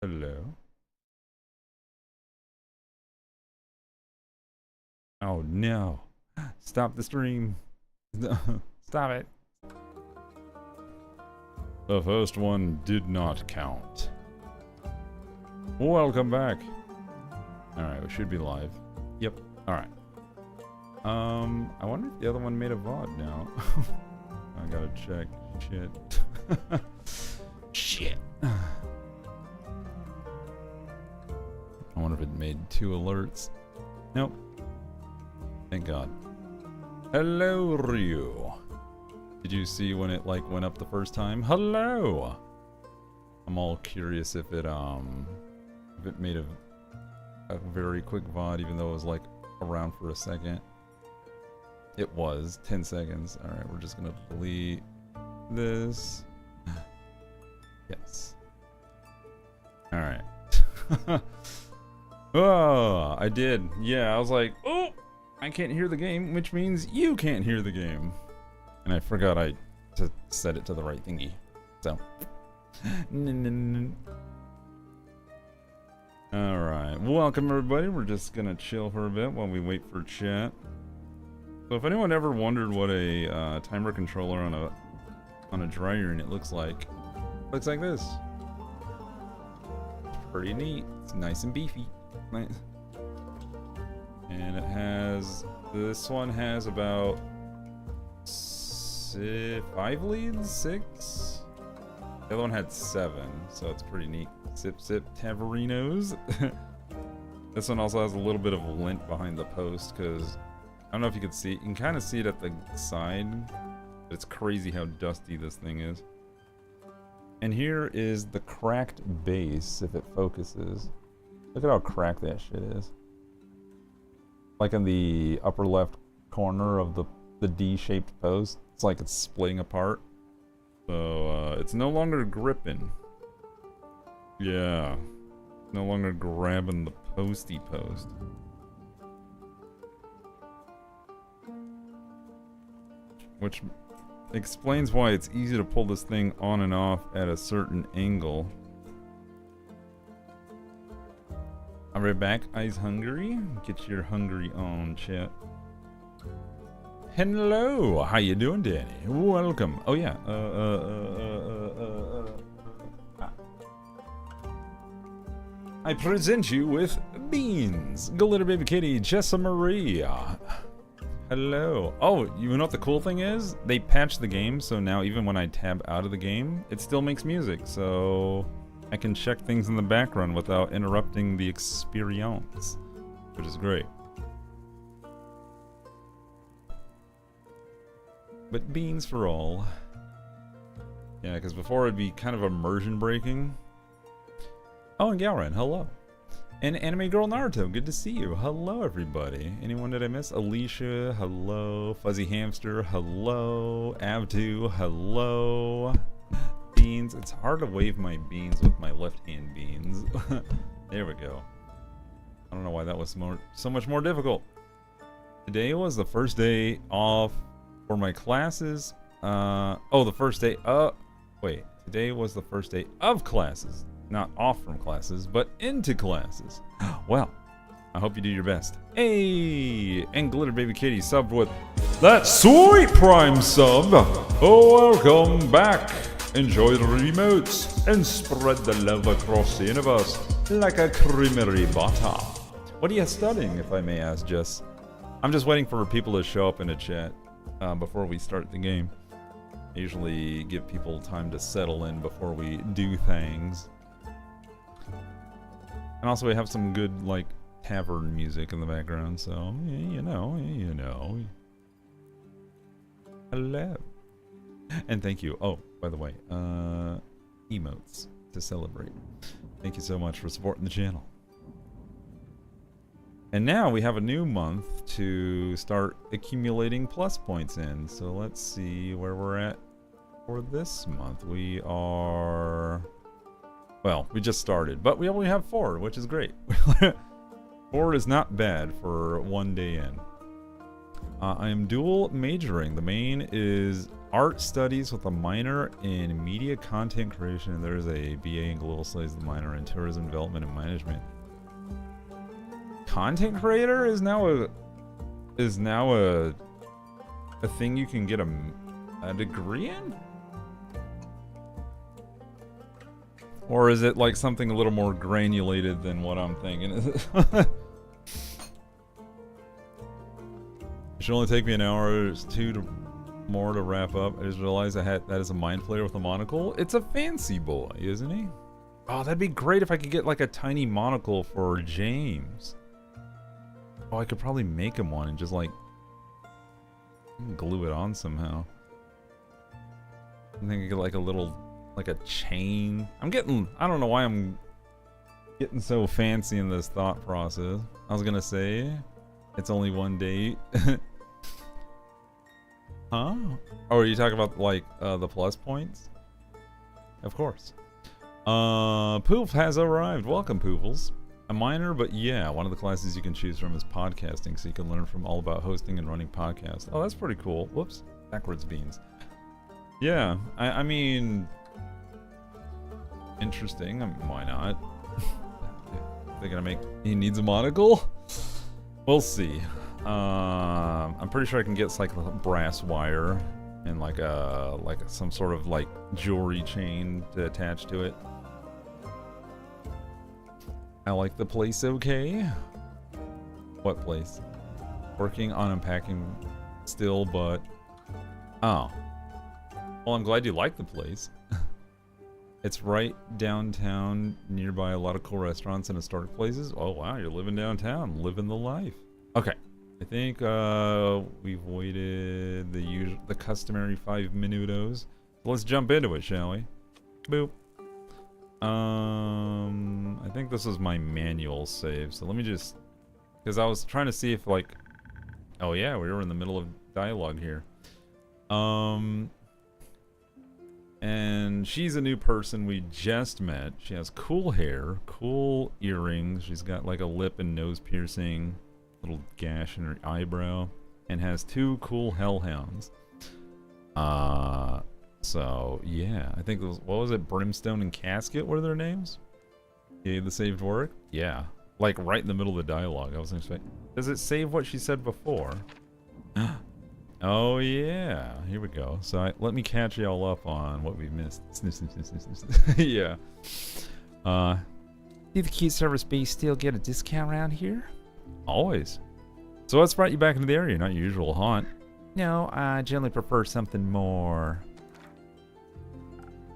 Hello. Oh no. Stop the stream. Stop it. The first one did not count. Welcome back. Alright, we should be live. Yep. Alright. I wonder if the other one made a VOD now. I gotta check. Shit. Shit. I wonder if it made 2 alerts. Nope. Thank God. Hello, Ryu. Did you see when it like went up the first time? Hello. I'm all curious if it made a very quick VOD, even though it was like around for a second. It was 10 seconds. All right, we're just gonna delete this. Yes. All right. Oh, I did. Yeah, I was like, oh, I can't hear the game, which means you can't hear the game. And I forgot to set it to the right thingy. So. Alright, welcome everybody. We're just gonna chill for a bit while we wait for chat. So if anyone ever wondered what a timer controller on a dry unit looks like this. It's pretty neat. It's nice and beefy. Nice. And it has, this one has about 5 leads? 6? The other one had 7, so it's pretty neat. Sip sip Taverinos. This one also has a little bit of lint behind the post, because I don't know if you can see it. You can kind of see it at the side, but it's crazy how dusty this thing is. And here is the cracked base, if it focuses. Look at how cracked that shit is. Like in the upper left corner of the D-shaped post. It's like it's splitting apart. So, it's no longer gripping. Yeah. No longer grabbing the posty post. Which explains why it's easy to pull this thing on and off at a certain angle. I'll be right back. Eyes hungry? Get your hungry on, chat. Hello, how you doing, Danny? Welcome. Oh yeah. I present you with Beans, Glitter Baby Kitty, Jessa Maria. Hello. Oh, you know what the cool thing is? They patched the game, so now even when I tab out of the game, it still makes music, so I can check things in the background without interrupting the experience, which is great. But beans for all. Yeah, because before it'd be kind of immersion breaking. Oh, and Galran, hello. And Anime Girl Naruto, good to see you. Hello, everybody. Anyone did I miss? Alicia, hello. Fuzzy Hamster, hello. Avtu, hello. Beans. It's hard to wave my beans with my left hand beans. There we go. I don't know why that was so much more difficult. Today was the first day off for my classes. Oh, the first day. Wait. Today was the first day of classes. Not off from classes, but into classes. Well, I hope you do your best. Hey! And Glitter Baby Kitty subbed with that sweet Prime sub. Oh, welcome back. Enjoy the remotes and spread the love across the universe like a creamery butter. What are you studying, if I may ask, Jess? I'm just waiting for people to show up in a chat before we start the game. I usually give people time to settle in before we do things. And also we have some good, like, tavern music in the background, so, you know. Hello. And thank you. Oh, by the way, emotes to celebrate. Thank you so much for supporting the channel. And now we have a new month to start accumulating plus points in. So let's see where we're at for this month. We are... Well, we just started, but we only have 4, which is great. 4 is not bad for one day in. I am dual majoring. The main is art studies with a minor in media content creation, and there's a BA in global studies with a minor in tourism development and management. Content creator is now a thing you can get a degree in? Or is it like something a little more granulated than what I'm thinking? It should only take me an hour or two more to wrap up. I just realized that is a mind flayer with a monocle. It's a fancy boy, isn't he? Oh, that'd be great if I could get like a tiny monocle for James. Oh, I could probably make him one and just like glue it on somehow. I think I get like a little, like a chain. I don't know why I'm getting so fancy in this thought process. I was gonna say, it's only one date. Huh? Oh, are you talking about like the plus points? Of course. Poof has arrived. Welcome, Poofles. A minor, but yeah, one of the classes you can choose from is podcasting, so you can learn from all about hosting and running podcasts. Oh, that's pretty cool. Whoops, backwards beans. Yeah, I mean, interesting. Why not? They're gonna make. He needs a monocle. We'll see. I'm pretty sure I can get like a brass wire and like some sort of like jewelry chain to attach to it. I like the place okay. What place? Working on unpacking still, but oh. Well, I'm glad you like the place. It's right downtown, nearby a lot of cool restaurants and historic places. Oh wow, you're living downtown, living the life. Okay. I think we've waited the customary 5 minutos. Let's jump into it, shall we? Boop. I think this is my manual save, so let me just, because I was trying to see if like, oh yeah, we were in the middle of dialogue here. And she's a new person we just met. She has cool hair, cool earrings. She's got like a lip and nose piercing, little gash in her eyebrow, and has 2 cool hellhounds. So yeah, I think it was, what was it, Brimstone and Casket were their names? Yeah, the saved work? Yeah, like right in the middle of the dialogue. I was expecting. Does it save what she said before? Oh yeah, here we go. So let me catch y'all up on what we missed. Yeah. Do the cute service bees still get a discount around here? Always. So what's brought you back into the area? Not your usual haunt. No, I generally prefer something more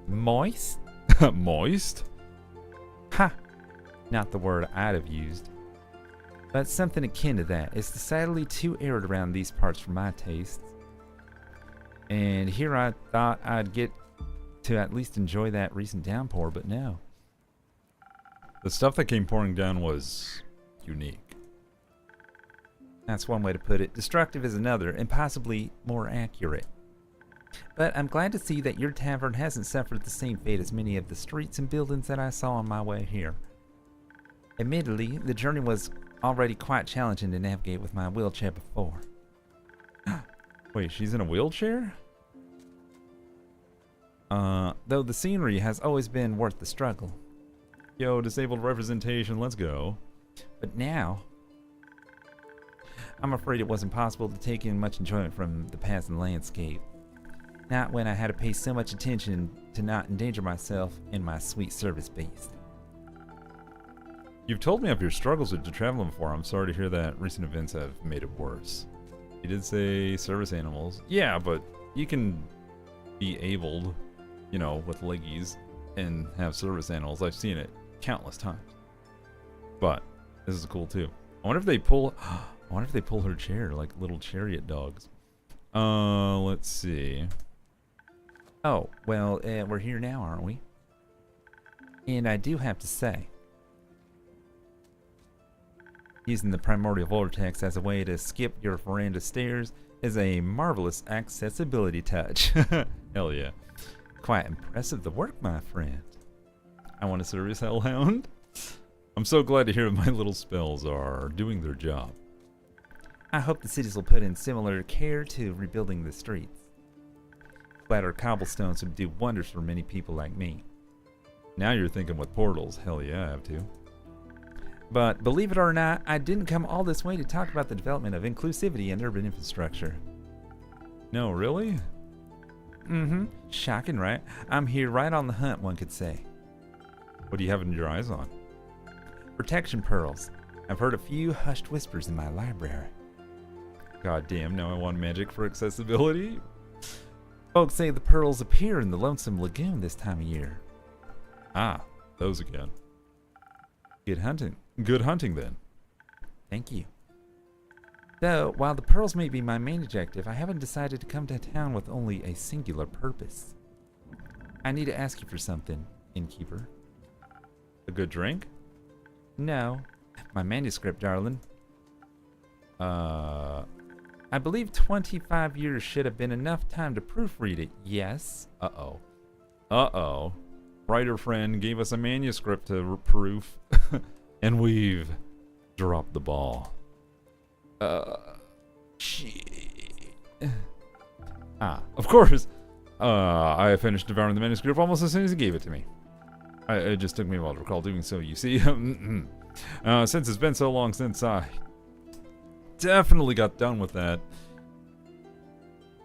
moist. Moist? Ha! Not the word I'd have used. But something akin to that. It's decidedly too arid around these parts for my tastes. And here I thought I'd get to at least enjoy that recent downpour, but no. The stuff that came pouring down was unique. That's one way to put it. Destructive is another, and possibly more accurate. But I'm glad to see that your tavern hasn't suffered the same fate as many of the streets and buildings that I saw on my way here. Admittedly, the journey was already quite challenging to navigate with my wheelchair before. Wait, she's in a wheelchair? Though the scenery has always been worth the struggle. Yo, disabled representation, let's go. But now, I'm afraid it wasn't possible to take in much enjoyment from the passing landscape. Not when I had to pay so much attention to not endanger myself and my sweet service beast. You've told me of your struggles with traveling before. I'm sorry to hear that recent events have made it worse. You did say service animals. Yeah, but you can be abled, you know, with leggies and have service animals. I've seen it countless times. But this is cool too. I wonder if they pull her chair like little chariot dogs. Let's see. Oh, well, we're here now, aren't we? And I do have to say, using the primordial vortex as a way to skip your veranda stairs is a marvelous accessibility touch. Hell yeah. Quite impressive the work, my friend. I want a service hellhound. I'm so glad to hear my little spells are doing their job. I hope the cities will put in similar care to rebuilding the streets. Flatter cobblestones would do wonders for many people like me. Now you're thinking with portals. Hell yeah, I have to. But believe it or not, I didn't come all this way to talk about the development of inclusivity and urban infrastructure. No, really? Mm-hmm. Shocking, right? I'm here right on the hunt, one could say. What do you have in your eyes on? Protection pearls. I've heard a few hushed whispers in my library. God damn, now I want magic for accessibility? Folks say the pearls appear in the Lonesome Lagoon this time of year. Ah, those again. Good hunting. Good hunting, then. Thank you. Though, while the pearls may be my main objective, I haven't decided to come to town with only a singular purpose. I need to ask you for something, innkeeper. A good drink? No. My manuscript, darling. I believe 25 years should have been enough time to proofread it, yes? Uh-oh. Uh-oh. Writer friend gave us a manuscript to proof, and we've dropped the ball. Shit. Of course. I finished devouring the manuscript almost as soon as he gave it to me. It just took me a while to recall doing so, you see. Since it's been so long since I definitely got done with that.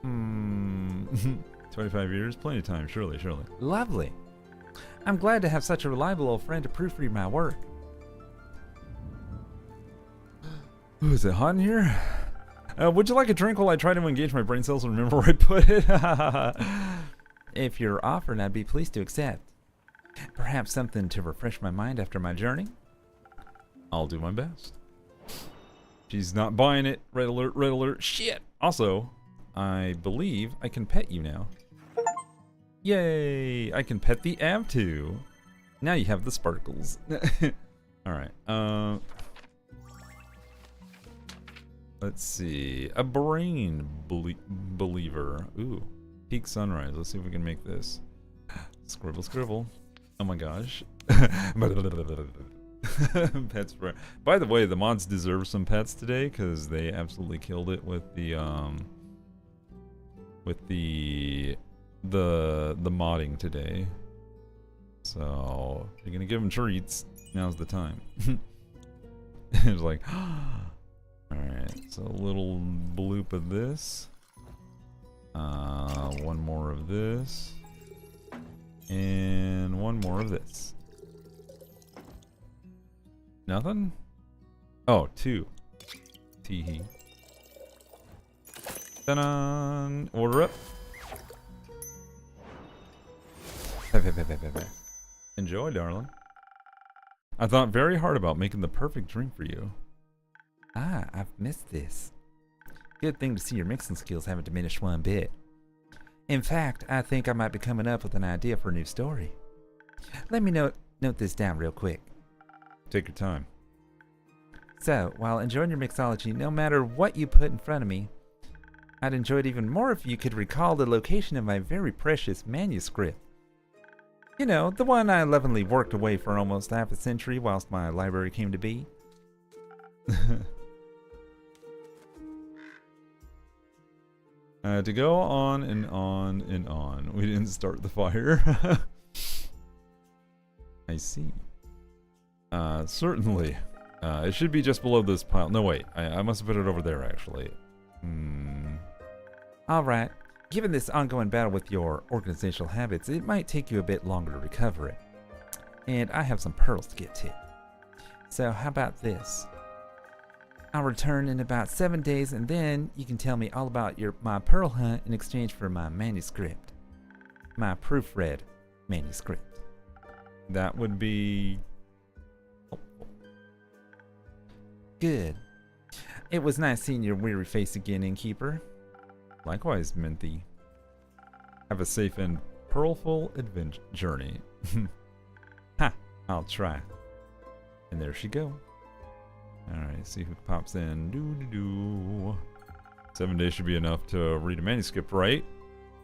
25 years? Plenty of time, surely. Lovely. I'm glad to have such a reliable old friend to proofread my work. Ooh, is it hot in here? Would you like a drink while I try to engage my brain cells and remember where I put it? If you're offering, I'd be pleased to accept. Perhaps something to refresh my mind after my journey? I'll do my best. She's not buying it. Red alert, red alert. Shit! Also, I believe I can pet you now. Yay! I can pet the Av too. Now you have the sparkles. Alright, let's see. A brain believer. Ooh. Peak sunrise. Let's see if we can make this. Scribble, scribble. Oh my gosh. Pets. By the way, the mods deserve some pets today because they absolutely killed it with the modding today. So if you're gonna give them treats, now's the time. It's like, alright, so a little bloop of this. One more of this. And one more of this. Nothing? Oh, two. Teehee. Ta-da! Order up. Enjoy, darling. I thought very hard about making the perfect drink for you. Ah, I've missed this. Good thing to see your mixing skills haven't diminished one bit. In fact, I think I might be coming up with an idea for a new story. Let me note this down real quick. Take your time. So, while enjoying your mixology, no matter what you put in front of me, I'd enjoy it even more if you could recall the location of my very precious manuscript. You know, the one I lovingly worked away for almost half a century whilst my library came to be. To go on and on and on. We didn't start the fire. I see. Certainly. It should be just below this pile. No, wait. I must have put it over there, actually. Alright. Given this ongoing battle with your organizational habits, it might take you a bit longer to recover it. And I have some pearls to get to. So how about this? I'll return in about 7 days, and then you can tell me all about my pearl hunt in exchange for my manuscript. My proofread manuscript. That would be helpful. Good. It was nice seeing your weary face again, innkeeper. Likewise, Minthy. Have a safe and pearlful journey. Ha! I'll try. And there she go. Alright, see who pops in. Doo-doo-doo. 7 days should be enough to read a manuscript, right?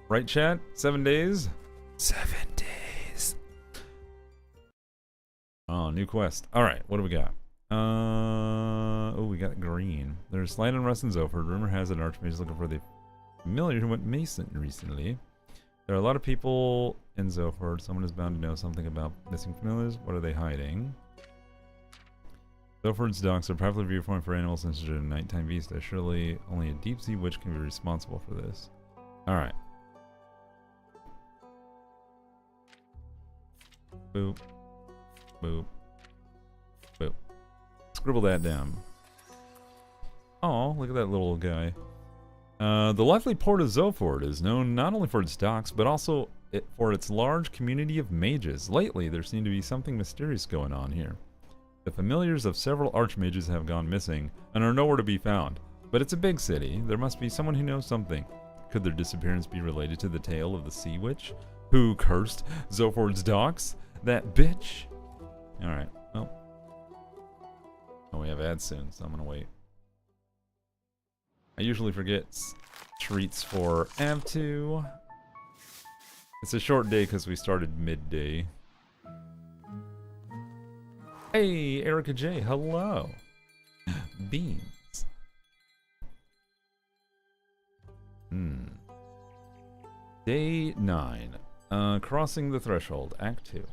Right, chat? 7 days? 7 days. Oh, new quest. Alright, what do we got? Oh, we got green. There's slight unrest in Zoford. Rumor has it Archmage is looking for the familiar who went Mason recently. There are a lot of people in Zoford. Someone is bound to know something about missing familiars. What are they hiding? Zoford's docks are popular viewpoint for animals interested in nighttime vista. Surely only a deep sea witch can be responsible for this. Alright. Boop. Boop. Boop. Scribble that down. Oh, look at that little guy. The lively port of Zoford is known not only for its docks, but also for its large community of mages. Lately, there seemed to be something mysterious going on here. The familiars of several archmages have gone missing and are nowhere to be found. But it's a big city. There must be someone who knows something. Could their disappearance be related to the tale of the sea witch who cursed Zoford's docks? That bitch? Alright, well. Oh, we have ads soon, so I'm gonna wait. I usually forget treats for Av2. It's a short day because we started midday. Hey, Erica J, hello. Beans. Day 9. Crossing the Threshold, Act 2.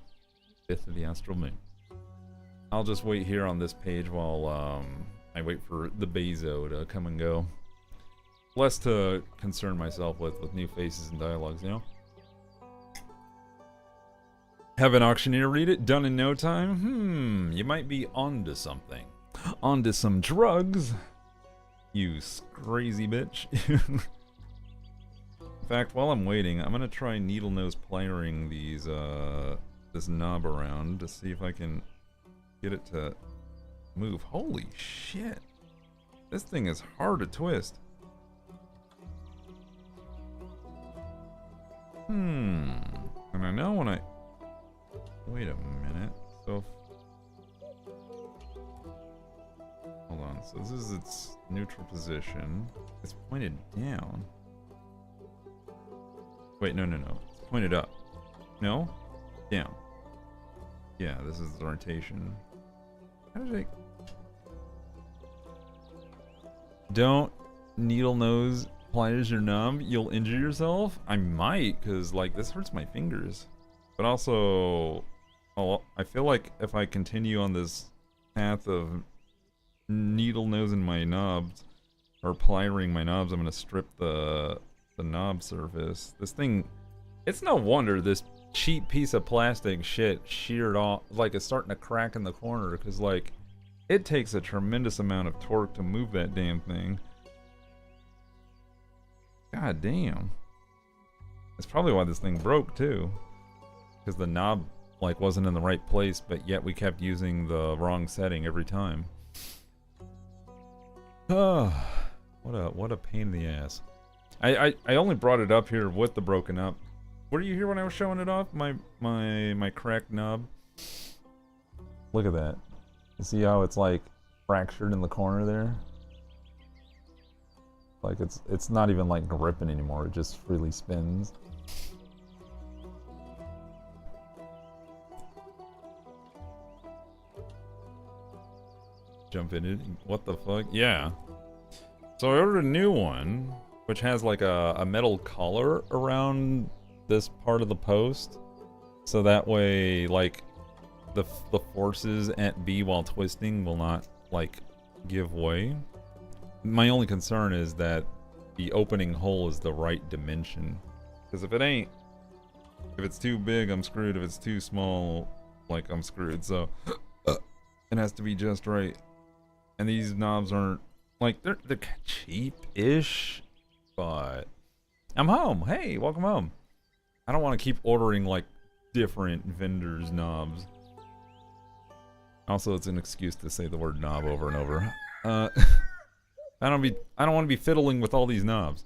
5th of the Astral Moon. I'll just wait here on this page while I wait for the Bezo to come and go. Less to concern myself with new faces and dialogues, you know? Have an auctioneer read it, done in no time? You might be onto something. Onto some drugs. You crazy bitch. In fact, while I'm waiting, I'm gonna try needle nose pliering these, this knob around to see if I can get it to move. Holy shit. This thing is hard to twist. And I know when I... Wait a minute. So... Hold on. So this is its neutral position. It's pointed down. Wait, no. It's pointed up. No? Down. Yeah, this is the rotation. How did I... Don't needle nose pliers your knob. You'll injure yourself? I might, because, like, this hurts my fingers. But also... Oh, I feel like if I continue on this path of needle nosing my knobs, or pliering my knobs, I'm going to strip the knob surface. This thing... It's no wonder this cheap piece of plastic shit sheared off, like it's starting to crack in the corner, because like it takes a tremendous amount of torque to move that damn thing. God damn. That's probably why this thing broke too, because the knob like wasn't in the right place, but yet we kept using the wrong setting every time. Oh, what a pain in the ass. I only brought it up here with the broken up. Were you here when I was showing it off? My cracked knob? Look at that. You see how it's like fractured in the corner there? Like it's not even like gripping anymore, it just freely spins. Jump in it. What the fuck? Yeah. So I ordered a new one, which has like a metal collar around this part of the post, so that way like the forces at B while twisting will not like give way. My only concern is that the opening hole is the right dimension, because if it ain't, if it's too big I'm screwed, if it's too small like I'm screwed, so it has to be just right. And these knobs aren't like they're cheap-ish, but I'm home. Hey, welcome home. I don't want to keep ordering like different vendors' knobs. Also, it's an excuse to say the word knob over and over. I don't want to be fiddling with all these knobs.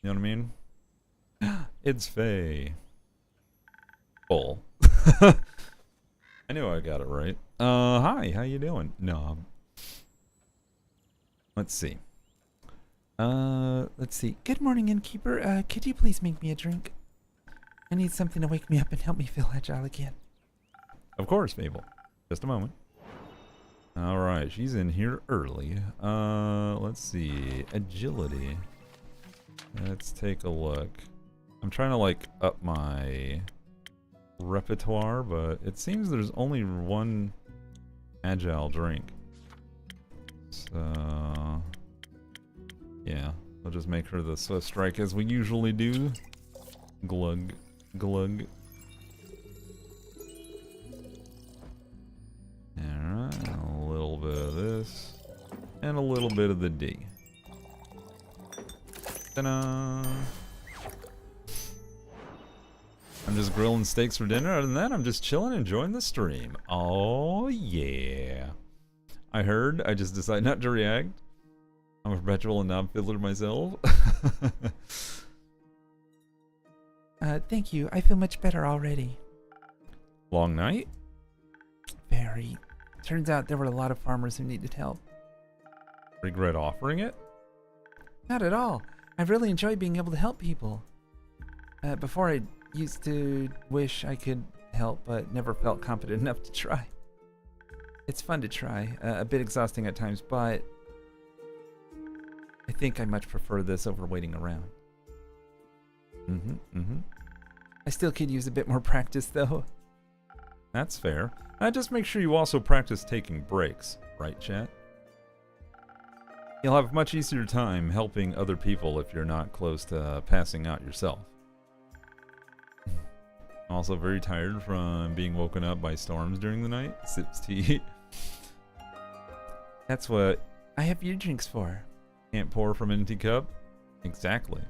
You know what I mean? It's Faye. Full. I knew I got it right. Hi, how you doing? Knob. Let's see. Let's see. Good morning, innkeeper. Could you please make me a drink? I need something to wake me up and help me feel agile again. Of course, Mabel. Just a moment. Alright, she's in here early. Let's see. Agility. Let's take a look. I'm trying to, like, up my repertoire, but it seems there's only one agile drink. So... yeah, we'll just make her the Swift Strike as we usually do. Glug. Glug. Alright, a little bit of this. And a little bit of the D. Ta-da! I'm just grilling steaks for dinner. Other than that, I'm just chilling, enjoying the stream. Oh, yeah. I heard. I just decided not to react. I'm a perpetual and non-fiddler myself. Thank you. I feel much better already. Long night? Very. Turns out there were a lot of farmers who needed help. Regret offering it? Not at all. I really enjoy being able to help people. Before I used to wish I could help, but never felt confident enough to try. It's fun to try, a bit exhausting at times, but I think I much prefer this over waiting around. I still could use a bit more practice, though. That's fair. Just make sure you also practice taking breaks, right, chat? You'll have a much easier time helping other people if you're not close to passing out yourself. Also very tired from being woken up by storms during the night. Sips tea. That's what I have your drinks for. Can't pour from an empty cup? Exactly.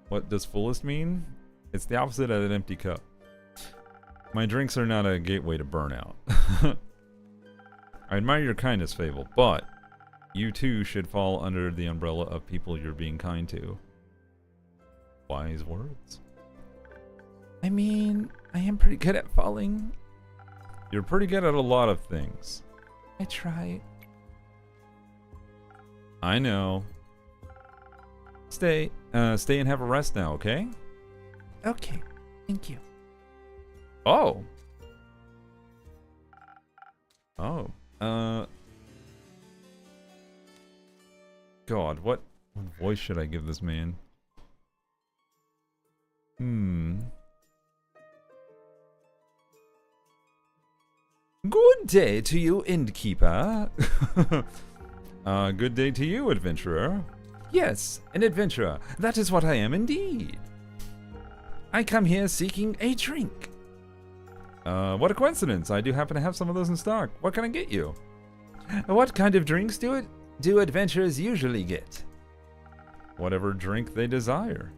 What does fullest mean? It's the opposite of an empty cup. My drinks are not a gateway to burnout. I admire your kindness, Fable, but you too should fall under the umbrella of people you're being kind to. Wise words. I mean, I am pretty good at falling. You're pretty good at a lot of things. I try. I know. Stay and have a rest now, okay? Okay, thank you. Oh. Oh. God, what voice should I give this man? Good day to you, innkeeper. Good day to you, adventurer. Yes, an adventurer. That is what I am indeed. I come here seeking a drink. What a coincidence. I do happen to have some of those in stock. What can I get you? What kind of drinks do adventurers usually get? Whatever drink they desire.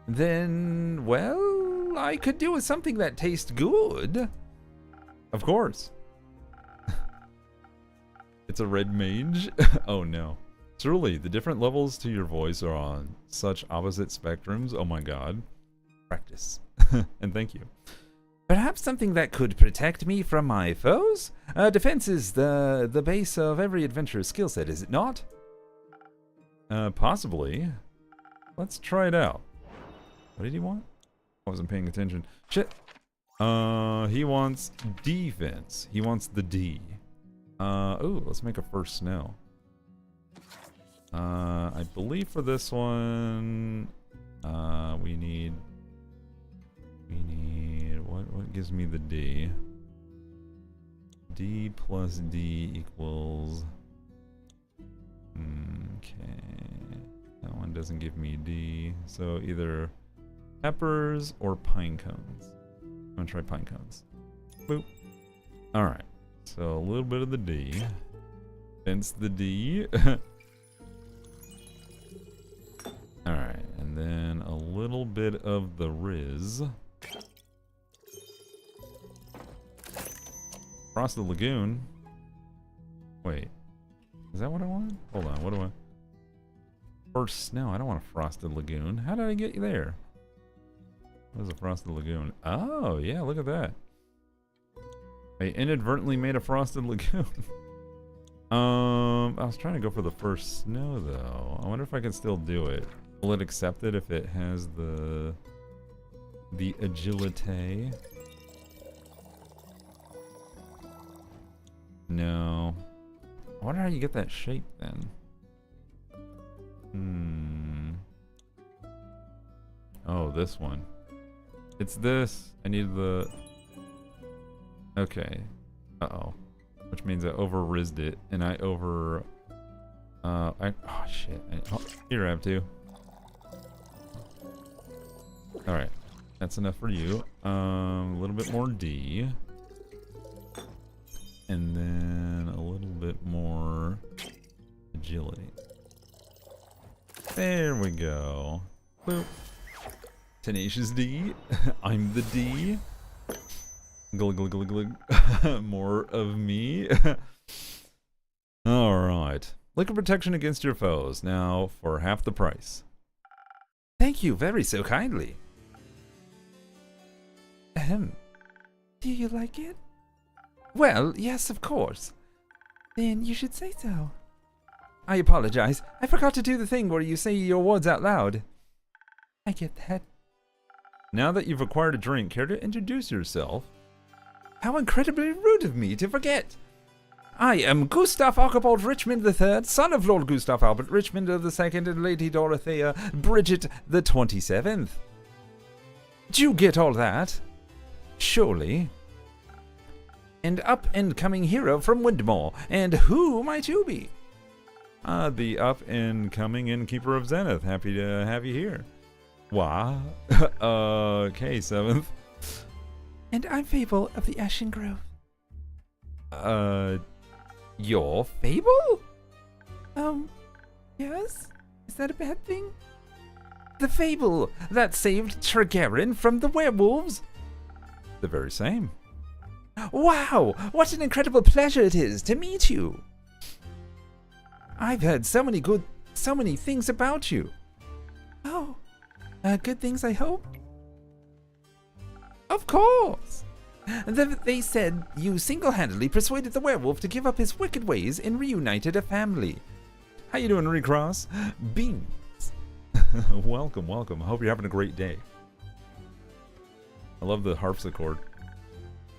Then, well, I could do with something that tastes good. Of course. It's a red mage? Oh no. Truly, the different levels to your voice are on such opposite spectrums. Oh my god. Practice. And thank you. Perhaps something that could protect me from my foes? Defense is the base of every adventurer's skill set, is it not? Possibly. Let's try it out. What did he want? I wasn't paying attention. Shit. He wants defense. He wants the D. Ooh, let's make a first snow. I believe for this one, we need, what gives me the D? D plus D equals, okay, that one doesn't give me D, so either peppers or pine cones. I'm gonna try pine cones. Boop. Alright, so a little bit of the D, hence the D. Alright, and then a little bit of the Riz. Frosted Lagoon. Wait. Is that what I want? Hold on, what do I... First snow, I don't want a Frosted Lagoon. How did I get you there? What is a Frosted Lagoon? Oh, yeah, look at that. I inadvertently made a Frosted Lagoon. I was trying to go for the first snow, though. I wonder if I can still do it. Will it accept it if it has the agility? No. I wonder how you get that shape then. Oh, this one. It's this. I need the... Okay. Uh-oh. Which means I over-rizzed it, and I over... oh, shit. Here, I have to. Alright. That's enough for you. A little bit more D. And then a little bit more agility. There we go. Boop. Tenacious D. I'm the D. Glug, glug, glug, glug. More of me. Alright. Liquor protection against your foes. Now for half the price. Thank you very so kindly. Ahem. Do you like it? Well, yes, of course. Then you should say so. I apologize. I forgot to do the thing where you say your words out loud. I get that. Now that you've acquired a drink, care to introduce yourself? How incredibly rude of me to forget. I am Gustav Archibald Richmond III, son of Lord Gustav Albert Richmond II and Lady Dorothea Bridget the 27th. Do you get all that? Surely. And up-and-coming hero from Windmore. And who might you be? The up-and-coming innkeeper of Zenith. Happy to have you here. Why? Okay, 7th. And I'm Fable of the Ashen Grove. Your Fable? Yes? Is that a bad thing? The Fable that saved Tregarin from the werewolves? The very same. Wow! What an incredible pleasure it is to meet you! I've heard so many things about you. Oh, good things, I hope? Of course! They said you single-handedly persuaded the werewolf to give up his wicked ways and reunited a family. How you doing, Recross? Beans. Welcome, welcome. I hope you're having a great day. I love the harpsichord.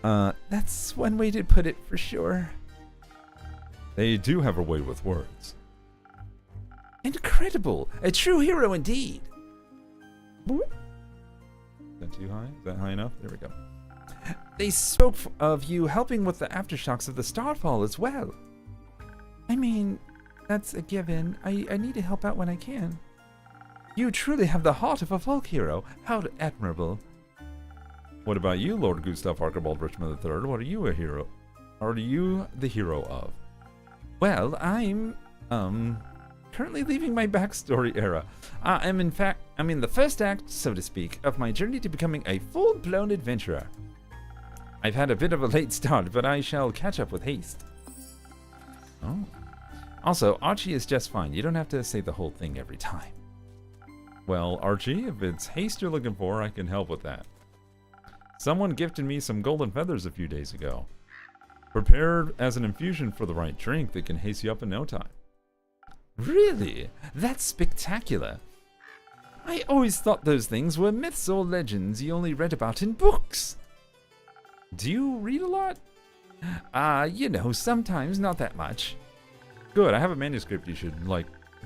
That's one way to put it for sure. They do have a way with words. Incredible! A true hero indeed! Is that too high? Is that high enough? There we go. They spoke of you helping with the aftershocks of the Starfall as well. I mean, that's a given. I need to help out when I can. You truly have the heart of a folk hero. How admirable. What about you, Lord Gustav Archibald Richmond III? What are you a hero? Are you the hero of? Well, I'm, currently leaving my backstory era. I'm in the first act, so to speak, of my journey to becoming a full-blown adventurer. I've had a bit of a late start, but I shall catch up with haste. Oh. Also, Archie is just fine. You don't have to say the whole thing every time. Well, Archie, if it's haste you're looking for, I can help with that. Someone gifted me some golden feathers a few days ago. Prepared as an infusion for the right drink that can haste you up in no time. Really? That's spectacular. I always thought those things were myths or legends you only read about in books. Do you read a lot? Sometimes, not that much. Good, I have a manuscript you should,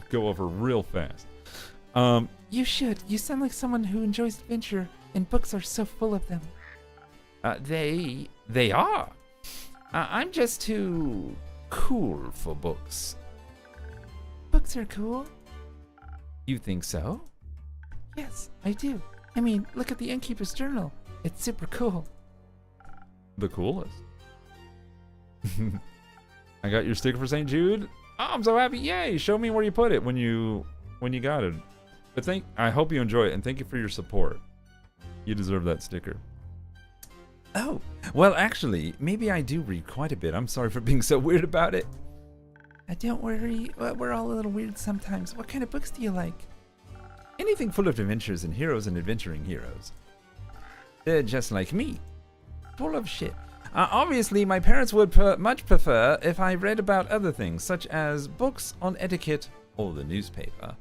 go over real fast. You should. You sound like someone who enjoys adventure, and books are so full of them. They are. I'm just too cool for books. Books are cool? You think so? Yes, I do. I mean, look at the Innkeeper's Journal. It's super cool. The coolest. I got your sticker for St. Jude. Oh, I'm so happy. Yay! Show me where you put it when you got it. But I hope you enjoy it, and thank you for your support. You deserve that sticker. Oh, well, actually, maybe I do read quite a bit. I'm sorry for being so weird about it. Don't worry. We're all a little weird sometimes. What kind of books do you like? Anything full of adventures and heroes and adventuring heroes. They're just like me. Full of shit. Obviously, my parents would much prefer if I read about other things, such as books on etiquette or the newspaper.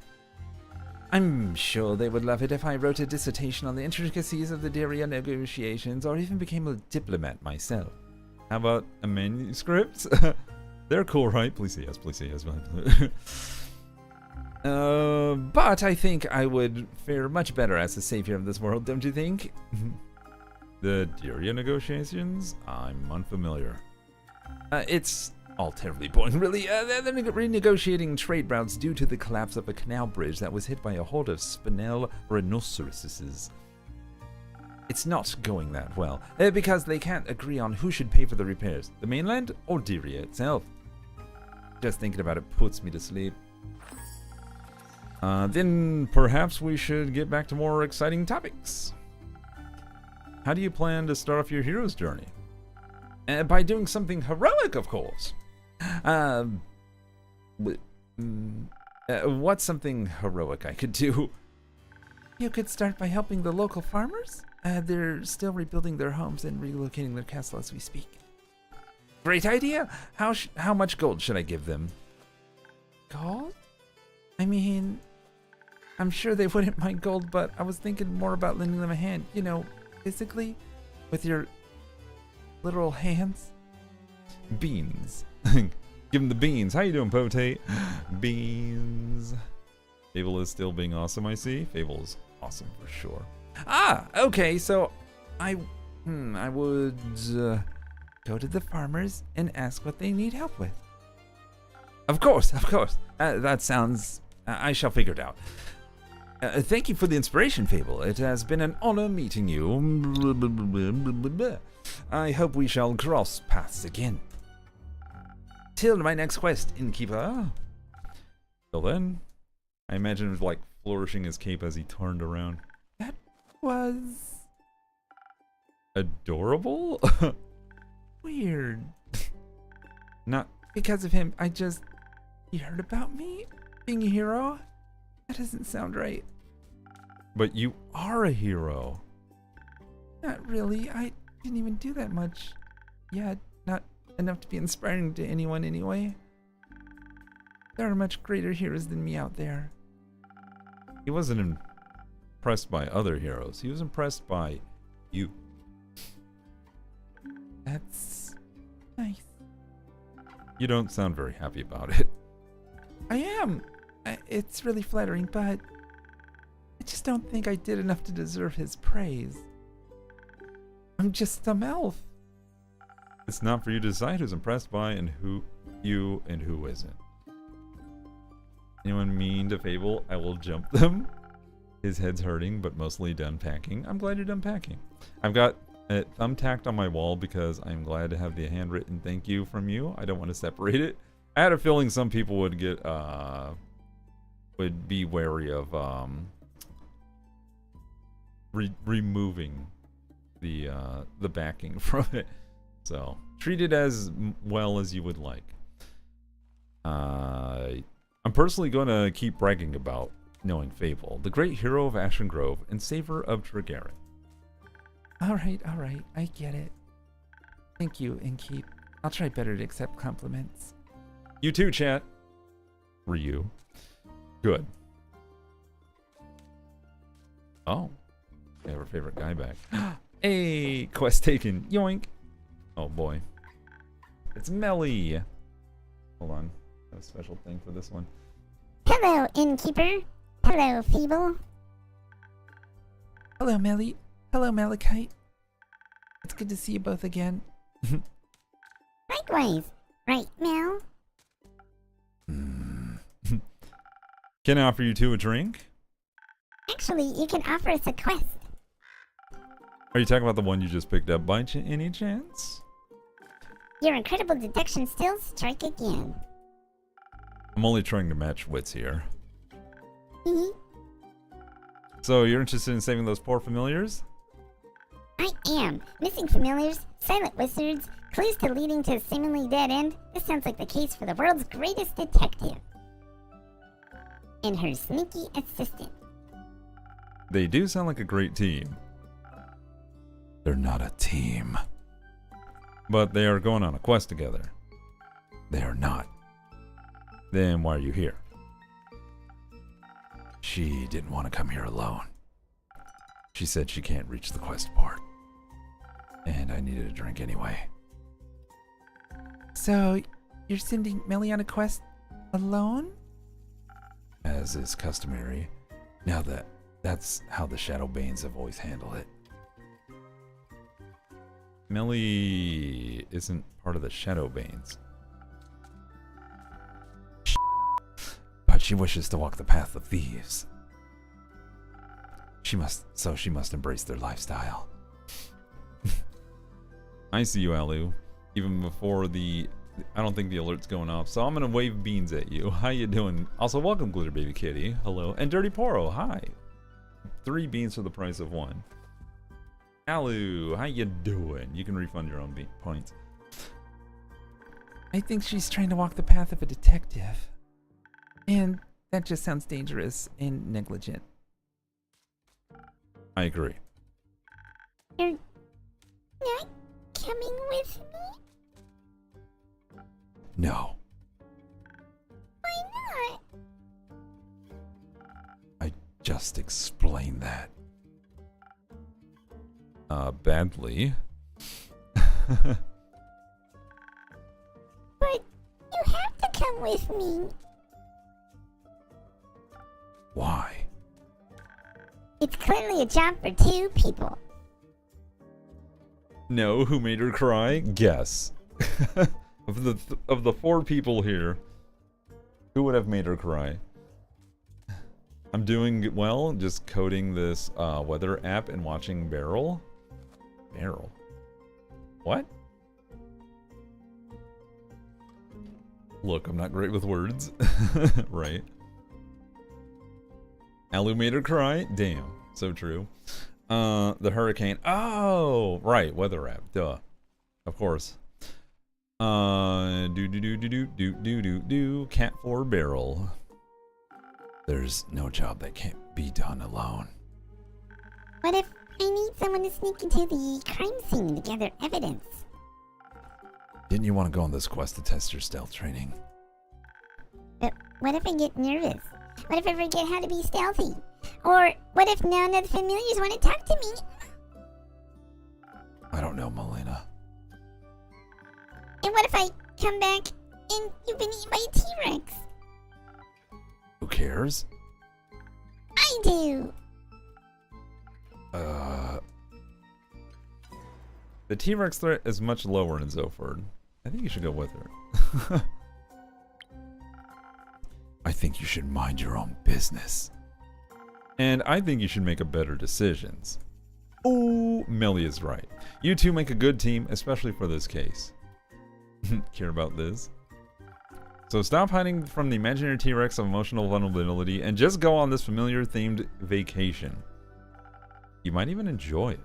I'm sure they would love it if I wrote a dissertation on the intricacies of the Daria negotiations, or even became a diplomat myself. How about a manuscript? They're cool, right? Please say yes, please say yes. But I think I would fare much better as the savior of this world, don't you think? The Dyria negotiations? I'm unfamiliar. It's all terribly boring, really. They're renegotiating trade routes due to the collapse of a canal bridge that was hit by a horde of spinel rhinoceroses. It's not going that well, because they can't agree on who should pay for the repairs, the mainland or Dyria itself. Just thinking about it puts me to sleep. Then perhaps we should get back to more exciting topics. How do you plan to start off your hero's journey? By doing something heroic, of course. What's something heroic I could do? You could start by helping the local farmers. They're still rebuilding their homes and relocating their castle as we speak. Great idea. How much gold should I give them? Gold? I mean, I'm sure they wouldn't mind gold, but I was thinking more about lending them a hand. You know, physically, with your literal hands. Beans. Give them the beans. How you doing, Potate? Beans. Fable is still being awesome, I see. Fable is awesome for sure. Okay, so I would go to the farmers and ask what they need help with. Of course. That sounds... I shall figure it out. Thank you for the inspiration, Fable. It has been an honor meeting you. I hope we shall cross paths again. Till my next quest, Innkeeper. Till then, I imagine it was like flourishing his cape as he turned around. That was... adorable? weird. Not because of him, he heard about me being a hero? That doesn't sound right. But you are a hero. Not really. I didn't even do that much. Yeah, not enough to be inspiring to anyone anyway. There are much greater heroes than me out there. He wasn't impressed by other heroes. He was impressed by you. That's nice. You don't sound very happy about it. I am. It's really flattering, but I just don't think I did enough to deserve his praise. I'm just some elf. It's not for you to decide who's impressed by and who isn't. Anyone mean to Fable, I will jump them. His head's hurting, but mostly done packing. I'm glad you're done packing. I've got it thumbtacked on my wall because I'm glad to have the handwritten thank you from you. I don't want to separate it. I had a feeling some people would get would be wary of removing the backing from it. So treat it as well as you would like. I'm personally going to keep bragging about knowing Fable, the great hero of Ashen Grove and saver of Tregarin. All right, I get it. Thank you, Innkeep. I'll try better to accept compliments. You too, chat. Ryu. Good. Oh. We have our favorite guy back. Hey, quest taken. Yoink. Oh boy. It's Melly. Hold on. I have a special thing for this one. Hello, Innkeeper. Hello, Feeble. Hello, Melly. Hello, Malachite. It's good to see you both again. Likewise. Right, Mel? Can I offer you two a drink? Actually, you can offer us a quest. Are you talking about the one you just picked up by any chance? Your incredible deduction skills strike again. I'm only trying to match wits here. Hee. So you're interested in saving those poor familiars? I am. Missing familiars, silent wizards, clues to leading to a seemingly dead end. This sounds like the case for the world's greatest detective. And her sneaky assistant. They do sound like a great team. They're not a team. But they are going on a quest together. They are not. Then why are you here? She didn't want to come here alone. She said she can't reach the quest part. And I needed a drink anyway. So, You're sending Melly on a quest alone? As is customary. Now that's how the Shadowbanes have always handled it. Melly isn't part of the Shadowbanes. But she wishes to walk the path of thieves. She must embrace their lifestyle. I see you, Alu. Even before I don't think the alert's going off, so I'm gonna wave beans at you. How you doing? Also, welcome, Glitter Baby Kitty. Hello. And Dirty Poro, hi. 3 beans for the price of 1. Alu, how you doing? You can refund your own points. I think she's trying to walk the path of a detective. And that just sounds dangerous and negligent. I agree. You're not coming with me? No. Why not? I just explained that. Badly. But you have to come with me. Why? It's clearly a job for 2 people. No, who made her cry? Guess. Of the 4 people here, who would have made her cry? I'm doing well, just coding this weather app and watching Barrel. Barrel? What? Look, I'm not great with words. Right. Alu made her cry? Damn, so true. The hurricane. Oh, right, weather app. Duh. Of course. Cat 4 Barrel. There's no job that can't be done alone. What if I need someone to sneak into the crime scene to gather evidence? Didn't you want to go on this quest to test your stealth training? But what if I get nervous? What if I forget how to be stealthy? Or what if none of the familiars want to talk to me? I don't know, Melina. And what if I come back and you've been eaten by a T-Rex? Who cares? I do! The T-Rex threat is much lower in Zoford. I think you should go with her. I think you should mind your own business. And I think you should make a better decisions. Oh, Melly is right. You two make a good team, especially for this case. Care about this? So stop hiding from the imaginary T-Rex of emotional vulnerability and just go on this familiar-themed vacation. You might even enjoy it.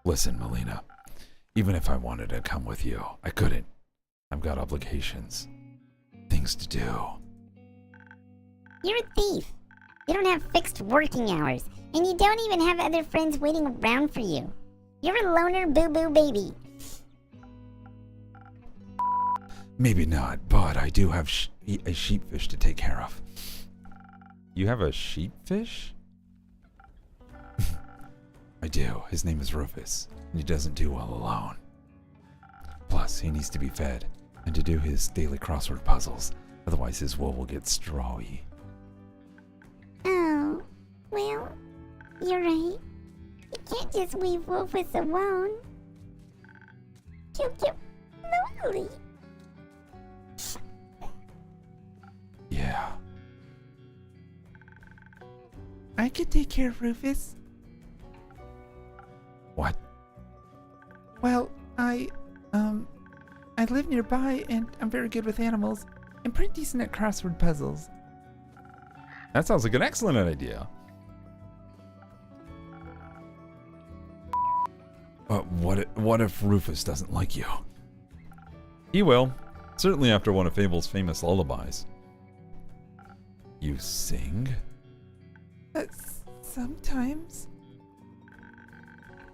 Listen, Melina. Even if I wanted to come with you, I couldn't. I've got obligations. Things to do. You're a thief. You don't have fixed working hours. And you don't even have other friends waiting around for you. You're a loner boo-boo baby. Maybe not, but I do have a sheepfish to take care of. You have a sheepfish? I do. His name is Rufus, and he doesn't do well alone. Plus, he needs to be fed, and to do his daily crossword puzzles. Otherwise, his wool will get strawy. Oh, well, you're right. You can't just leave Rufus alone. He'll get lonely. Yeah. I could take care of Rufus. What? Well, I live nearby and I'm very good with animals. I'm pretty decent at crossword puzzles. That sounds like an excellent idea. What if Rufus doesn't like you? He will. Certainly after one of Fable's famous lullabies. You sing? Sometimes.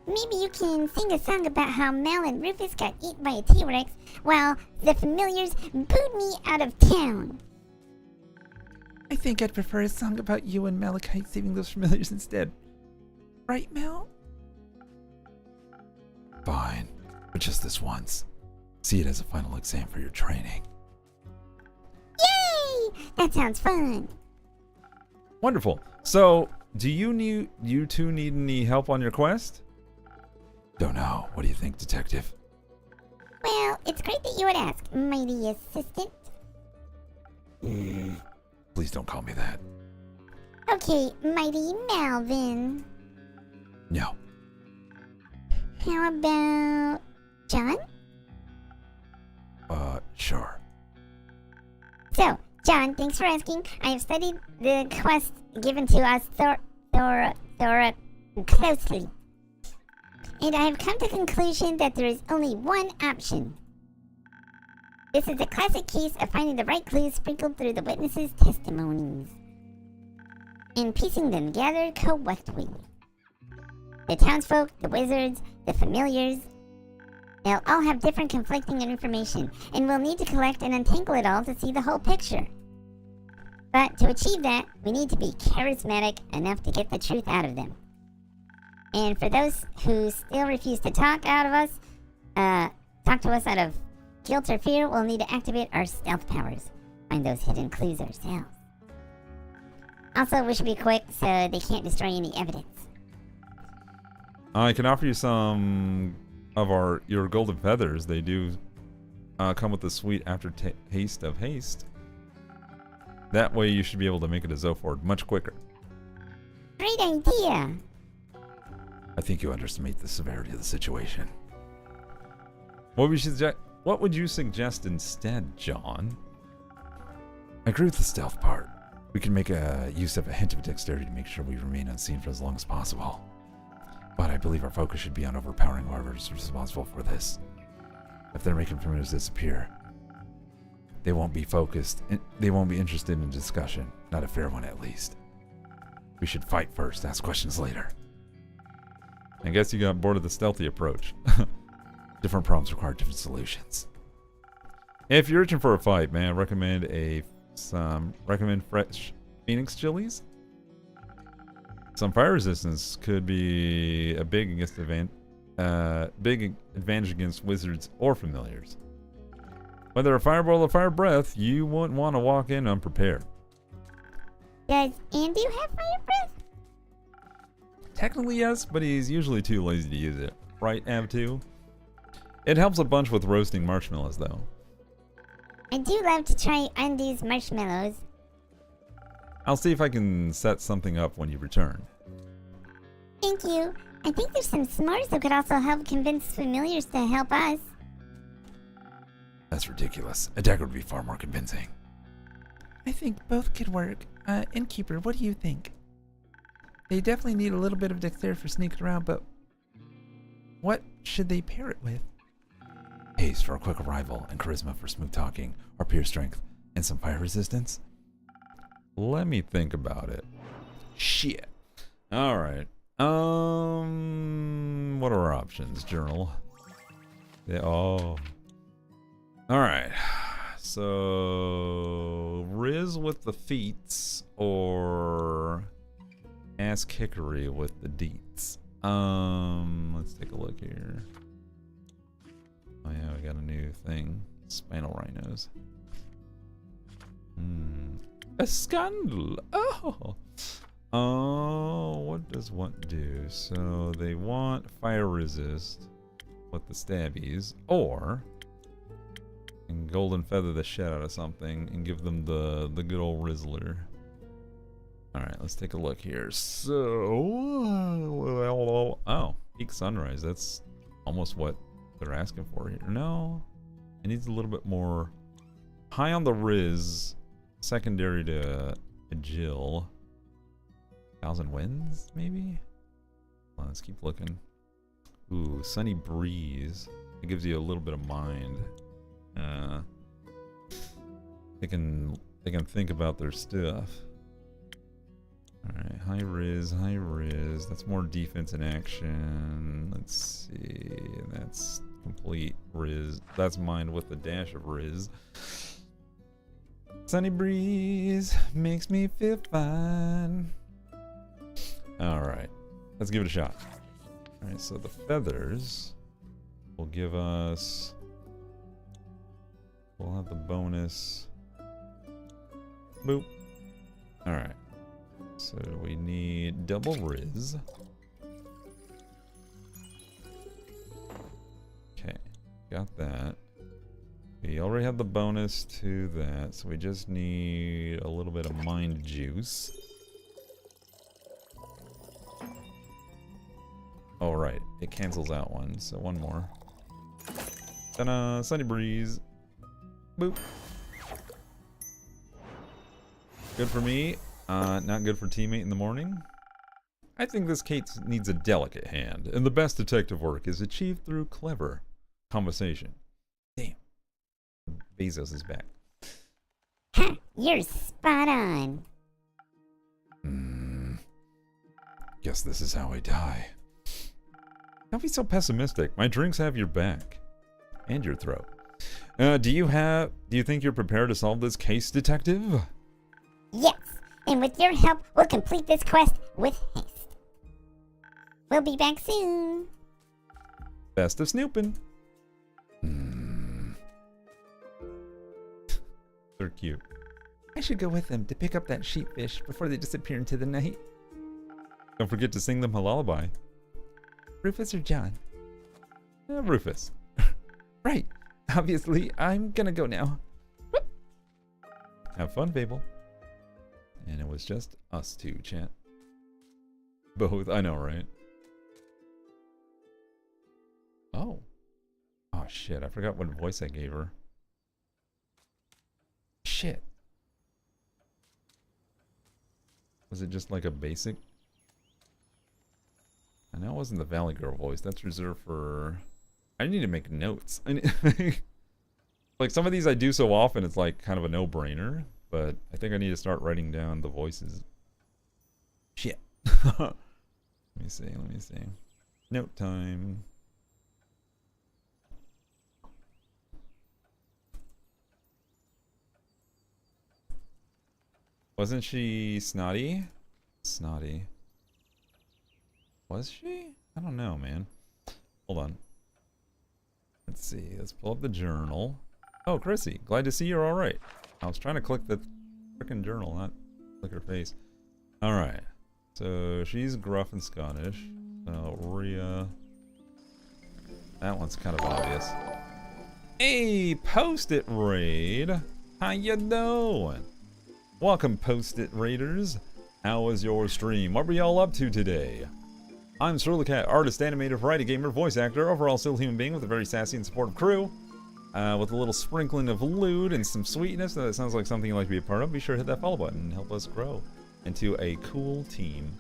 Maybe you can sing a song about how Mel and Rufus got eaten by a T-Rex while the familiars booed me out of town. I think I'd prefer a song about you and Malachite saving those familiars instead. Right, Mel? Fine, but just this once. See it as a final exam for your training. Yay! That sounds fun. Wonderful. So, do you two need any help on your quest? Don't know. What do you think, Detective? Well, it's great that you would ask, mighty assistant. Please don't call me that. Okay, mighty Malvin. No. How about John? Sure. So, John, thanks for asking. I have studied the quest given to us closely. And I have come to the conclusion that there is only one option. This is a classic case of finding the right clues sprinkled through the witnesses' testimonies and piecing them together correctly. The townsfolk, the wizards, the familiars, they'll all have different conflicting information, and we'll need to collect and untangle it all to see the whole picture. But to achieve that, we need to be charismatic enough to get the truth out of them. And for those who still refuse to talk to us out of guilt or fear, we'll need to activate our stealth powers. Find those hidden clues ourselves. Also, we should be quick so they can't destroy any evidence. I can offer you some of your golden feathers. They do come with the sweet aftertaste of haste. That way you should be able to make it a Zophord much quicker. Great idea! I think you underestimate the severity of the situation. What would you suggest instead, John? I agree with the stealth part. We can make use of a hint of dexterity to make sure we remain unseen for as long as possible. But I believe our focus should be on overpowering whoever's responsible for this. If they're making familiars disappear, they won't be interested in discussion. Not a fair one, at least. We should fight first, ask questions later. I guess you got bored of the stealthy approach. Different problems require different solutions. If you're itching for a fight, man, I recommend recommend fresh Phoenix chilies. Some fire resistance could be a big advantage against wizards or familiars. Whether a fireball or fire breath, you wouldn't want to walk in unprepared. Does Andy have fire breath? Technically yes, but he's usually too lazy to use it. Right, Av2? It helps a bunch with roasting marshmallows, though. I do love to try Andy's marshmallows. I'll see if I can set something up when you return. Thank you. I think there's some s'mores that could also help convince familiars to help us. That's ridiculous. A dagger would be far more convincing. I think both could work. Innkeeper, what do you think? They definitely need a little bit of dexterity for sneaking around, but what should they pair it with? Haste for a quick arrival and charisma for smooth talking, or pure strength and some fire resistance. Let me think about it. Shit. All right. What are our options? Journal. Yeah. Oh. All right. So, Riz with the feats or Ass Kickery with the deets. Let's take a look here. Oh yeah, we got a new thing. Spinal rhinos. A scandal. Oh, what does what do? So they want fire resist with the stabbies, or and golden feather the shit out of something and give them the good old Rizzler. All right, let's take a look here. So, oh, peak sunrise. That's almost what they're asking for here. No, it needs a little bit more. High on the Riz, secondary to Jill. 1,000 winds, maybe? Well, let's keep looking. Ooh, sunny breeze. It gives you a little bit of mind. They can think about their stuff. Alright, high riz. That's more defense in action. Let's see. That's complete riz. That's mine with a dash of riz. Sunny breeze makes me feel fine. Alright, let's give it a shot. Alright, so the feathers will give us... We'll have the bonus. Boop. Alright. So we need double Riz. Okay. Got that. We already have the bonus to that, so we just need a little bit of mind juice. Oh, right. It cancels out one, so one more. Ta-da! Sunny Breeze. Boop. Good for me. Not good for teammate in the morning. I think this Kate needs a delicate hand, and the best detective work is achieved through clever conversation. Damn. Bezos is back. Ha! You're spot on. Guess this is how I die. Don't be so pessimistic. My drinks have your back. And your throat. Do you think you're prepared to solve this case, detective? Yes, and with your help, we'll complete this quest with haste. We'll be back soon. Best of snooping. They're cute. I should go with them to pick up that sheepfish before they disappear into the night. Don't forget to sing them a lullaby. Rufus or John? Rufus. Right. Obviously, I'm gonna go now. Have fun, Babel. And it was just us two, chat. Both, I know, right? Oh. Oh, shit, I forgot what voice I gave her. Shit. Was it just like a basic? I know it wasn't the Valley Girl voice. That's reserved for... I need to make notes. Like, some of these I do so often, it's like kind of a no-brainer. But I think I need to start writing down the voices. Shit. Let me see. Note time. Wasn't she snotty? Snotty. Was she? I don't know, man. Hold on. Let's see. Let's pull up the journal. Oh, Chrissy. Glad to see you're alright. I was trying to click the frickin' journal, not click her face. Alright. So, she's gruff and Scottish. So, Rhea. That one's kind of obvious. Hey, Post-it Raid. How you doing? Welcome, Post-it Raiders. How was your stream? What were y'all up to today? I'm Cerulikat, artist, animator, variety gamer, voice actor, overall still human being with a very sassy and supportive crew. With a little sprinkling of lewd and some sweetness. That sounds like something you'd like to be a part of. Be sure to hit that follow button and help us grow into a cool team.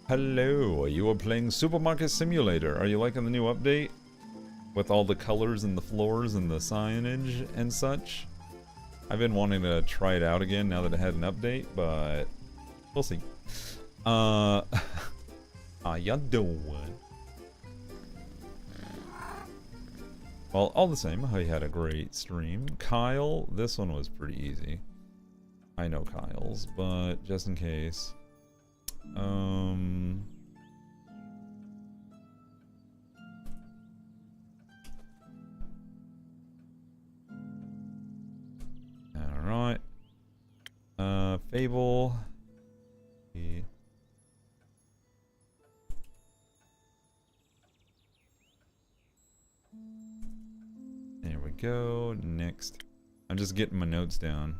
Hello, you are playing Supermarket Simulator. Are you liking the new update? With all the colors and the floors and the signage and such? I've been wanting to try it out again now that it had an update, but we'll see. How ya doing? Well, all the same, I had a great stream. Kyle, this one was pretty easy. I know Kyle's, but just in case. Alright. Fable. There we go. Next. I'm just getting my notes down.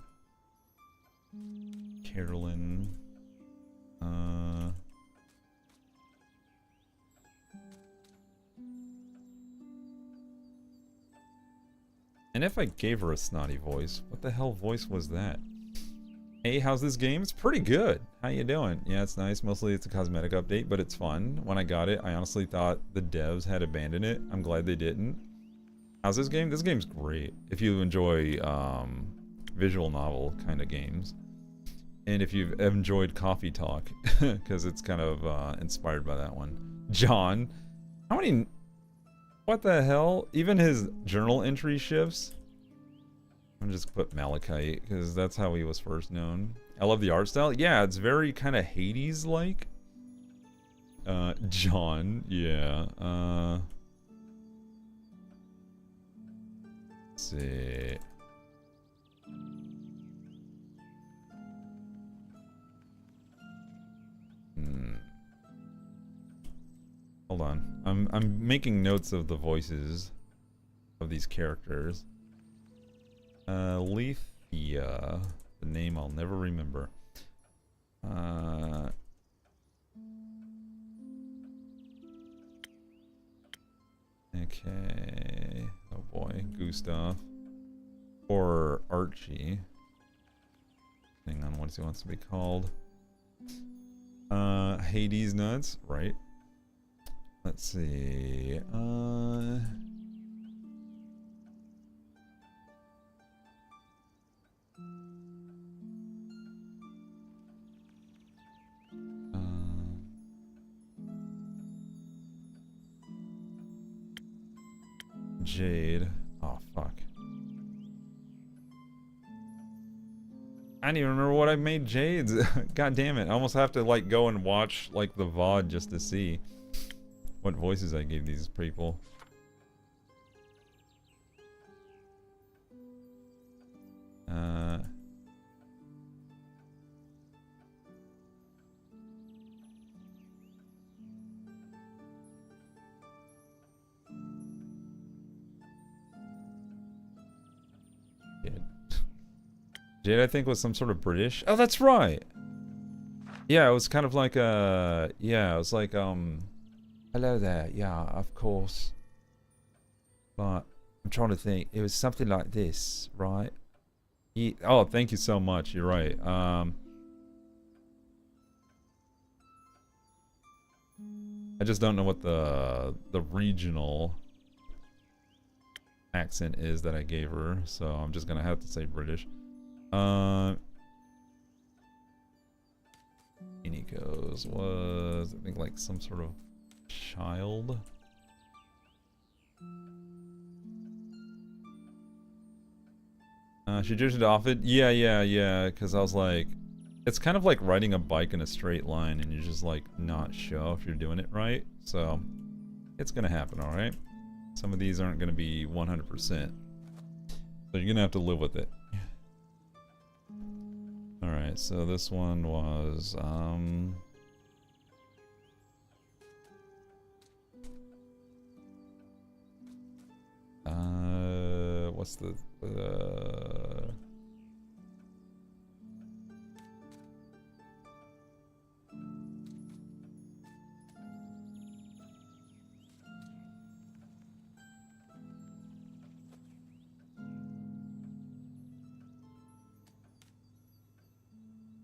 Carolyn. And if I gave her a snotty voice, what the hell voice was that? Hey, how's this game? It's pretty good. How you doing? Yeah, it's nice. Mostly it's a cosmetic update, but it's fun. When I got it, I honestly thought the devs had abandoned it. I'm glad they didn't. How's this game? This game's great. If you enjoy visual novel kind of games. And if you've enjoyed Coffee Talk, because it's kind of inspired by that one. John, how many... What the hell? Even his journal entry shifts? I'm just put Malachite, because that's how he was first known. I love the art style. Yeah, it's very kind of Hades-like. John, yeah. see. Hold on. I'm making notes of the voices of these characters. Lethea. The name I'll never remember. Okay. Oh boy. Gustav. Or Archie. Depending on what he wants to be called. Hades nuts, right? Let's see. Jade. Oh, fuck. I don't even remember what I made Jade's. God damn it. I almost have to, like, go and watch, like, the VOD just to see what voices I gave these people. Jade, I think, was some sort of British. Oh, that's right. Yeah, it was kind of like a... Yeah, it was like, hello there. Yeah, of course. But I'm trying to think. It was something like this, right? Oh, thank you so much. You're right. I just don't know what the regional accent is that I gave her, so I'm just gonna have to say British. Iniko's was, I think, like some sort of child. She drifted off it. Yeah. Because I was like, it's kind of like riding a bike in a straight line, and you're just like not sure if you're doing it right. So it's gonna happen, all right. Some of these aren't gonna be 100%, so you're gonna have to live with it. Alright, so this one was, what's the,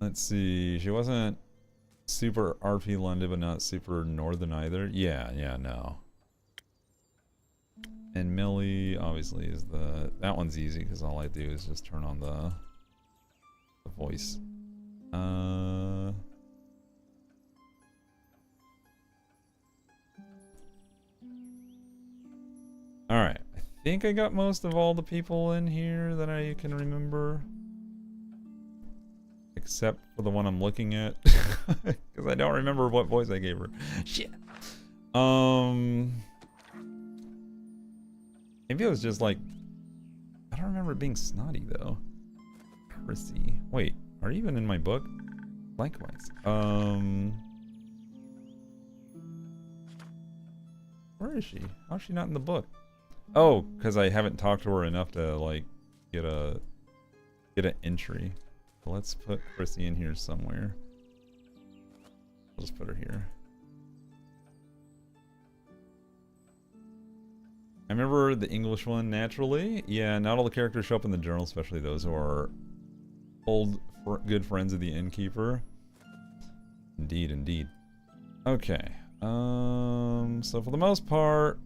let's see, she wasn't super RP London, but not super Northern either. Yeah, no. And Millie, obviously, is that one's easy, because all I do is just turn on the voice. Alright, I think I got most of all the people in here that I can remember. Except for the one I'm looking at. Because I don't remember what voice I gave her. Shit. Maybe it was just like... I don't remember it being snotty, though. Chrissy. Wait, are you even in my book? Likewise. Where is she? How's she not in the book? Oh, because I haven't talked to her enough to, like, get an entry. Let's put Chrissy in here somewhere. I'll just put her here. I remember the English one naturally. Yeah, not all the characters show up in the journal, especially those who are good friends of the innkeeper. Indeed. Okay. So for the most part,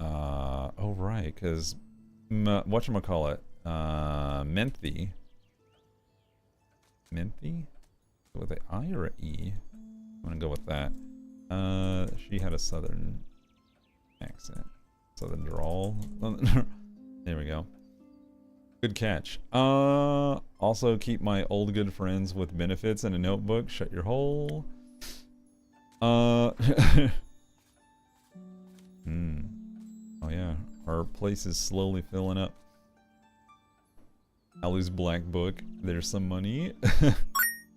oh right, because whatchamacallit, Menthy with an I or an E? I'm gonna go with that. She had a southern accent, southern drawl. There we go. Good catch. Also keep my old good friends with benefits in a notebook. Shut your hole. Oh yeah, Our place is slowly filling up. Alu's Black Book. There's some money.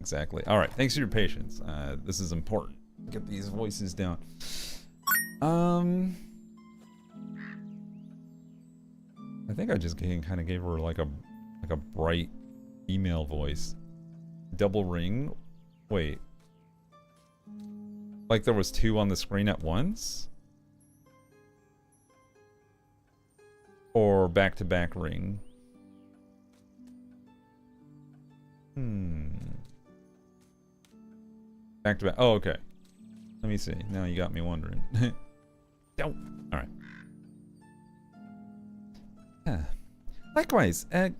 Exactly. Alright, thanks for your patience. This is important. Get these voices down. I think I just kind of gave her like a bright female voice. Double ring? Wait. Like there was two on the screen at once? Or back-to-back ring? Back-to-back. Oh, okay. Let me see. Now you got me wondering. Don't. Alright. Likewise, it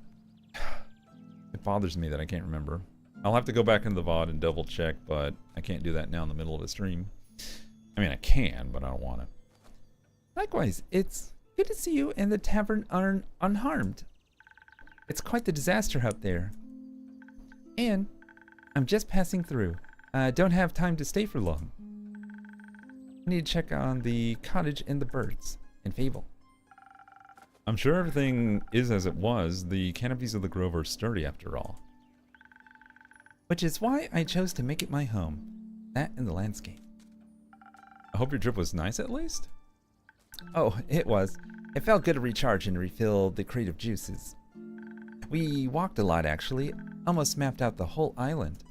bothers me that I can't remember. I'll have to go back into the VOD and double check, but I can't do that now in the middle of a stream. I mean, I can, but I don't want to. Likewise, it's good to see you and the tavern are unharmed. It's quite the disaster out there. And I'm just passing through. I don't have time to stay for long. I need to check on the cottage and the birds and Fable. I'm sure everything is as it was. The canopies of the grove are sturdy after all. Which is why I chose to make it my home. That and the landscape. I hope your trip was nice at least? Oh, it was. It felt good to recharge and refill the creative juices. We walked a lot actually, almost mapped out the whole island.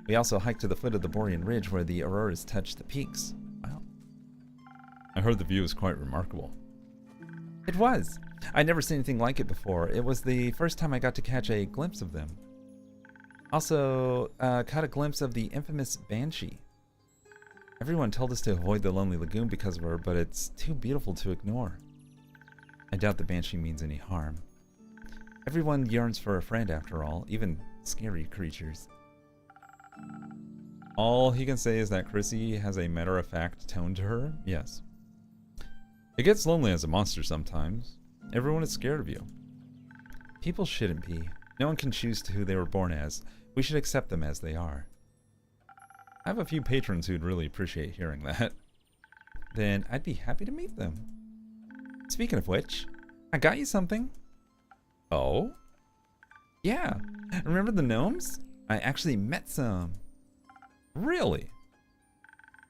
We also hiked to the foot of the Borean Ridge where the auroras touched the peaks. Wow. I heard the view is quite remarkable. It was. I'd never seen anything like it before. It was the first time I got to catch a glimpse of them. Also, caught a glimpse of the infamous Banshee. Everyone told us to avoid the Lonely Lagoon because of her, but it's too beautiful to ignore. I doubt the Banshee means any harm. Everyone yearns for a friend after all, even scary creatures. All he can say is that Chrissy has a matter-of-fact tone to her. Yes. It gets lonely as a monster sometimes. Everyone is scared of you. People shouldn't be. No one can choose who they were born as. We should accept them as they are. I have a few patrons who'd really appreciate hearing that. Then I'd be happy to meet them. Speaking of which, I got you something. Oh? Yeah. Remember the gnomes? I actually met some. Really?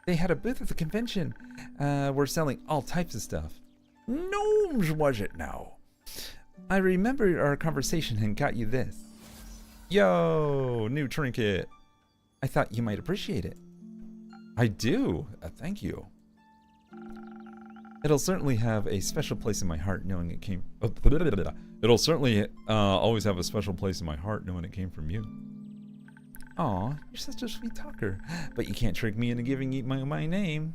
They had a booth at the convention. We're selling all types of stuff. Gnomes, was it now? I remember our conversation and got you this. Yo, new trinket. I thought you might appreciate it. I do. Thank you. It'll certainly have a special place in my heart knowing it came... It'll certainly always have a special place in my heart knowing it came from you. Aw, you're such a sweet talker. But you can't trick me into giving you my name.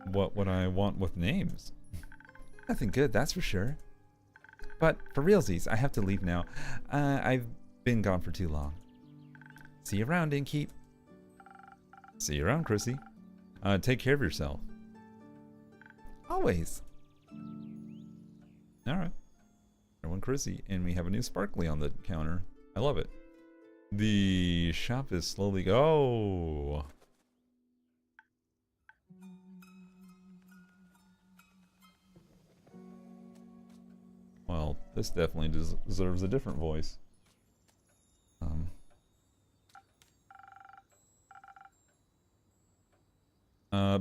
What would I want with names? Nothing good, that's for sure. But for realsies, I have to leave now. I've been gone for too long. See you around, Innkeep. See you around, Chrissy. Take care of yourself. Always. Alright. Everyone Chrissy. And we have a new sparkly on the counter. I love it. The shop is slowly... Oh! Well, this definitely deserves a different voice.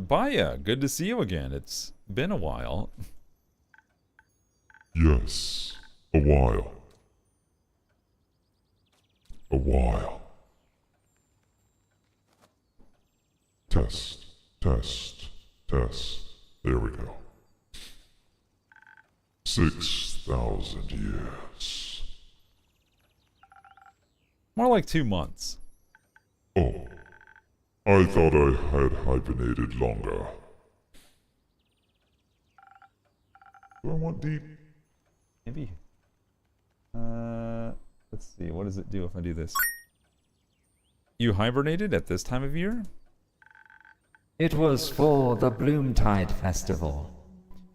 Baya, good to see you again. It's been a while. Yes, a while. A while. Test, test, test. There we go. 6,000 years. More like 2 months. Oh, I thought I had hibernated longer. Do I want deep? Maybe. Let's see. What does it do if I do this? You hibernated at this time of year? It was for the Bloomtide Festival.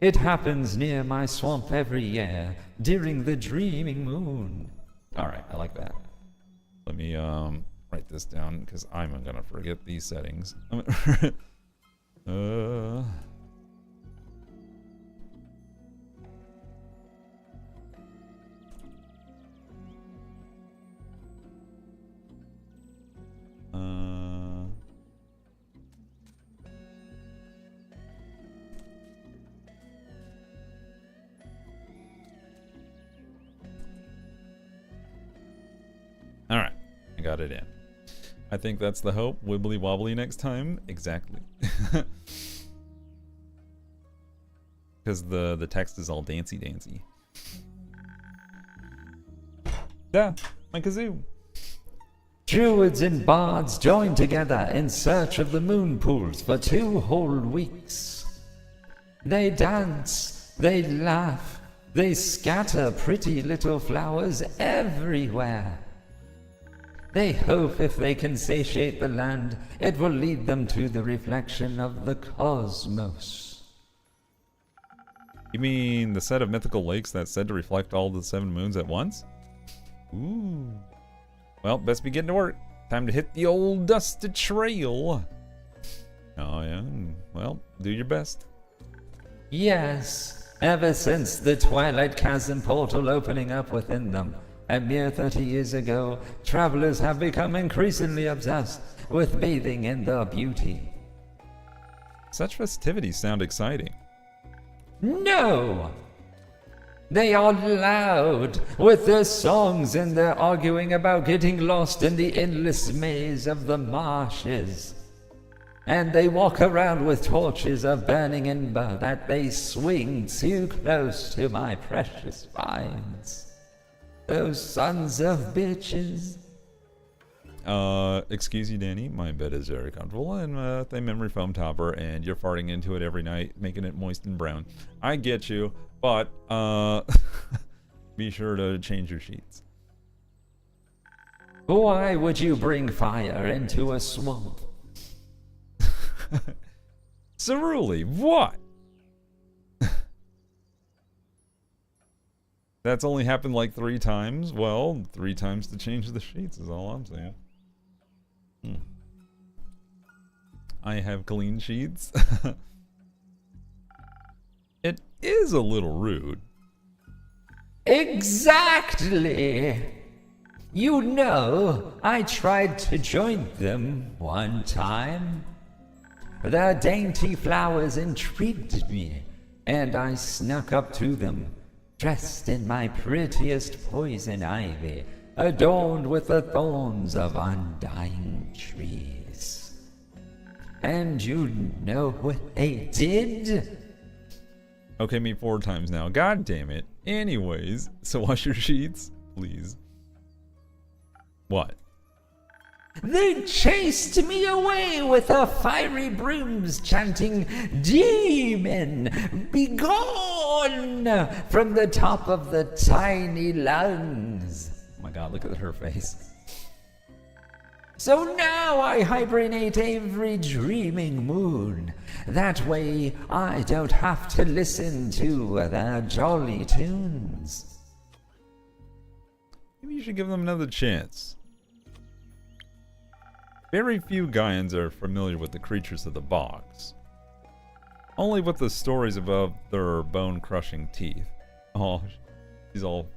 It happens near my swamp every year, during the dreaming moon. Alright, I like that. Let me write this down, because I'm gonna forget these settings. Uh... Alright, I got it in. I think that's the hope. Wibbly wobbly next time. Exactly. Because the text is all dancy dancy. Yeah, my kazoo. Druids and bards join together in search of the moon pools for 2 whole weeks. They dance, they laugh, they scatter pretty little flowers everywhere. They hope if they can satiate the land, it will lead them to the reflection of the cosmos. You mean the set of mythical lakes that's said to reflect all the 7 moons at once? Ooh. Well, best be getting to work. Time to hit the old dusted trail. Oh yeah, well, do your best. Yes, ever since the Twilight Chasm portal opening up within them, a mere 30 years ago, travelers have become increasingly obsessed with bathing in the beauty. Such festivities sound exciting. No! They are loud with their songs and their arguing about getting lost in the endless maze of the marshes. And they walk around with torches of burning ember that they swing too close to my precious vines. Those sons of bitches. Excuse you, Danny. My bed is very comfortable and with a memory foam topper, and you're farting into it every night, making it moist and brown. I get you, but be sure to change your sheets. Why would you bring fire into a swamp? Ceruli, what? That's only happened like 3 times. Well, 3 times to change the sheets is all I'm saying. I have clean sheets. It is a little rude. Exactly! You know, I tried to join them one time. Their dainty flowers intrigued me, and I snuck up to them, dressed in my prettiest poison ivy, adorned with the thorns of undying trees. And you know what they did? Okay, me 4 times now. God damn it. Anyways, so wash your sheets, please. What? They chased me away with their fiery brooms, chanting, "Demon, be gone!" from the top of the tiny lungs. Oh my god, look at her face. So now I hibernate every dreaming moon. That way I don't have to listen to their jolly tunes. Maybe you should give them another chance. Very few Gaians are familiar with the creatures of the bogs. Only with the stories about their bone-crushing teeth. Oh, she's all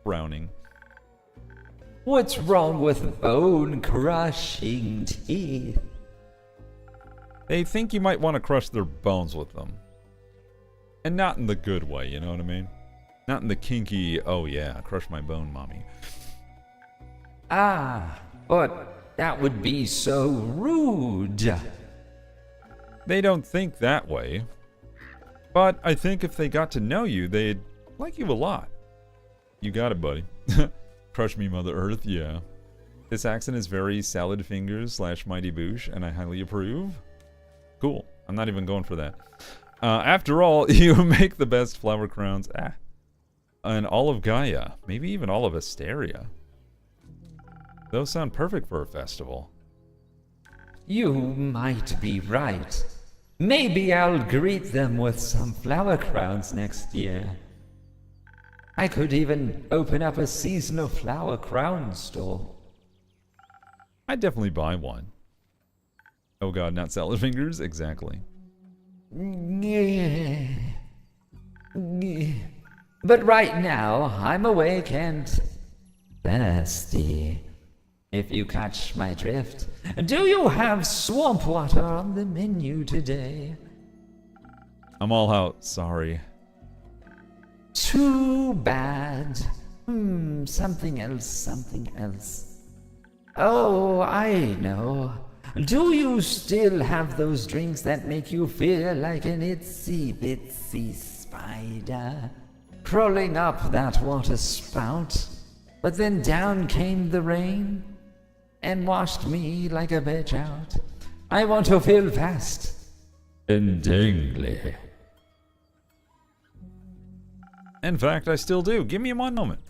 frowning. What's wrong with bone-crushing teeth? They think you might want to crush their bones with them. And not in the good way, you know what I mean? Not in the kinky, oh yeah, crush my bone, mommy. Ah, but that would be so rude. They don't think that way. But I think if they got to know you, they'd like you a lot. You got it, buddy. Crush me, Mother Earth, yeah. This accent is very salad fingers / mighty boosh, and I highly approve. Cool. I'm not even going for that. After all, you make the best flower crowns. And all of Gaia. Maybe even all of Asteria. Those sound perfect for a festival. You might be right. Maybe I'll greet them with some flower crowns next year. I could even open up a seasonal flower crown store. I'd definitely buy one. Oh god, not salad fingers? Exactly. But right now, I'm awake and thirsty, if you catch my drift. Do you have swamp water on the menu today? I'm all out. Sorry. Too bad. Something else. Oh, I know. Do you still have those drinks that make you feel like an itsy bitsy spider crawling up that water spout? But then down came the rain and washed me like a bitch out. I want to feel fast and dangly. In fact, I still do. Give me one moment.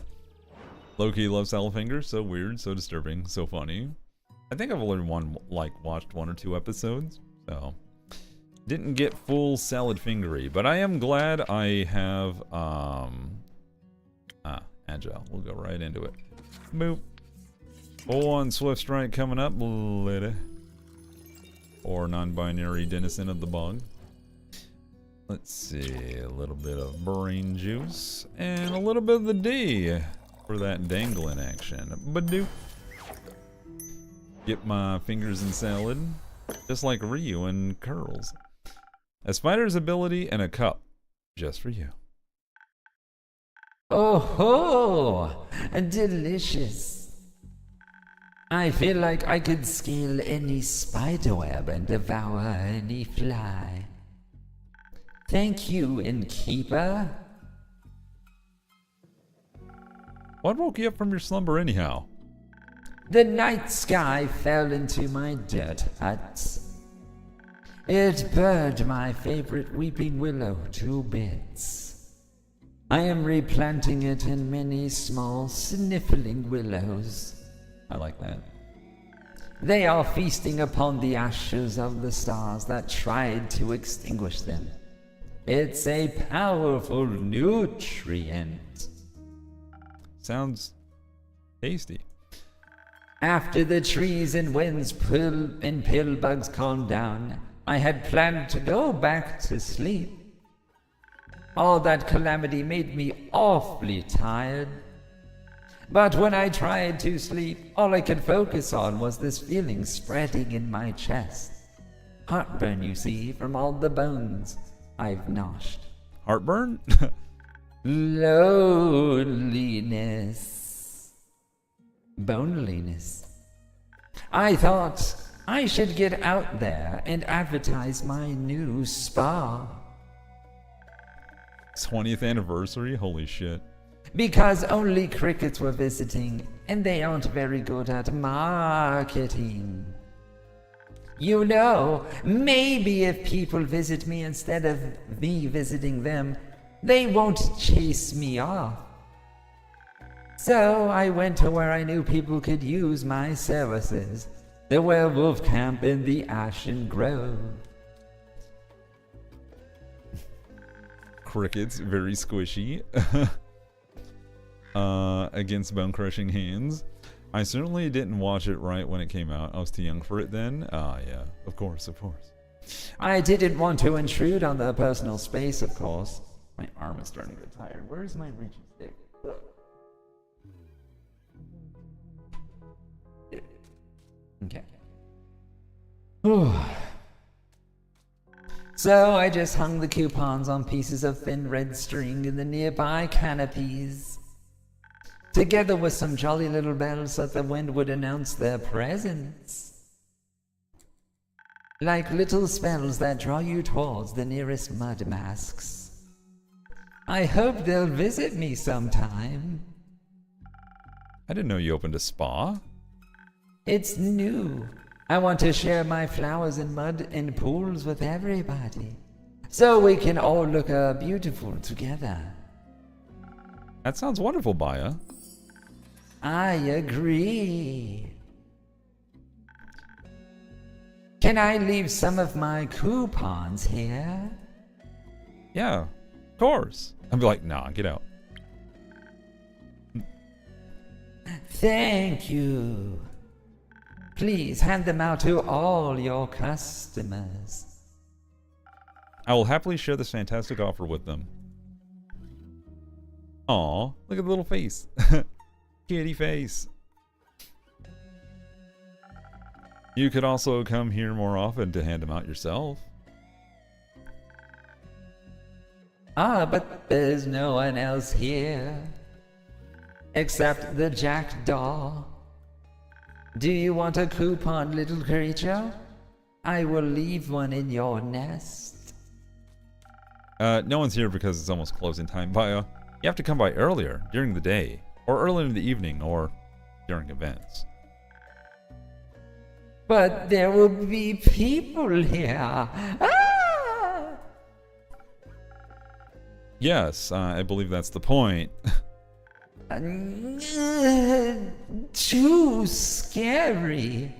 Loki loves salad fingers. So weird, so disturbing, so funny. I think I've only watched 1 or 2 episodes, so didn't get full salad fingery. But I am glad I have agile. We'll go right into it. Boop. Full on swift strike coming up later. Or non-binary denizen of the bog. Let's see, a little bit of brain juice and a little bit of the D for that dangling action. Badoo. Get my fingers in salad, just like Ryu and curls. A spider's ability and a cup, just for you. Oh ho! Delicious. I feel like I could scale any spiderweb and devour any fly. Thank you, innkeeper. What woke you up from your slumber anyhow? The night sky fell into my dirt hut. It burned my favorite weeping willow to bits. I am replanting it in many small sniffling willows. I like that. They are feasting upon the ashes of the stars that tried to extinguish them. It's a powerful nutrient. Sounds tasty. After the trees and winds and pill bugs calmed down, I had planned to go back to sleep. All that calamity made me awfully tired. But when I tried to sleep, all I could focus on was this feeling spreading in my chest. Heartburn, you see, from all the bones I've noshed. Heartburn? Loneliness. Boneliness. I thought I should get out there and advertise my new spa. 20th anniversary? Holy shit. Because only crickets were visiting, and they aren't very good at marketing. You know, maybe if people visit me instead of me visiting them, they won't chase me off. So I went to where I knew people could use my services, the werewolf camp in the Ashen Grove. Crickets, very squishy. Against bone-crushing hands. I certainly didn't watch it right when it came out. I was too young for it then. Yeah, of course. I didn't want to intrude on their personal space, of course. My arm is starting to get tired. Where's my reaching stick? Okay. So I just hung the coupons on pieces of thin red string in the nearby canopies, together with some jolly little bells that the wind would announce their presence. Like little spells that draw you towards the nearest mud masks. I hope they'll visit me sometime. I didn't know you opened a spa. It's new. I want to share my flowers in mud and pools with everybody, so we can all look beautiful together. That sounds wonderful, Baya. I agree. Can I leave some of my coupons here? Yeah, of course. I'd be like, nah, get out. Thank you. Please hand them out to all your customers. I will happily share this fantastic offer with them. Aw, look at the little face. Kitty face. You could also come here more often to hand them out yourself. Ah, but there's no one else here. Except the jackdaw. Do you want a coupon, little creature? I will leave one in your nest. No one's here because it's almost closing time, Baya. You have to come by earlier, during the day, or early in the evening, or during events. But there will be people here. Ah! Yes, I believe that's the point. Too scary.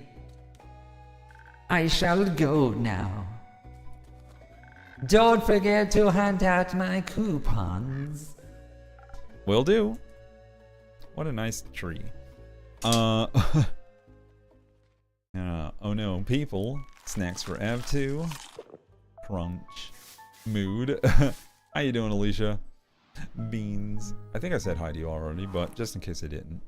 I shall go now. Don't forget to hand out my coupons. Will do. What a nice tree. Oh no, people. Snacks for Av 2. Crunch. Mood. How you doing, Alicia? Beans. I think I said hi to you already, but just in case I didn't.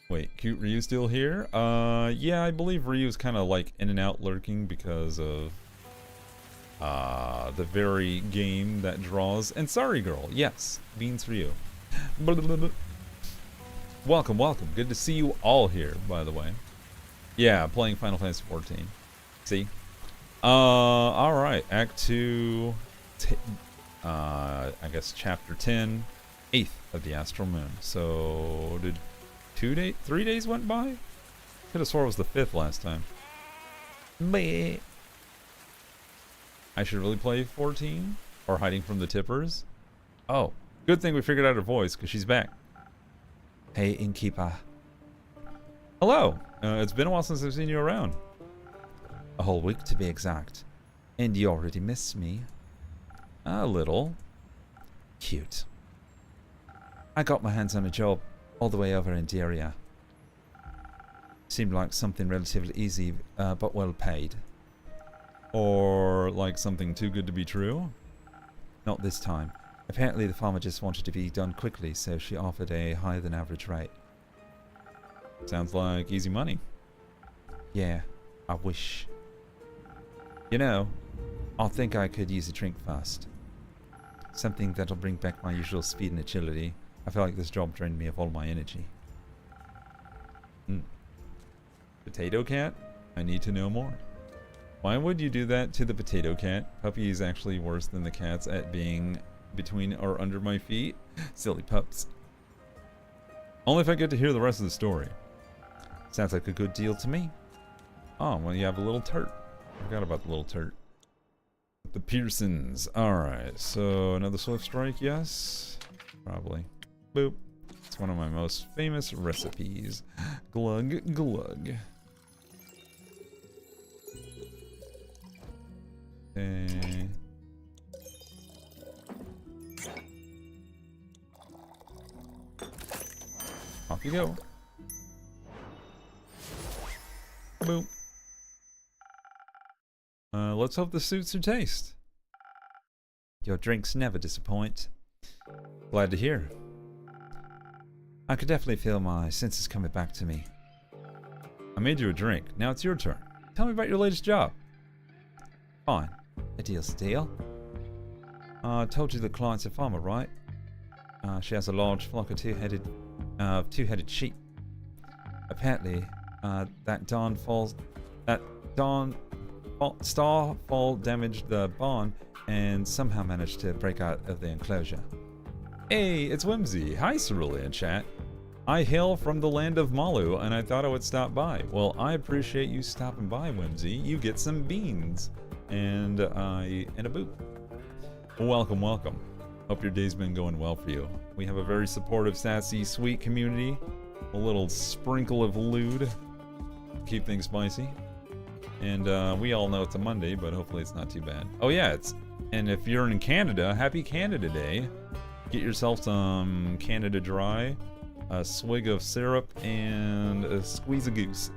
Wait, cute Ryu still here? Yeah, I believe Ryu's kind of like in and out lurking because of the very game that draws. And sorry, girl. Yes, beans for you. Welcome, welcome. Good to see you all here, by the way. Yeah, playing Final Fantasy 14. See? Alright. Act 2. I guess Chapter 10. 8th of the Astral Moon. So, did 3 days went by? Could have swore it was the 5th last time. Bleh. I should really play 14? Or Hiding from the Tippers? Oh, good thing we figured out her voice, because she's back. Hey, innkeeper. Hello. It's been a while since I've seen you around. A whole week to be exact. And you already miss me. A little. Cute. I got my hands on a job all the way over in Deria. Seemed like something relatively easy, but well paid. Or like something too good to be true? Not this time. Apparently the farmer just wanted to be done quickly, so she offered a higher than average rate. Sounds like easy money. Yeah, I wish. You know, I think I could use a drink first. Something that'll bring back my usual speed and agility. I feel like this job drained me of all my energy. Potato cat? I need to know more. Why would you do that to the potato cat? Puppy is actually worse than the cats at being between or under my feet. Silly pups. Only if I get to hear the rest of the story. Sounds like a good deal to me. Oh, well, you have a little turt. I forgot about the little turt. The Pearsons. Alright, so another Swift Strike, yes? Probably. Boop. It's one of my most famous recipes. Glug, glug. Okay. Off you go. Boom. Let's hope this suits your taste. Your drinks never disappoint. Glad to hear. I could definitely feel my senses coming back to me. I made you a drink. Now it's your turn. Tell me about your latest job. Fine. A deal's a deal. I told you the client's a farmer, right? She has a large flock of two-headed sheep. Apparently, Starfall damaged the barn and somehow managed to break out of the enclosure. Hey, it's Whimsy. Hi, Cerulikat chat. I hail from the land of Malu, and I thought I would stop by. Well, I appreciate you stopping by, Whimsy. You get some beans and a boot. Welcome, welcome. Hope your day's been going well for you. We have a very supportive, sassy, sweet community. A little sprinkle of lewd. Keep things spicy. And we all know it's a Monday, but hopefully it's not too bad. Oh yeah, and if you're in Canada, happy Canada Day. Get yourself some Canada Dry, a swig of syrup, and a squeeze of goose.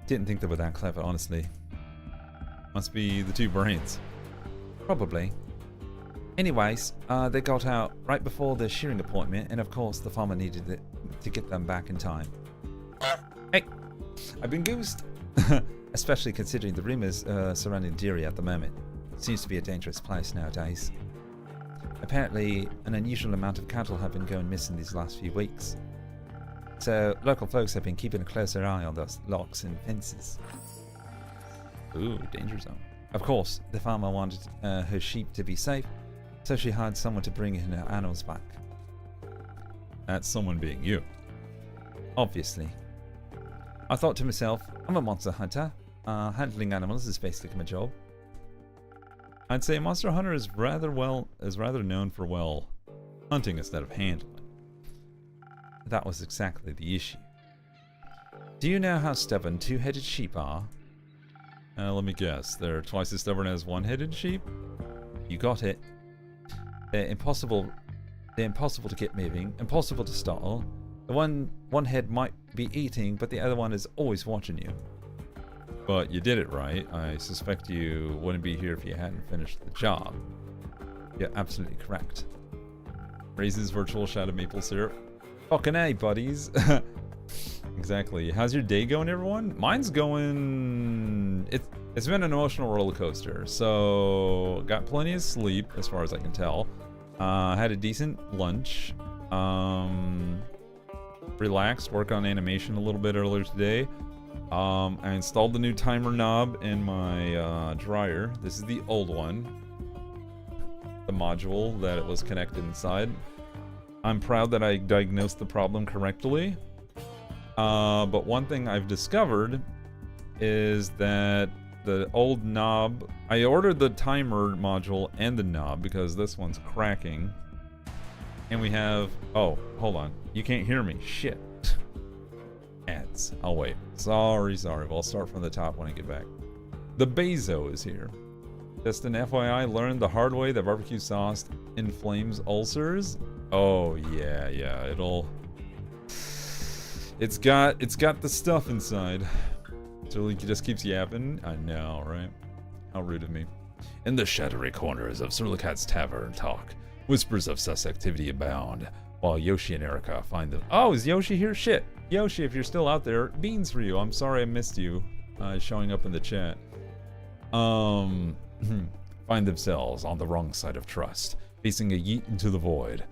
Didn't think they were that clever, honestly. Must be the two brains. Probably. Anyways, they got out right before the shearing appointment, and of course the farmer needed it to get them back in time. Hey, I've been goosed. Especially considering the rumors surrounding Deary at the moment. Seems to be a dangerous place nowadays. Apparently, an unusual amount of cattle have been going missing these last few weeks. So, local folks have been keeping a closer eye on those locks and fences. Ooh, danger zone. Of course, the farmer wanted her sheep to be safe, so she hired someone to bring in her animals back. That's someone being you. Obviously. I thought to myself, I'm a monster hunter. Handling animals is basically my job. I'd say Monster Hunter is rather known for, well, hunting instead of handling. That was exactly the issue. Do you know how stubborn two-headed sheep are? Let me guess. They're twice as stubborn as one-headed sheep? You got it. They're impossible to get moving, impossible to startle. The one head might be eating, but the other one is always watching you. But you did it right. I suspect you wouldn't be here if you hadn't finished the job. You're absolutely correct. Raises virtual shadow maple syrup. Fucking A, buddies. Exactly. How's your day going, everyone? Mine's going... It's been an emotional roller coaster. So, got plenty of sleep, as far as I can tell. Had a decent lunch. Relaxed, work on animation a little bit earlier today. I installed the new timer knob in my dryer. This is the old one. The module that it was connected inside. I'm proud that I diagnosed the problem correctly. But one thing I've discovered is that the old knob... I ordered the timer module and the knob because this one's cracking. And we have... Oh, hold on. You can't hear me. Shit. Ads. I'll wait. Sorry. Well, I'll start from the top when I get back. The Bezo is here. Just an FYI, learned the hard way that barbecue sauce inflames ulcers. Oh, yeah. It's got the stuff inside. So it just keeps yapping. I know, right? How rude of me. In the shadowy corners of Cerulikat's Tavern talk, whispers of sus activity abound, while Yoshi and Erica find them. Oh, is Yoshi here? Shit. Yoshi, if you're still out there, beans for you. I'm sorry I missed you showing up in the chat. Find themselves on the wrong side of trust, facing a yeet into the void.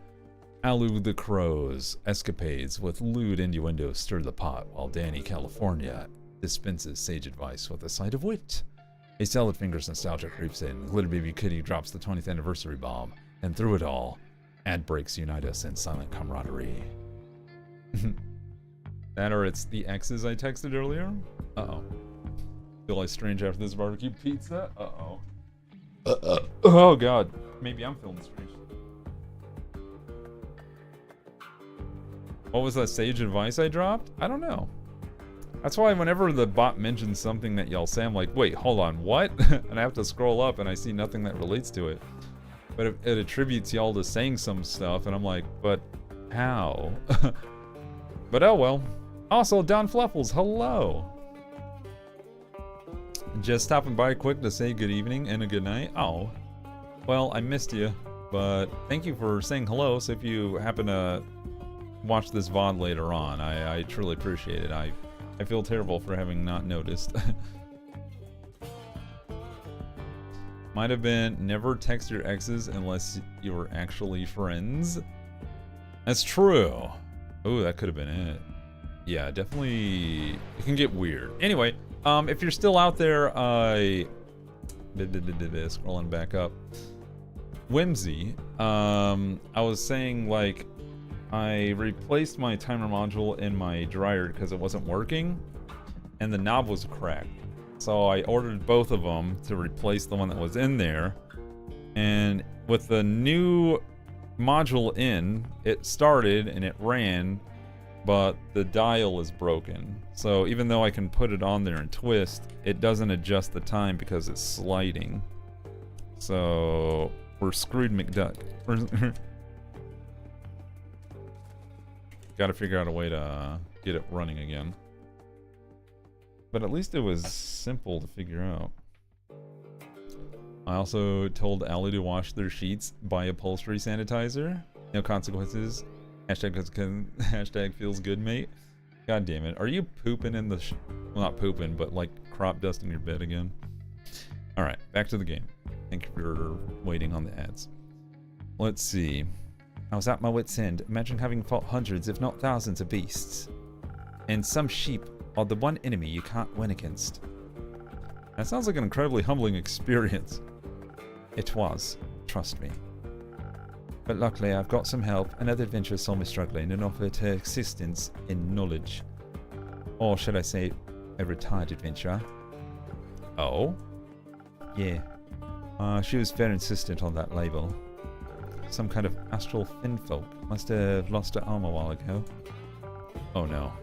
Alu the Crow's escapades with lewd innuendo stir the pot, while Danny California dispenses sage advice with a side of wit. A salad fingers nostalgia creeps in, Glitter Baby Kitty drops the 20th anniversary bomb, and through it all, ad breaks unite us in silent camaraderie. That or it's the X's I texted earlier? Uh-oh. Feel like strange after this barbecue pizza? Uh-oh. Oh god. Maybe I'm feeling strange. What was that sage advice I dropped? I don't know. That's why whenever the bot mentions something that y'all say, I'm like, wait, hold on, what? And I have to scroll up and I see nothing that relates to it. But it attributes y'all to saying some stuff, and I'm like, but how? But oh well. Also, Don Fluffles, hello! Just stopping by quick to say good evening and a good night. Oh. Well, I missed you, but thank you for saying hello, so if you happen to watch this VOD later on, I truly appreciate it. I feel terrible for having not noticed. Might have been never text your exes unless you were actually friends. That's true. Oh, that could have been it. Yeah, definitely. It can get weird. Anyway, if you're still out there, scrolling back up. Whimsy. I was saying, like, I replaced my timer module in my dryer because it wasn't working, and the knob was cracked. So I ordered both of them to replace the one that was in there, and with the new module in, it started and it ran, but the dial is broken. So even though I can put it on there and twist, it doesn't adjust the time because it's sliding. So we're screwed McDuck. Gotta figure out a way to get it running again. But at least it was simple to figure out. I also told Allie to wash their sheets, buy upholstery sanitizer. No consequences. Hashtag feels good, mate. God damn it. Are you pooping in the... well, not pooping, but like crop dusting your bed again? Alright, back to the game. Thank you for waiting on the ads. Let's see. I was at my wit's end. Imagine having fought hundreds, if not thousands, of beasts. And some sheep are the one enemy you can't win against. That sounds like an incredibly humbling experience. It was. Trust me. But luckily, I've got some help. Another adventurer saw me struggling and offered her assistance in knowledge. Or should I say, a retired adventurer. Oh? Yeah. She was very insistent on that label. Some kind of astral finfolk. Must have lost her arm a while ago. Oh no.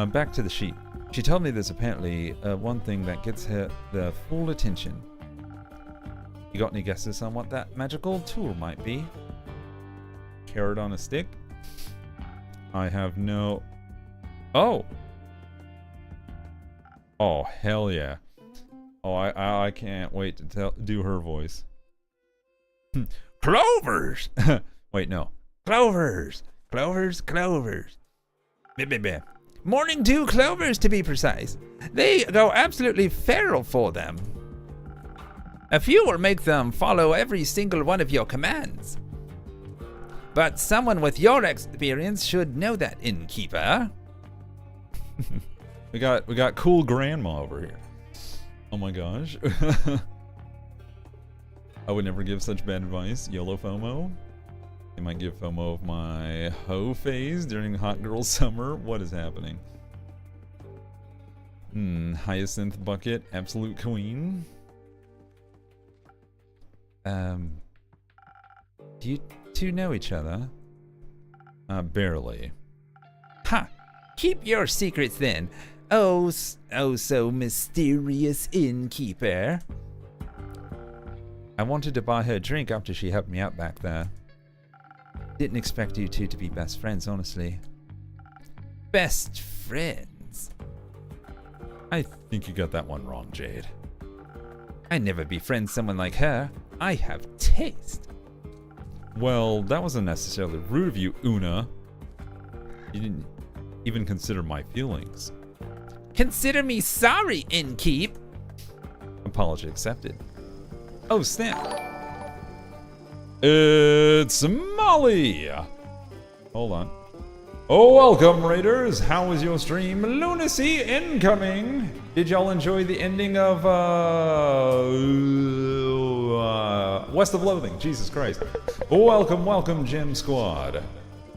Back to the sheep. She told me there's apparently one thing that gets her the full attention. You got any guesses on what that magical tool might be? Carrot on a stick? I have no... Oh! Oh, hell yeah. Oh, I can't wait to do her voice. Clovers! Wait, no. Clovers! Clovers, clovers. Morning dew clovers, to be precise. They go absolutely feral for them. A few will make them follow every single one of your commands. But someone with your experience should know that, innkeeper. we got cool grandma over here. Oh my gosh. I would never give such bad advice. YOLO FOMO. I might give FOMO of my hoe phase during hot girl summer. What is happening? Hyacinth bucket, absolute queen. Do you two know each other? Barely. Ha! Keep your secrets then. Oh so mysterious innkeeper. I wanted to buy her a drink after she helped me out back there. Didn't expect you two to be best friends, honestly. Best friends? I think you got that one wrong, Jade. I never befriend someone like her. I have taste. Well, that wasn't necessarily rude of you, Una. You didn't even consider my feelings. Consider me sorry, innkeep. Apology accepted. Oh, snap. It's Molly. Hold on. Oh, welcome, Raiders. How was your stream? Lunacy incoming. Did y'all enjoy the ending of West of Loathing? Jesus Christ. Welcome, Gem Squad.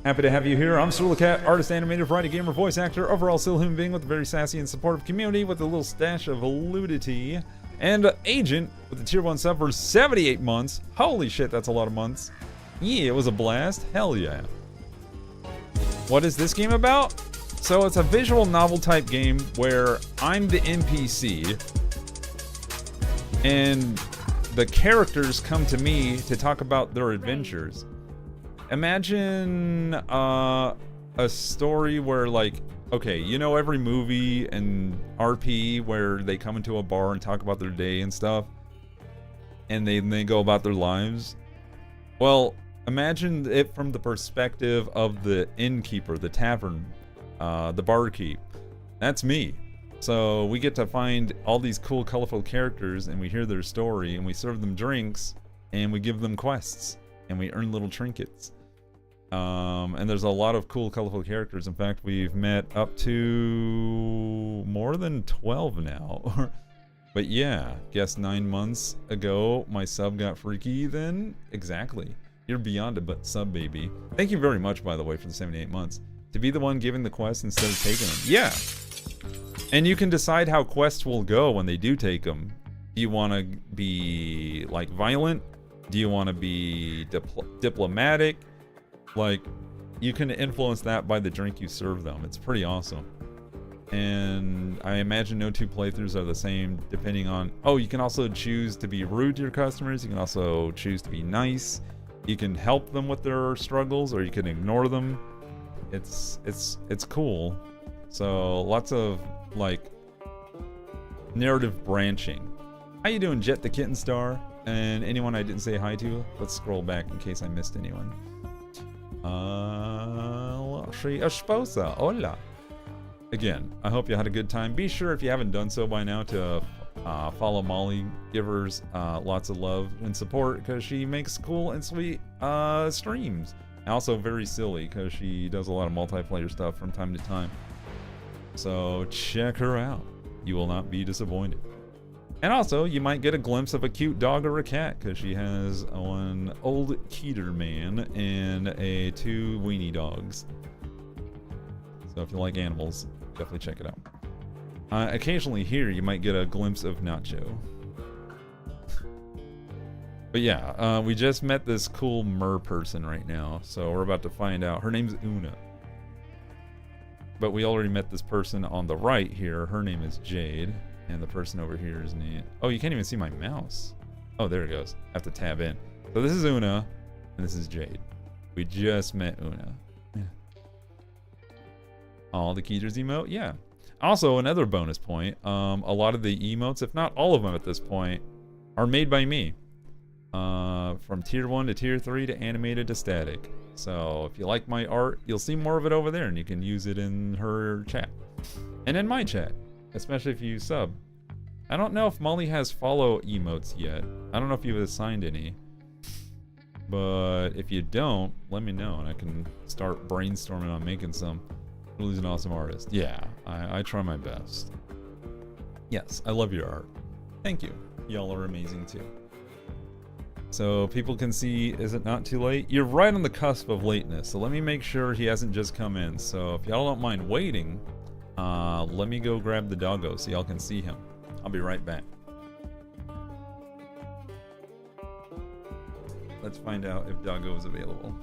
Happy to have you here. I'm Cerulikat, artist, animator, variety gamer, voice actor, overall still human being with a very sassy and supportive community with a little stash of ludity, and agent with a tier 1 sub for 78 months. Holy shit, that's a lot of months. Yeah, it was a blast. Hell yeah. What is this game about? So it's a visual novel type game where I'm the NPC and the characters come to me to talk about their adventures. Imagine a story where, like, okay, you know every movie and RP where they come into a bar and talk about their day and stuff, and they go about their lives? Well, imagine it from the perspective of the innkeeper, the tavern, the barkeep. That's me. So we get to find all these cool, colorful characters, and we hear their story, and we serve them drinks, and we give them quests, and we earn little trinkets. And there's a lot of cool, colorful characters. In fact, we've met up to more than 12 now. But yeah, guess 9 months ago, my sub got freaky then? Exactly. You're beyond a sub, baby. Thank you very much, by the way, for the 78 months. To be the one giving the quest instead of taking them. Yeah. And you can decide how quests will go when they do take them. Do you want to be, like, violent? Do you want to be diplomatic? Like, you can influence that by the drink you serve them. It's pretty awesome. And I imagine no two playthroughs are the same depending on... Oh, you can also choose to be rude to your customers. You can also choose to be nice. You can help them with their struggles, or you can ignore them. It's cool. So lots of like narrative branching. How you doing, Jet the Kitten Star? And anyone I didn't say hi to? Let's scroll back in case I missed anyone. She esposa. Hola. Again, I hope you had a good time. Be sure, if you haven't done so by now, to follow Molly. Give her lots of love and support, because she makes cool and sweet streams. Also very silly, because she does a lot of multiplayer stuff from time to time. So check her out. You will not be disappointed. And also, you might get a glimpse of a cute dog or a cat, because she has one old Keter man and 2 weenie dogs. So if you like animals, definitely check it out. Occasionally here, you might get a glimpse of Nacho. But yeah, we just met this cool mer person right now, so we're about to find out. Her name's Una. But we already met this person on the right here. Her name is Jade. And the person over here is named... Oh, you can't even see my mouse. Oh, there it goes. I have to tab in. So this is Una, and this is Jade. We just met Una. Yeah. All the Keeters emote? Yeah. Also, another bonus point. A lot of the emotes, if not all of them at this point, are made by me. From tier 1 to tier 3 to animated to static. So if you like my art, you'll see more of it over there, and you can use it in her chat. And in my chat. Especially if you sub. I don't know if Molly has follow emotes yet. I don't know if you've assigned any. But if you don't, let me know and I can start brainstorming on making some. Really an awesome artist. Yeah, I try my best. Yes, I love your art. Thank you. Y'all are amazing too. So people can see, is it not too late? You're right on the cusp of lateness, so let me make sure he hasn't just come in. So if y'all don't mind waiting, let me go grab the doggo so y'all can see him. I'll be right back. Let's find out if doggo is available.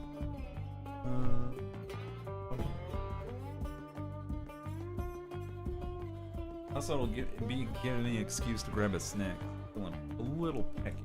Also, it'll give any excuse to grab a snack. Feeling a little pecky.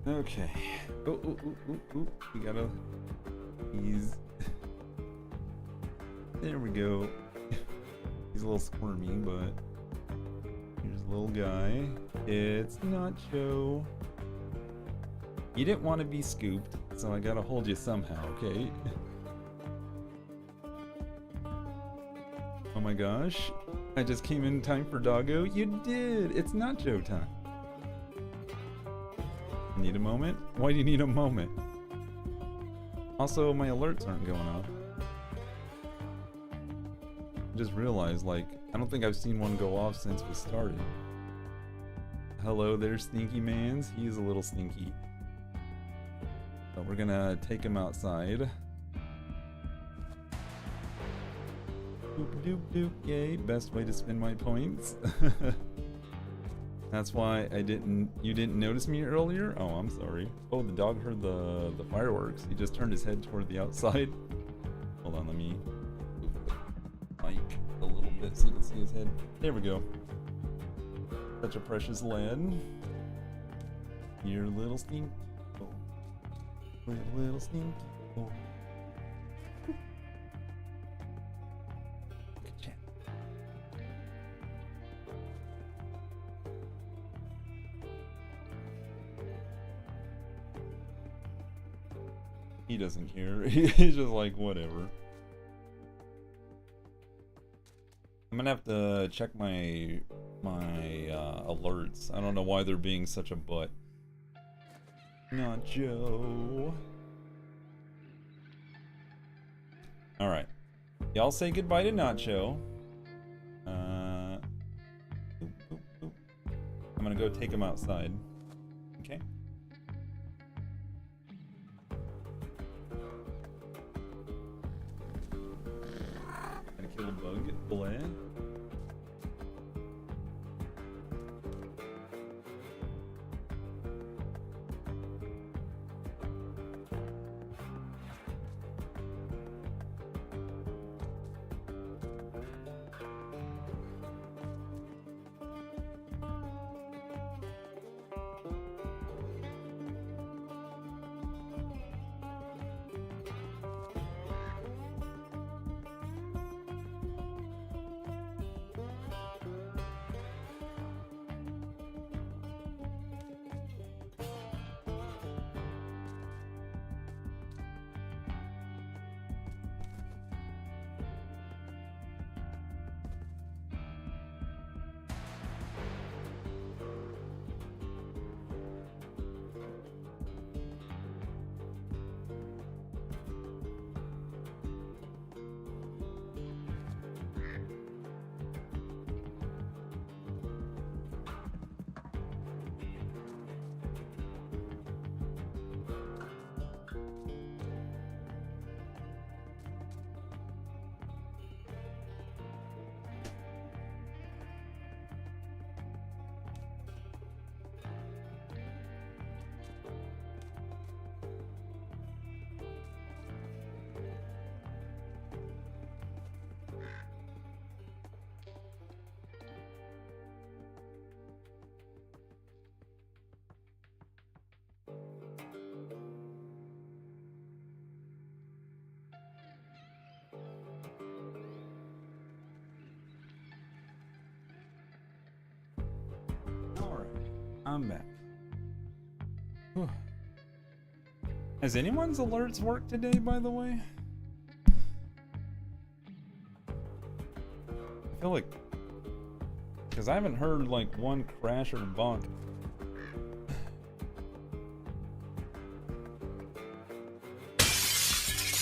Okay. We gotta ease. There we go. He's a little squirmy, but here's a little guy. It's Nacho. You didn't want to be scooped, so I gotta hold you somehow, okay? Oh my gosh. I just came in time for doggo. You did! It's Nacho time. Need a moment? Why do you need a moment? Also, my alerts aren't going off. I just realized, like, I don't think I've seen one go off since we started. Hello there, Stinky Mans. He's a little stinky. So we're gonna take him outside. Doop doop doop, yay, best way to spend my points. That's why you didn't notice me earlier? Oh, I'm sorry. Oh, the dog heard the fireworks. He just turned his head toward the outside. Hold on, let me move the mic a little bit so you can see his head. There we go. Such a precious lad. You're a little stinky. Little stinky. Good chat. He doesn't care. He's just like, whatever. I'm gonna have to check my alerts. I don't know why they're being such a butt. Nacho. Alright. Y'all say goodbye to Nacho. Oop, oop, oop. I'm gonna go take him outside. Okay? Gonna kill a bug. Bleh. I'm back. Whew. Has anyone's alerts worked today, by the way? I feel like... because I haven't heard, like, one crash or bonk.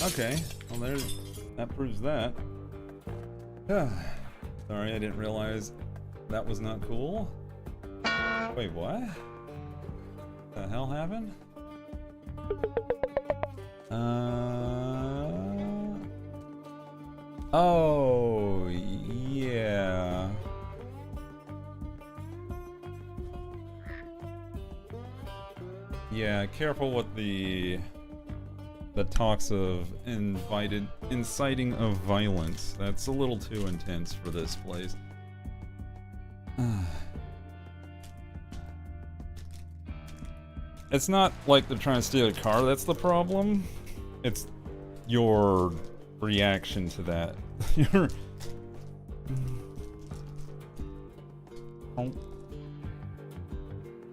Okay, well there's... that proves that. Sorry, I didn't realize that was not cool. Wait, what? The hell happened? Oh, yeah. Yeah, careful with the talks of inciting of violence. That's a little too intense for this place. It's not like they're trying to steal a car, that's the problem. It's your reaction to that. Your...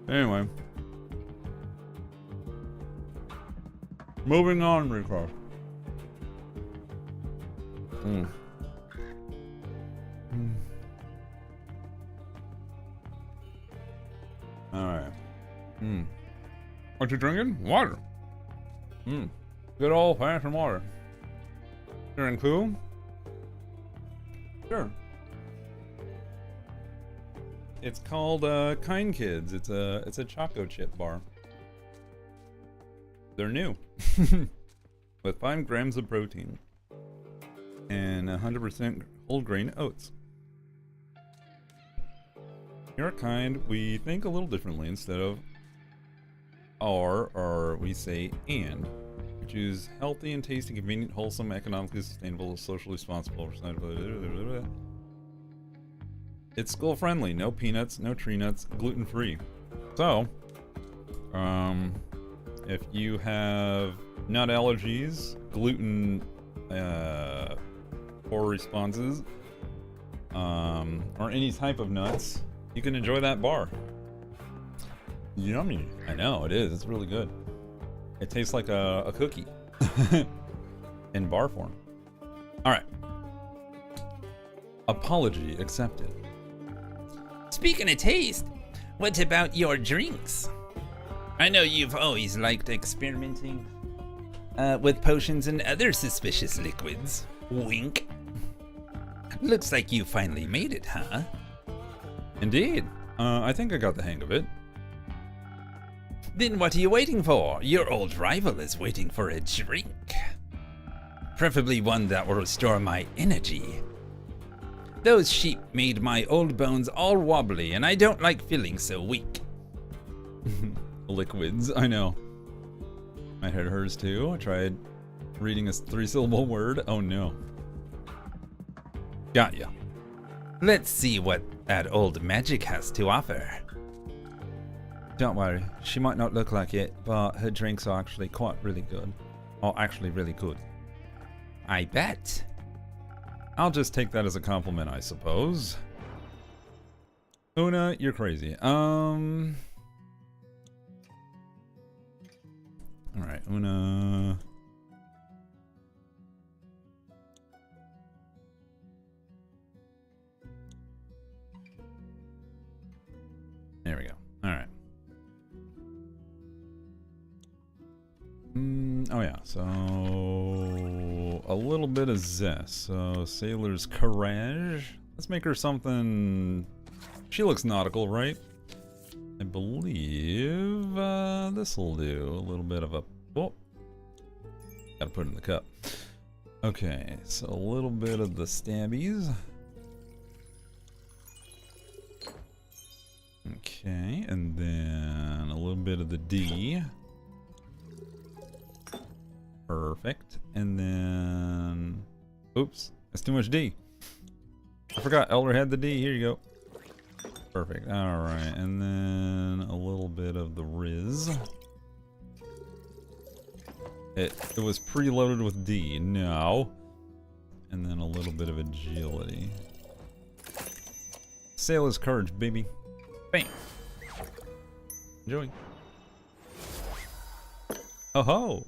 Anyway. Moving on, Rico. Alright. What you drinking? Water. Good old fashioned water. You're cool? Sure. It's called Kind Kids. It's a choco chip bar. They're new. With 5 grams of protein. And 100% whole grain oats. Here at Kind, we think a little differently. Instead of or we say and. We choose healthy and tasty, convenient, wholesome, economically sustainable, socially responsible. It's school friendly, no peanuts, no tree nuts, gluten free. So, If you have nut allergies, gluten poor responses, or any type of nuts, you can enjoy that bar. Yummy. I know, it is. It's really good. It tastes like a cookie in bar form. All right. Apology accepted. Speaking of taste, what about your drinks? I know you've always liked experimenting with potions and other suspicious liquids. Wink. Looks like you finally made it, huh? Indeed. I think I got the hang of it. Then what are you waiting for? Your old rival is waiting for a drink. Preferably one that will restore my energy. Those sheep made my old bones all wobbly, and I don't like feeling so weak. Liquids, I know. My head hurts too. I tried reading a 3-syllable word. Oh no. Got ya. Let's see what that old magic has to offer. Don't worry, she might not look like it, but her drinks are actually quite really good. Or actually really good. I bet. I'll just take that as a compliment, I suppose. Una, you're crazy. Alright, Una. There we go. Alright. Oh yeah, so a little bit of zest. So Sailor's Courage. Let's make her something. She looks nautical, right? I believe this'll do. A little bit of a. Oh, gotta put it in the cup. Okay, so a little bit of the stabbies. Okay, and then a little bit of the D. Perfect. And then... Oops, that's too much D. I forgot Elder had the D. Here you go. Perfect. Alright, and then a little bit of the Riz. It was preloaded with D. No. And then a little bit of Agility. Sailor's Courage, baby. Bam. Enjoy. Oh ho!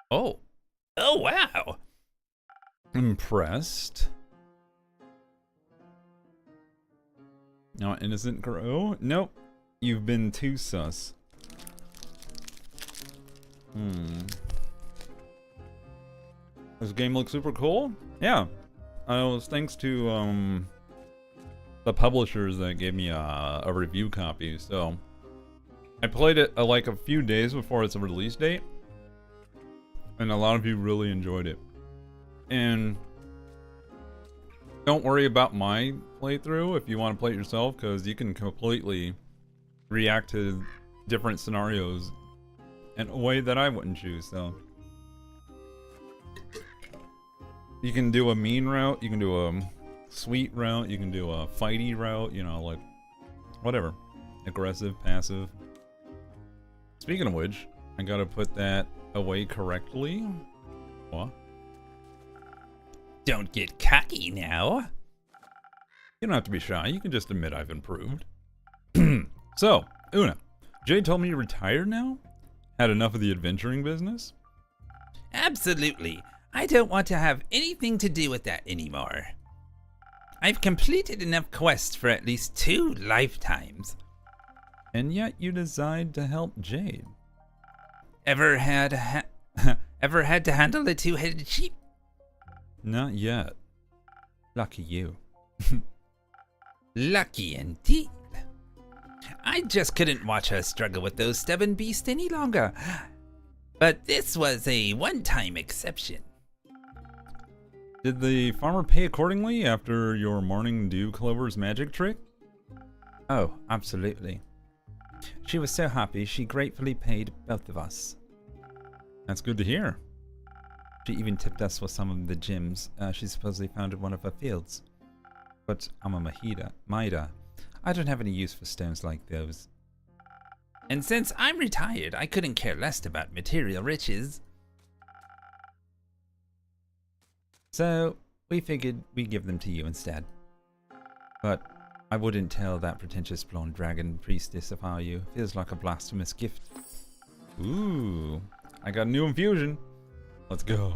Oh. Oh, wow. Impressed. No, innocent crow? Nope. You've been too sus. This game looks super cool. Yeah. It was thanks to the publishers that gave me a review copy, so I played it like a few days before its release date, and a lot of you really enjoyed it. And don't worry about my playthrough if you want to play it yourself, because you can completely react to different scenarios in a way that I wouldn't choose. So you can do a mean route, you can do a sweet route, you can do a fighty route, you know, like whatever. Aggressive, passive. Speaking of which, I gotta put that away correctly. What? Don't get cocky now. You don't have to be shy, you can just admit I've improved. So, Una, Jay told me you're retired now? Had enough of the adventuring business? Absolutely. I don't want to have anything to do with that anymore. I've completed enough quests for at least 2 lifetimes. And yet you decide to help Jade. Ever had to handle a 2-headed sheep? Not yet. Lucky you. Lucky indeed. I just couldn't watch her struggle with those stubborn beasts any longer. But this was a one-time exception. Did the farmer pay accordingly after your morning dew clover's magic trick? Oh, absolutely. She was so happy she gratefully paid both of us. That's good to hear. She even tipped us with some of the gems she supposedly found in one of her fields. But I'm a Maida. I don't have any use for stones like those. And since I'm retired, I couldn't care less about material riches. So, we figured we'd give them to you instead. But I wouldn't tell that pretentious blonde dragon priestess if I were you. Feels like a blasphemous gift. Ooh, I got a new infusion. Let's go.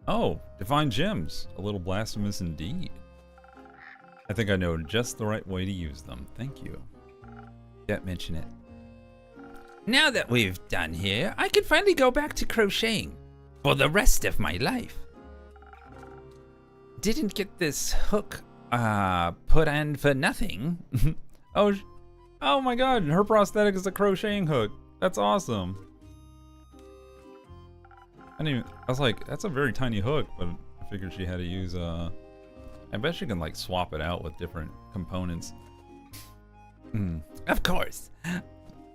Oh, divine gems. A little blasphemous indeed. I think I know just the right way to use them. Thank you. Don't mention it. Now that we've done here, I can finally go back to crocheting for the rest of my life. Didn't get this hook put on for nothing. Oh my god, her prosthetic is a crocheting hook. That's awesome. I was like, that's a very tiny hook, but I figured she had to use I bet she can like swap it out with different components. Of course.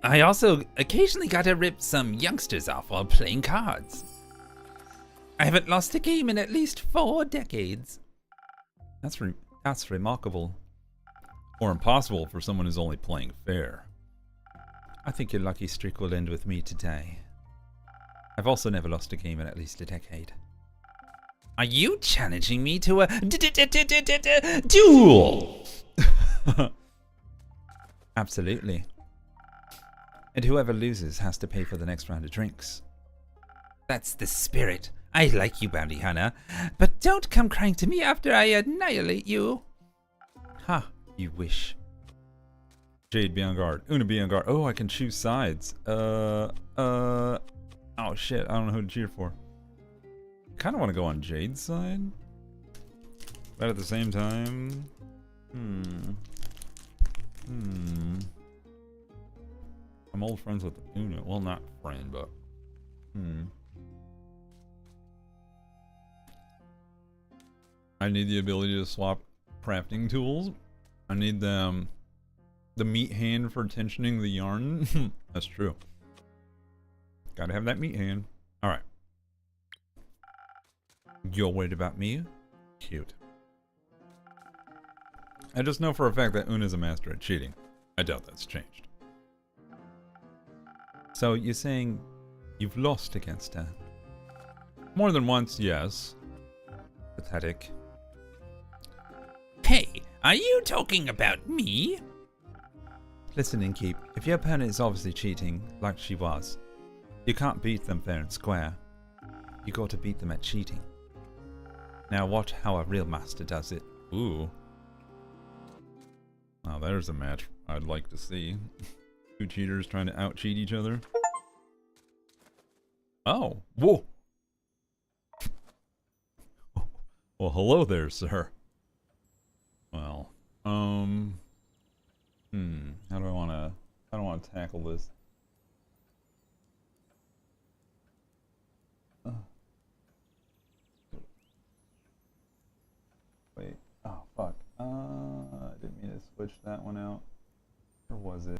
I also occasionally gotta rip some youngsters off while playing cards. I haven't lost a game in at least 4 decades. That's remarkable. Or impossible for someone who's only playing fair. I think your lucky streak will end with me today. I've also never lost a game in at least a decade. Are you challenging me to a duel? Absolutely. And whoever loses has to pay for the next round of drinks. That's the spirit. I like you, Bounty Hunter. But don't come crying to me after I annihilate you. Ha, you wish. Jade, be on guard. Una, be on guard. Oh, I can choose sides. Oh shit, I don't know who to cheer for. Kind of want to go on Jade's side, but at the same time, I'm old friends with Una. Well, not friend, but I need the ability to swap crafting tools. I need the meat hand for tensioning the yarn. That's true. Gotta have that meat hand. All right. You're worried about me? Cute. I just know for a fact that Una's a master at cheating. I doubt that's changed. So you're saying you've lost against her? More than once, yes. Pathetic. Hey, are you talking about me? Listen, Inkeep, if your opponent is obviously cheating, like she was, you can't beat them fair and square. You got to beat them at cheating. Now watch how a real master does it. Ooh. Now there's a match I'd like to see. Two cheaters trying to out-cheat each other. Oh, whoa. Well, hello there, sir. Well, how do I want to tackle this? Wait, oh fuck. I didn't mean to switch that one out. Or was it?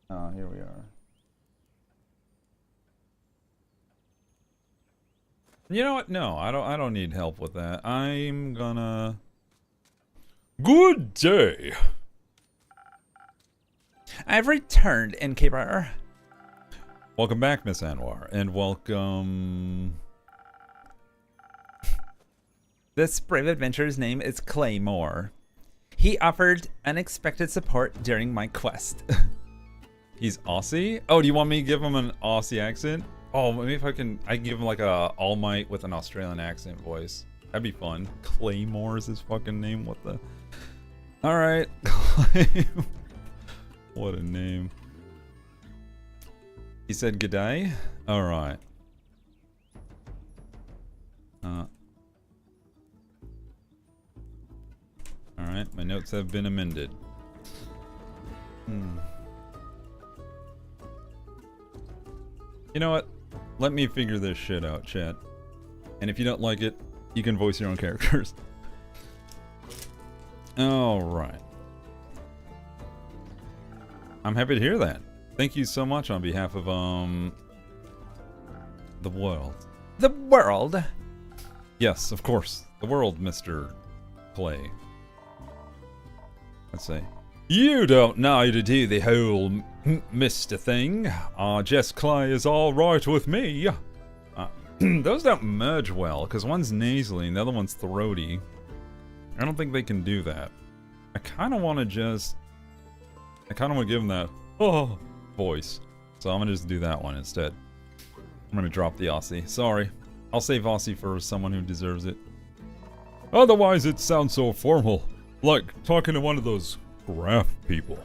Oh, here we are. You know what? No, I don't need help with that. I'm gonna... Good day! I've returned, Innkeeper. Welcome back, Miss Anwar, and welcome... This brave adventurer's name is Claymore. He offered unexpected support during my quest. He's Aussie? Oh, do you want me to give him an Aussie accent? Oh, maybe if I can give him like a All Might with an Australian accent voice. That'd be fun. Claymore is his fucking name. What the... Alright. What a name. He said g'day? Alright. Alright, my notes have been amended. You know what? Let me figure this shit out, chat. And if you don't like it, you can voice your own characters. Alright. I'm happy to hear that. Thank you so much on behalf of, the world. The world? Yes, of course. The world, Mr. Clay. Let's see. You don't know to do the whole Mr. thing. Just Clay is all right with me. Those don't merge well, because one's nasally and the other one's throaty. I don't think they can do that. I kind of want to give him that voice. So I'm going to just do that one instead. I'm going to drop the Aussie. Sorry. I'll save Aussie for someone who deserves it. Otherwise it sounds so formal. Like talking to one of those graph people.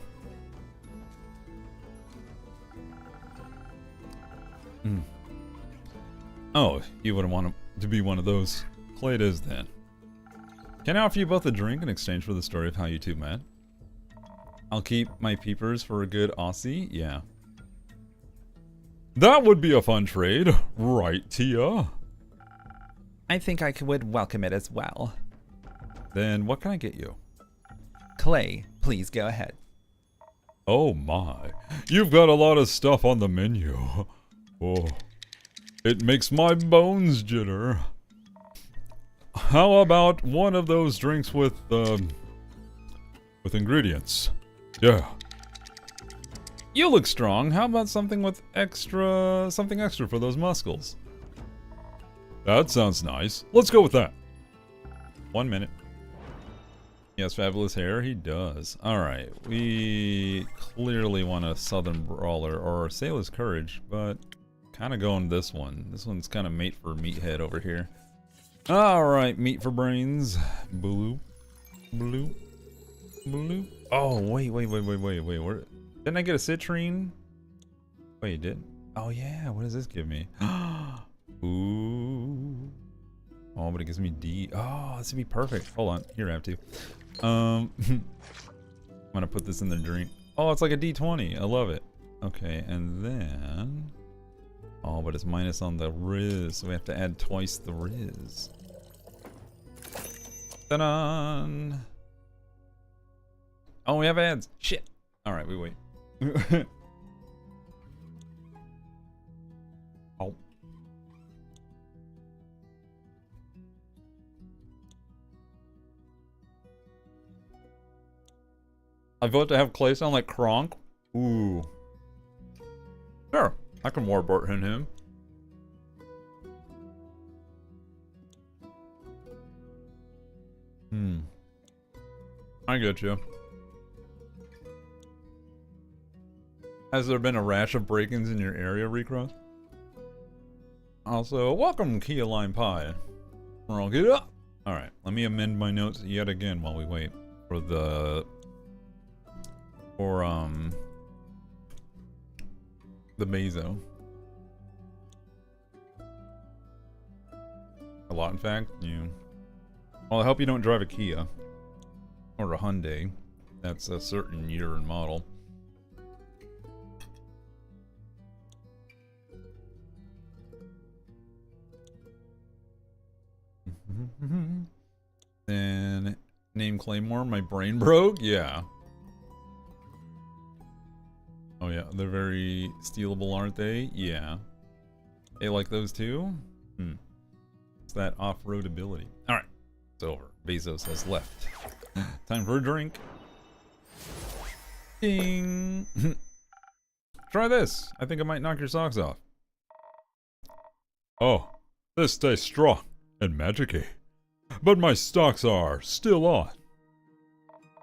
Oh, you wouldn't want to be one of those. Clay it is then. Can I offer you both a drink in exchange for the story of how you two met? I'll keep my peepers for a good Aussie, yeah. That would be a fun trade, right, Tia? I think I would welcome it as well. Then what can I get you? Clay, please go ahead. Oh my, you've got a lot of stuff on the menu. Oh, it makes my bones jitter. How about one of those drinks with ingredients? Yeah. You look strong. How about something with something extra for those muscles? That sounds nice. Let's go with that. 1 minute. He has fabulous hair. He does. Alright. We clearly want a Southern Brawler or Sailor's Courage, but kind of going this one. This one's kind of mate for meathead over here. Alright, meat for brains. Bloop. Bloop. Bloop. Oh, wait. Where, didn't I get a citrine? Wait, you did? Oh yeah, what does this give me? Ooh. Oh, but it gives me D. Oh, this would be perfect. Hold on. Here, I have to. I'm gonna put this in the drink. Oh, it's like a D20. I love it. Okay, and then... Oh, but it's minus on the Riz, so we have to add twice the Riz. Ta-da! Oh, we have ads. Shit. Alright, we wait. Oh. I vote to have Clay sound like Kronk. Ooh. Sure. I can Warbort him. I get you. Has there been a rash of break-ins in your area, Recross? Also, welcome, Kia Lime Pie. We're all good up. Alright, let me amend my notes yet again while we wait for the... the Bezo. A lot, in fact. You. Well, I hope you don't drive a Kia. Or a Hyundai. That's a certain year and model. Then name Claymore, my brain broke? Yeah. Oh yeah, they're very stealable, aren't they? Yeah. They like those too? It's that off-road ability. Alright, it's over. Bezos has left. Time for a drink. Ding! Try this. I think it might knock your socks off. Oh, this tastes strong and magic-y. But my stocks are still on.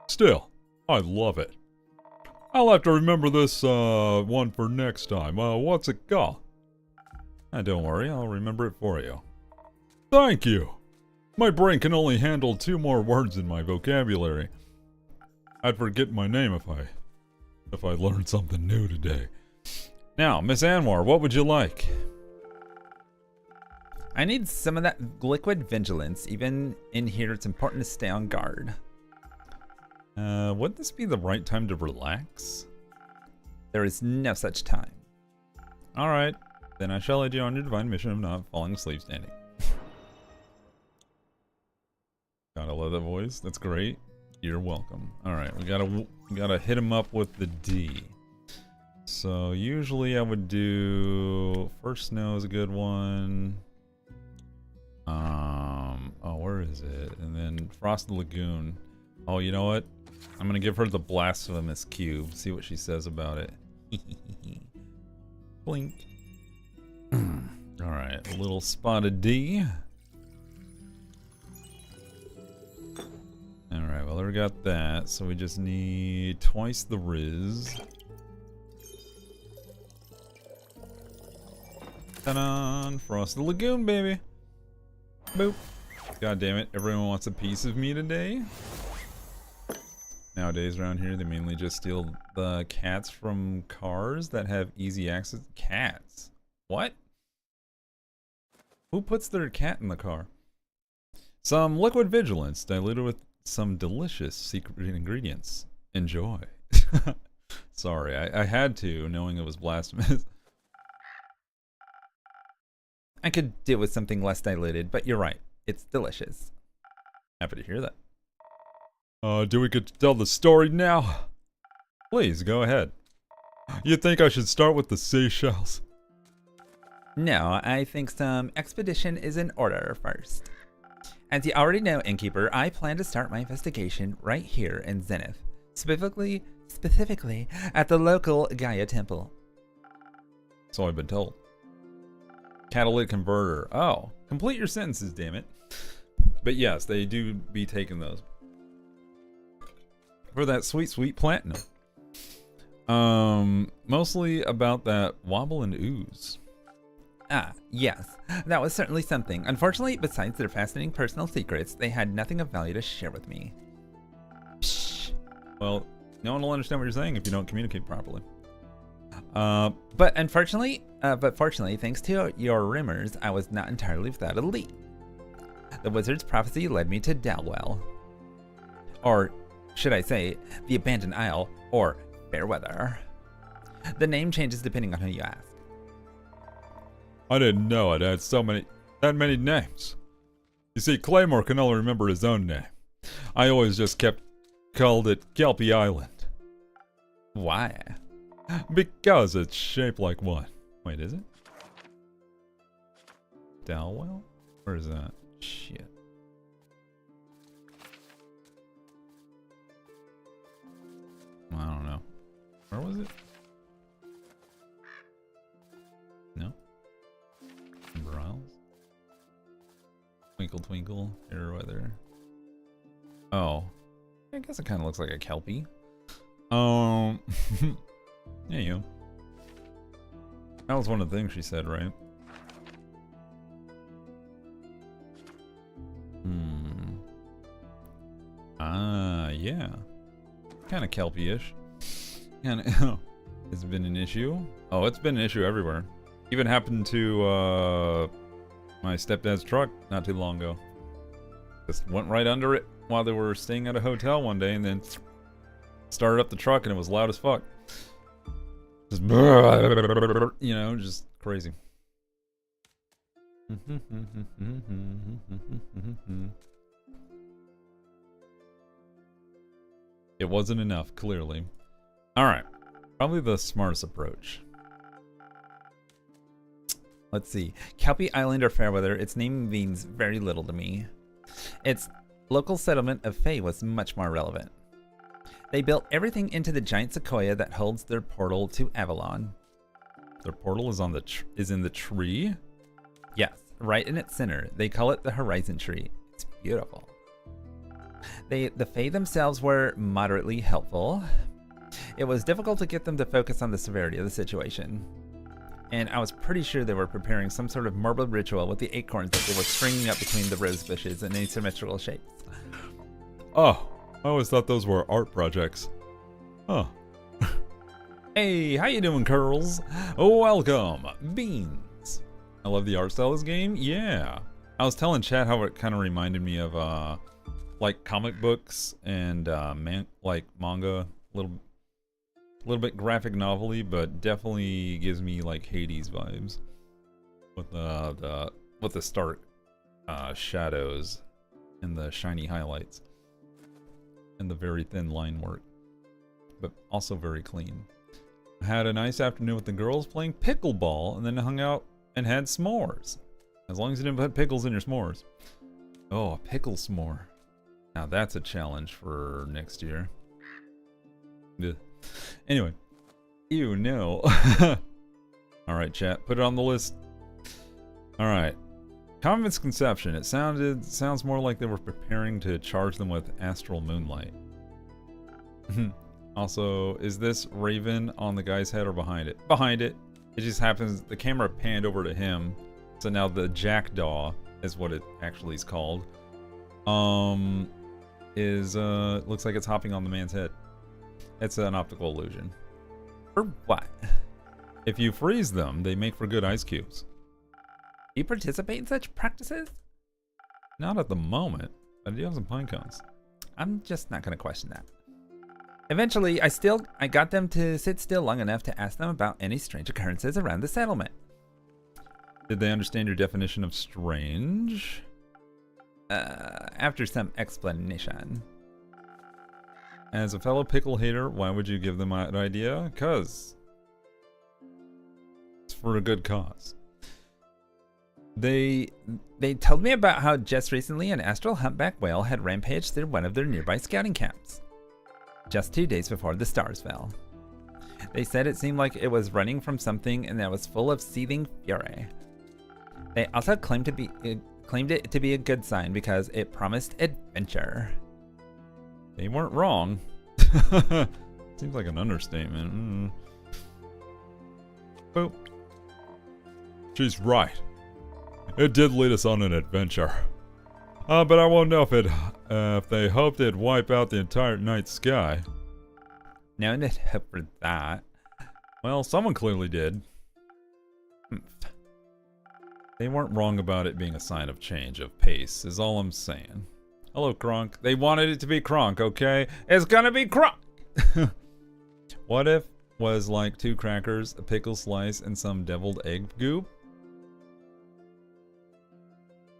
Still, I love it. I'll have to remember this one for next time. What's it called? Don't worry, I'll remember it for you. Thank you. My brain can only handle 2 more words in my vocabulary. I'd forget my name if I learned something new today. Now, Miss Anwar, what would you like? I need some of that liquid vigilance. Even in here, it's important to stay on guard. Would this be the right time to relax? There is no such time. Alright, then I shall lead you on your divine mission of not falling asleep standing. Gotta love that voice. That's great. You're welcome. Alright, we gotta hit him up with the D. So usually I would do First Snow is a good one. Oh, where is it? And then Frosted Lagoon. Oh, you know what? I'm gonna give her the blasphemous cube. See what she says about it. Blink. Alright, a little spotted D. Alright, well, we got that. So we just need twice the Riz. Ta-da! Frosted Lagoon, baby! Boop. God damn it, everyone wants a piece of me today. Nowadays around here, they mainly just steal the cats from cars that have easy access. Cats? What? Who puts their cat in the car? Some liquid vigilance diluted with some delicious secret ingredients. Enjoy. Sorry, I had to, knowing it was blasphemous. I could do with something less diluted, but you're right. It's delicious. Happy to hear that. Do we get to tell the story now? Please, go ahead. You think I should start with the Seychelles? No, I think some expedition is in order first. As you already know, Innkeeper, I plan to start my investigation right here in Zenith. Specifically at the local Gaia Temple. So I've been told. Catalytic converter. Oh, complete your sentences, damn it. But yes, they do be taking those. For that sweet, sweet platinum. Mostly about that wobble and ooze. Ah, yes. That was certainly something. Unfortunately, besides their fascinating personal secrets, they had nothing of value to share with me. Psh. Well, no one will understand what you're saying if you don't communicate properly. But fortunately, thanks to your rumors, I was not entirely without a lead. The wizard's prophecy led me to Dalwell. Or, should I say, the Abandoned Isle, or Fairweather. The name changes depending on who you ask. I didn't know it had that many names. You see, Claymore can only remember his own name. I always just called it Kelpie Island. Why? Because it's shaped like one. Wait, is it? Dalwell? Where is that? Shit. I don't know. Where was it? No? Amber Isles? Twinkle Twinkle, Fairweather. Oh. I guess it kind of looks like a Kelpie. Yeah, you. That was one of the things she said, right? Ah, yeah. Kind of Kelpie-ish. Kind of. It's been an issue. Oh, it's been an issue everywhere. Even happened to my stepdad's truck not too long ago. Just went right under it while they were staying at a hotel one day, and then started up the truck, and it was loud as fuck. Just, you know, just crazy. It wasn't enough, clearly. Alright. Probably the smartest approach. Let's see. Kelpie Island or Fairweather, its name means very little to me. Its local settlement of Fae was much more relevant. They built everything into the giant sequoia that holds their portal to Avalon. Their portal is is in the tree? Yes, right in its center. They call it the Horizon Tree. It's beautiful. The Fae themselves were moderately helpful. It was difficult to get them to focus on the severity of the situation. And I was pretty sure they were preparing some sort of morbid ritual with the acorns that they were stringing up between the rose bushes in asymmetrical shapes. Oh, I always thought those were art projects. Huh. Hey, how you doing, Curls? Welcome, Beans. I love the art style of this game. Yeah. I was telling Chad how it kind of reminded me of, like comic books and like manga, little bit graphic novel-y, but definitely gives me like Hades vibes with the stark shadows and the shiny highlights and the very thin line work, but also very clean. I had a nice afternoon with the girls playing pickleball, and then hung out and had s'mores. As long as you didn't put pickles in your s'mores. Oh, a pickle s'more. Now that's a challenge for next year. Ugh. Anyway, you know. All right, chat, put it on the list. All right, common misconception. It sounds more like they were preparing to charge them with astral moonlight. Also, is this Raven on the guy's head or behind it? Behind it. It just happens the camera panned over to him, so now the jackdaw is what it actually is called. Looks like it's hopping on the man's head. It's an optical illusion. Or what? If you freeze them, they make for good ice cubes. Do you participate in such practices? Not at the moment, but I do have some pine cones. I'm just not gonna question that. Eventually, I got them to sit still long enough to ask them about any strange occurrences around the settlement. Did they understand your definition of strange? After some explanation. As a fellow pickle hater, why would you give them that idea? 'Cause it's for a good cause. They told me about how just recently an astral humpback whale had rampaged through one of their nearby scouting camps, just 2 days before the stars fell. They said it seemed like it was running from something and that was full of seething fury. They also claimed it to be a good sign because it promised adventure. They weren't wrong. Seems like an understatement. Boop. She's right. It did lead us on an adventure. But I won't know if they hoped it'd wipe out the entire night sky. No one had hope for that. Well, someone clearly did. They weren't wrong about it being a sign of change of pace, is all I'm saying. Hello, Kronk. They wanted it to be Kronk, okay? It's gonna be Kronk! What if was like 2 crackers, a pickle slice, and some deviled egg goop?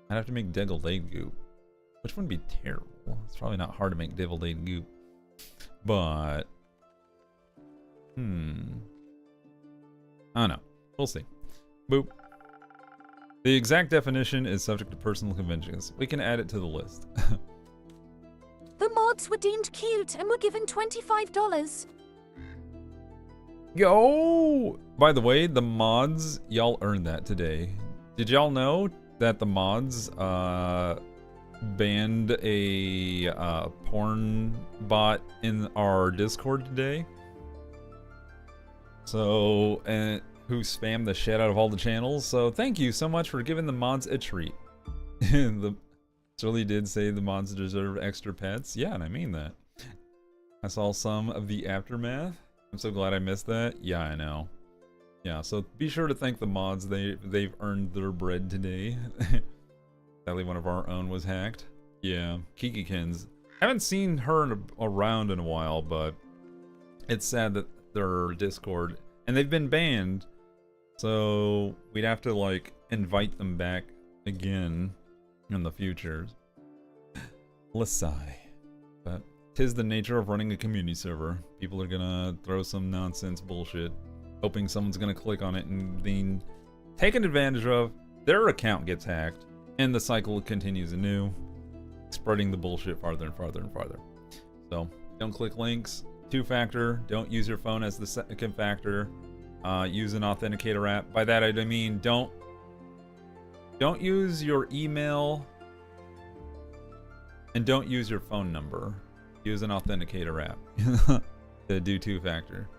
I'd have to make deviled egg goop, which wouldn't be terrible. It's probably not hard to make deviled egg goop. But, I don't know. We'll see. Boop. The exact definition is subject to personal conventions. We can add it to the list. The mods were deemed cute and were given $25. Yo! By the way, the mods, y'all earned that today. Did y'all know that the mods banned a porn bot in our Discord today? So, who spammed the shit out of all the channels. So thank you so much for giving the mods a treat. The Shirley did say the mods deserve extra pets. Yeah, and I mean that. I saw some of the aftermath. I'm so glad I missed that. Yeah, I know. Yeah, so be sure to thank the mods. They've earned their bread today. Sadly, one of our own was hacked. Yeah, Kikikins. Haven't seen her around in a while, but it's sad that their Discord, and they've been banned. So we'd have to like invite them back again in the future. Let's sigh. But 'tis the nature of running a community server. People are gonna throw some nonsense bullshit, hoping someone's gonna click on it and being taken advantage of. Their account gets hacked, and the cycle continues anew, spreading the bullshit farther and farther and farther. So don't click links. 2-factor. Don't use your phone as the second factor. Use an authenticator app. By that I mean don't use your email and don't use your phone number. Use an authenticator app to do 2-factor,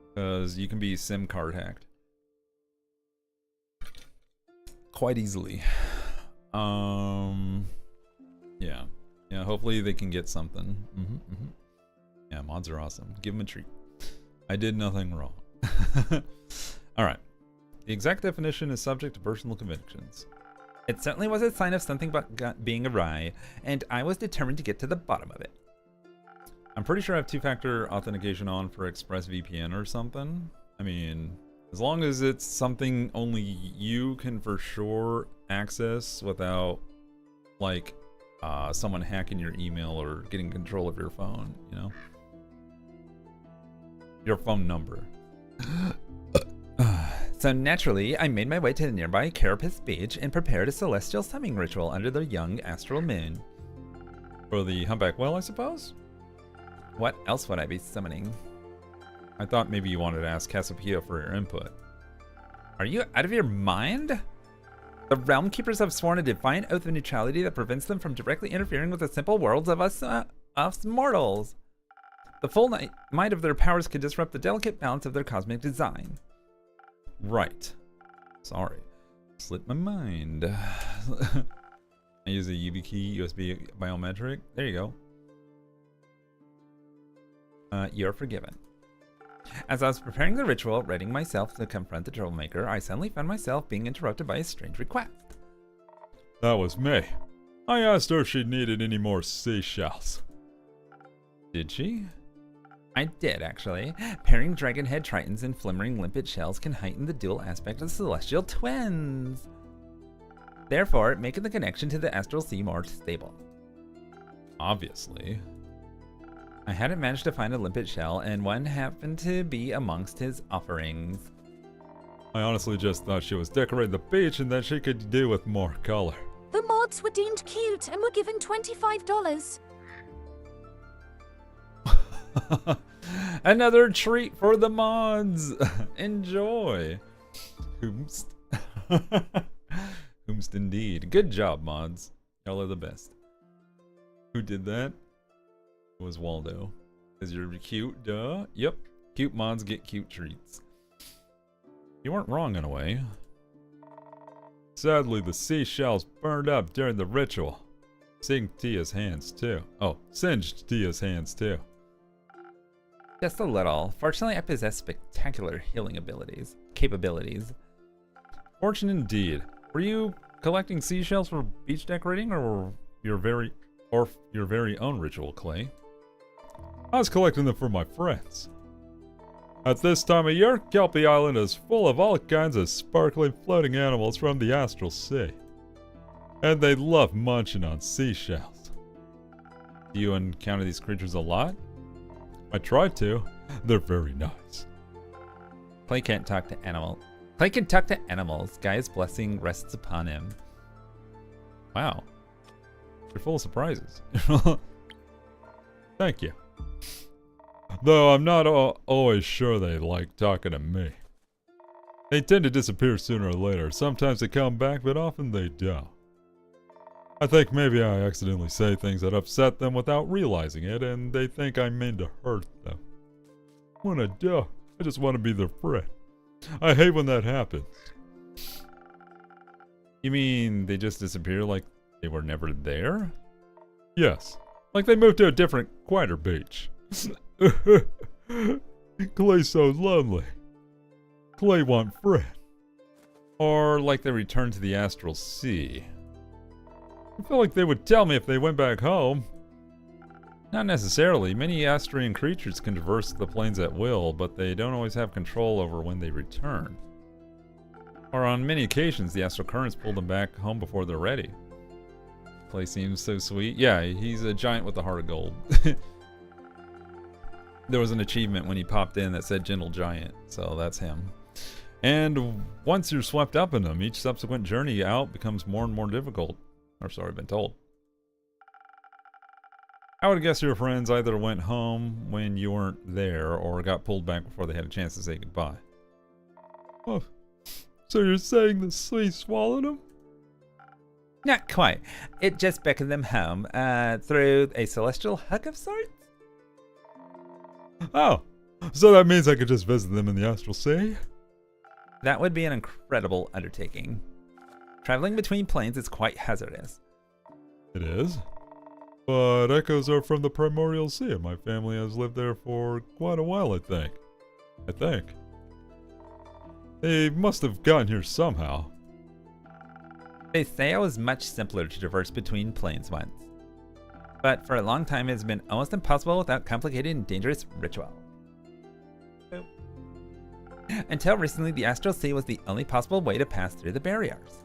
because you can be SIM card hacked quite easily. Yeah, hopefully they can get something. Yeah, mods are awesome. Give them a treat. I did nothing wrong. Alright. The exact definition is subject to personal convictions. It certainly was a sign of something but being awry, and I was determined to get to the bottom of it. I'm pretty sure I have 2-factor authentication on for ExpressVPN or something. I mean, as long as it's something only you can for sure access without, like, someone hacking your email or getting control of your phone, you know? Your phone number. So naturally, I made my way to the nearby Carapace Beach and prepared a celestial summoning ritual under the young astral moon. For the humpback whale, I suppose? What else would I be summoning? I thought maybe you wanted to ask Cassiopeia for your input. Are you out of your mind? The Realm Keepers have sworn a defiant oath of neutrality that prevents them from directly interfering with the simple worlds of us mortals. The full might of their powers could disrupt the delicate balance of their cosmic design. Right. Sorry. Slipped my mind. I use a YubiKey USB biometric. There you go. You're forgiven. As I was preparing the ritual, readying myself to confront the troublemaker, I suddenly found myself being interrupted by a strange request. That was me. I asked her if she needed any more seashells. Did she? I did, actually. Pairing dragonhead tritons and flimmering limpet shells can heighten the dual aspect of the celestial twins, therefore making the connection to the astral sea more stable. Obviously. I hadn't managed to find a limpet shell, and one happened to be amongst his offerings. I honestly just thought she was decorating the beach and that she could do with more color. The mods were deemed cute and were given $25. Another treat for the mods. Enjoy. Hoomst. Hoomst indeed. Good job, mods. Y'all are the best. Who did that? It was Waldo. Because you're cute, duh. Yep. Cute mods get cute treats. You weren't wrong in a way. Sadly, the seashells burned up during the ritual. Singed Tia's hands too. Oh, singed Tia's hands too. Just a little. Fortunately, I possess spectacular healing capabilities. Fortune indeed. Were you collecting seashells for beach decorating or your very own ritual, Clay? I was collecting them for my friends. At this time of year, Kelpie Island is full of all kinds of sparkling floating animals from the astral sea. And they love munching on seashells. Do you encounter these creatures a lot? I try to. They're very nice. Clay can't talk to animals. Clay can talk to animals. Gaia's blessing rests upon him. Wow. You're full of surprises. Thank you. Though I'm not always sure they like talking to me. They tend to disappear sooner or later. Sometimes they come back, but often they don't. I think maybe I accidentally say things that upset them without realizing it, and they think I mean to hurt them. When I do, I just want to be their friend. I hate when that happens. You mean they just disappear like they were never there? Yes. Like they moved to a different, quieter beach. Clay's so lonely. Clay want friend. Or like they returned to the astral sea. I feel like they would tell me if they went back home. Not necessarily. Many Astrian creatures can traverse the plains at will, but they don't always have control over when they return. Or on many occasions, the astral currents pull them back home before they're ready. Clay seems so sweet. Yeah, he's a giant with a heart of gold. There was an achievement when he popped in that said Gentle Giant, so that's him. And once you're swept up in them, each subsequent journey out becomes more and more difficult. Or so I've been told. I would guess your friends either went home when you weren't there or got pulled back before they had a chance to say goodbye. Oh, so you're saying the sea swallowed them? Not quite. It just beckoned them home through a celestial hug of sorts. Oh, so that means I could just visit them in the astral sea? That would be an incredible undertaking. Traveling between planes is quite hazardous. It is. But echoes are from the primordial sea, and my family has lived there for quite a while, I think. They must have gotten here somehow. They say it was much simpler to traverse between planes once. But for a long time it has been almost impossible without complicated and dangerous ritual. Until recently, the astral sea was the only possible way to pass through the barriers.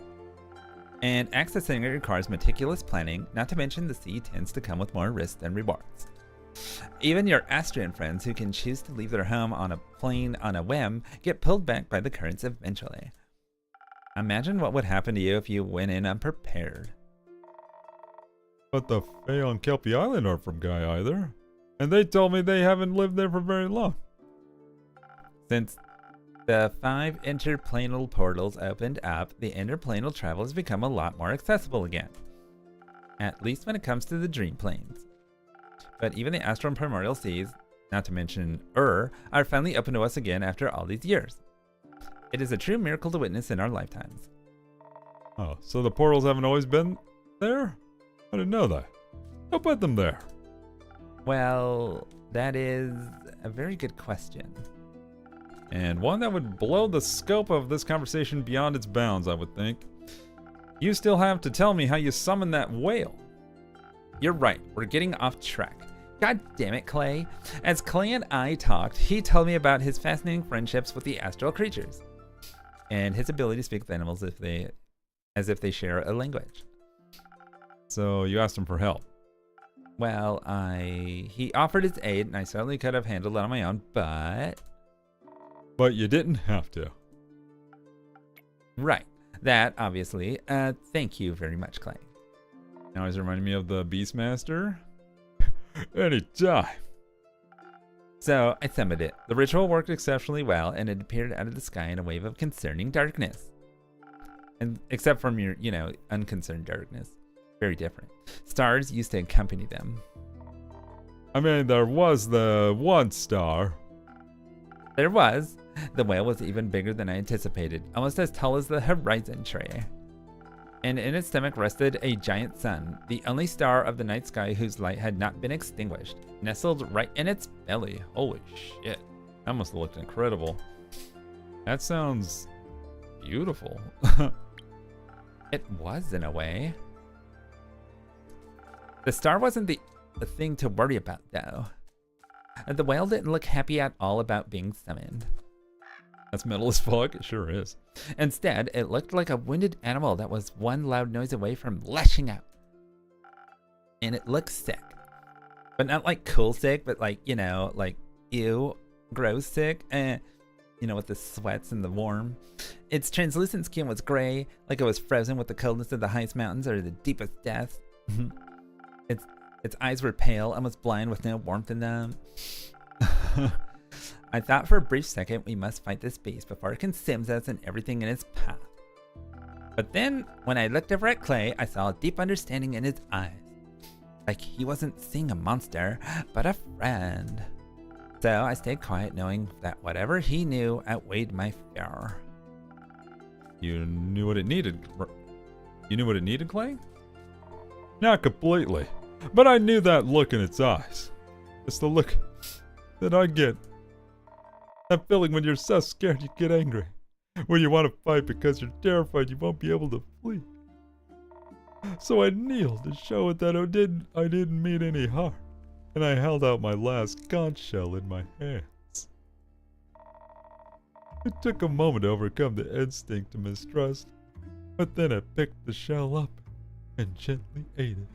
And accessing it requires meticulous planning, not to mention the sea tends to come with more risks than rewards. Even your Astrian friends who can choose to leave their home on a plane on a whim get pulled back by the currents eventually. Imagine what would happen to you if you went in unprepared. But the Fae on Kelpie Island aren't from Guy either. And they told me they haven't lived there for very long. Since the 5 interplanal portals opened up, the interplanal travel has become a lot more accessible again. At least when it comes to the dream planes. But even the astral and primordial seas, not to mention are finally open to us again after all these years. It is a true miracle to witness in our lifetimes. Oh, so the portals haven't always been there? I didn't know that. Who put them there? Well, that is a very good question. And one that would blow the scope of this conversation beyond its bounds, I would think. You still have to tell me how you summoned that whale. You're right, we're getting off track. God damn it, Clay. As Clay and I talked, he told me about his fascinating friendships with the astral creatures. And his ability to speak with animals as if they share a language. So you asked him for help. Well, he offered his aid, and I certainly could have handled it on my own, but... But you didn't have to. Right. That, obviously. Thank you very much, Clay. Now he's reminding me of the Beastmaster. Anytime. So, I summoned it. The ritual worked exceptionally well, and it appeared out of the sky in a wave of concerning darkness. And except from your, unconcerned darkness. Very different. Stars used to accompany them. I mean, there was the one star. There was. The whale was even bigger than I anticipated, almost as tall as the horizon tree. And in its stomach rested a giant sun, the only star of the night sky whose light had not been extinguished, nestled right in its belly. Holy shit. That must have looked incredible. That sounds beautiful. It was, in a way. The star wasn't the thing to worry about, though. The whale didn't look happy at all about being summoned. That's metal as fuck. It sure is. Instead, it looked like a wounded animal that was one loud noise away from lashing out. And it looked sick. But not like cool sick, but like, like ew, gross sick. With the sweats and the warm. Its translucent skin was gray, like it was frozen with the coldness of the highest mountains or the deepest depths. Its eyes were pale, almost blind with no warmth in them. I thought for a brief second we must fight this beast before it consumes us and everything in its path. But then, when I looked over at Clay, I saw a deep understanding in his eyes. Like he wasn't seeing a monster, but a friend. So I stayed quiet, knowing that whatever he knew outweighed my fear. You knew what it needed. You knew what it needed, Clay? Not completely. But I knew that look in its eyes. It's the look that I get. That feeling when you're so scared you get angry. When you want to fight because you're terrified you won't be able to flee. So I kneeled to show it that I didn't mean any harm. And I held out my last conch shell in my hands. It took a moment to overcome the instinct to mistrust. But then I picked the shell up and gently ate it.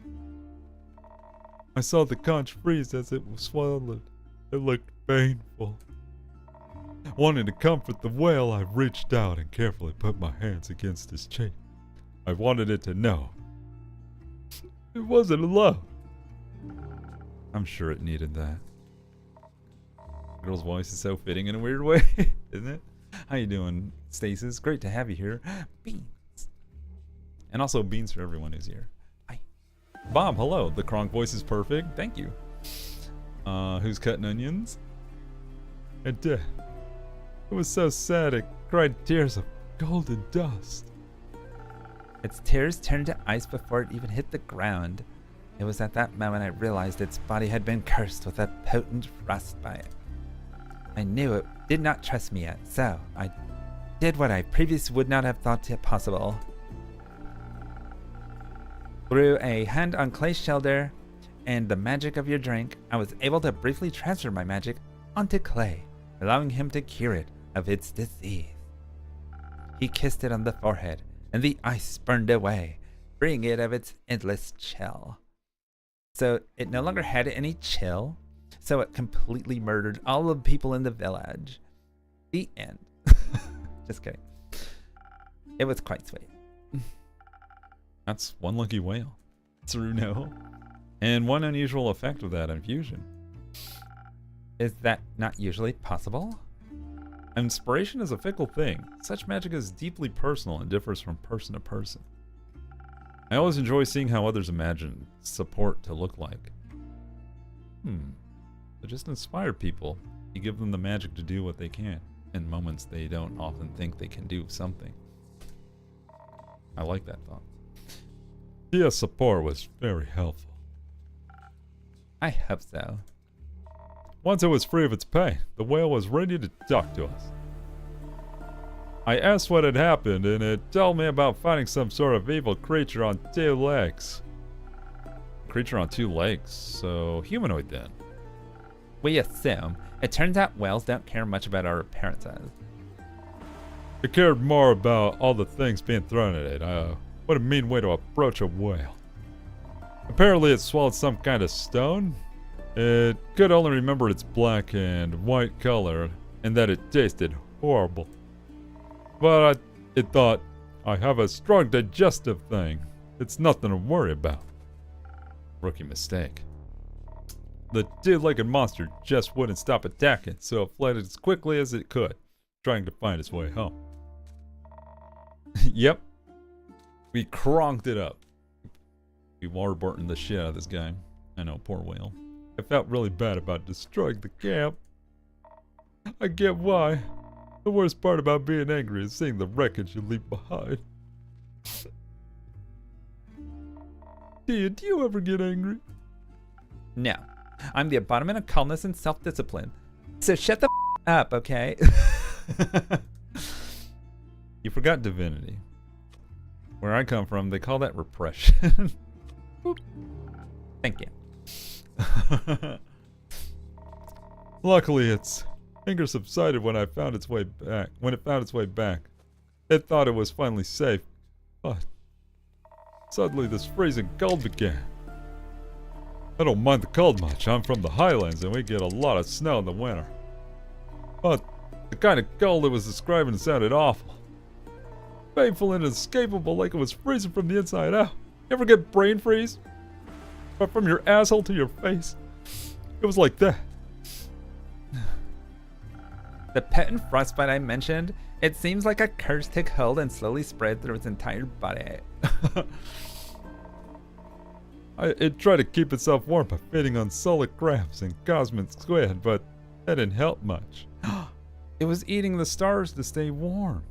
I saw the conch freeze as it was swallowed. It looked painful. Wanting to comfort the whale, I reached out and carefully put my hands against its chain. I wanted it to know it wasn't alone. I'm sure it needed that. The girl's voice is so fitting in a weird way, isn't it? How you doing, Stasis? Great to have you here. Beans. And also beans for everyone who's here. Hi. Bob, hello. The Kronk voice is perfect. Thank you. Who's cutting onions? It did. It was so sad it cried tears of golden dust. Its tears turned to ice before it even hit the ground. It was at that moment I realized its body had been cursed with a potent frostbite. I knew it did not trust me yet, so I did what I previously would not have thought possible. Through a hand on Clay's shoulder and the magic of your drink, I was able to briefly transfer my magic onto Clay, allowing him to cure it of its disease. He kissed it on the forehead, and the ice burned away, freeing it of its endless chill. So it no longer had any chill, so it completely murdered all the people in the village. The end. Just kidding. It was quite sweet. That's one lucky whale. Ceruno. And one unusual effect of that infusion. Is that not usually possible? Inspiration is a fickle thing. Such magic is deeply personal and differs from person to person. I always enjoy seeing how others imagine support to look like. So just inspire people. You give them the magic to do what they can in moments they don't often think they can do something. I like that thought. Tia's support was very helpful. I hope so. Once it was free of its pay, the whale was ready to talk to us. I asked what had happened, and it told me about fighting some sort of evil creature on 2 legs. Creature on 2 legs, so humanoid then. We assume. It turns out whales don't care much about our appearances. It cared more about all the things being thrown at it. What a mean way to approach a whale. Apparently it swallowed some kind of stone. It could only remember its black and white color, and that it tasted horrible. But it thought, I have a strong digestive thing. It's nothing to worry about. Rookie mistake. The 2-legged monster just wouldn't stop attacking, so it fled as quickly as it could, trying to find its way home. Yep. We cronked it up. We waterboarding the shit out of this guy. I know, poor whale. I felt really bad about destroying the camp. I get why. The worst part about being angry is seeing the wreckage you leave behind. Do you ever get angry? No. I'm the embodiment of calmness and self-discipline. So shut the up, okay? You forgot divinity. Where I come from, they call that repression. Thank you. Luckily, its anger subsided when it found its way back. It thought it was finally safe, but suddenly this freezing cold began. I don't mind the cold much. I'm from the highlands and we get a lot of snow in the winter. But the kind of cold it was describing sounded awful. Painful and inescapable, like it was freezing from the inside out. You ever get brain freeze? But from your asshole to your face? It was like that. The patent frostbite I mentioned, it seems like a curse took hold and slowly spread through its entire body. It tried to keep itself warm by feeding on solid crabs and cosmic squid, but that didn't help much. It was eating the stars to stay warm.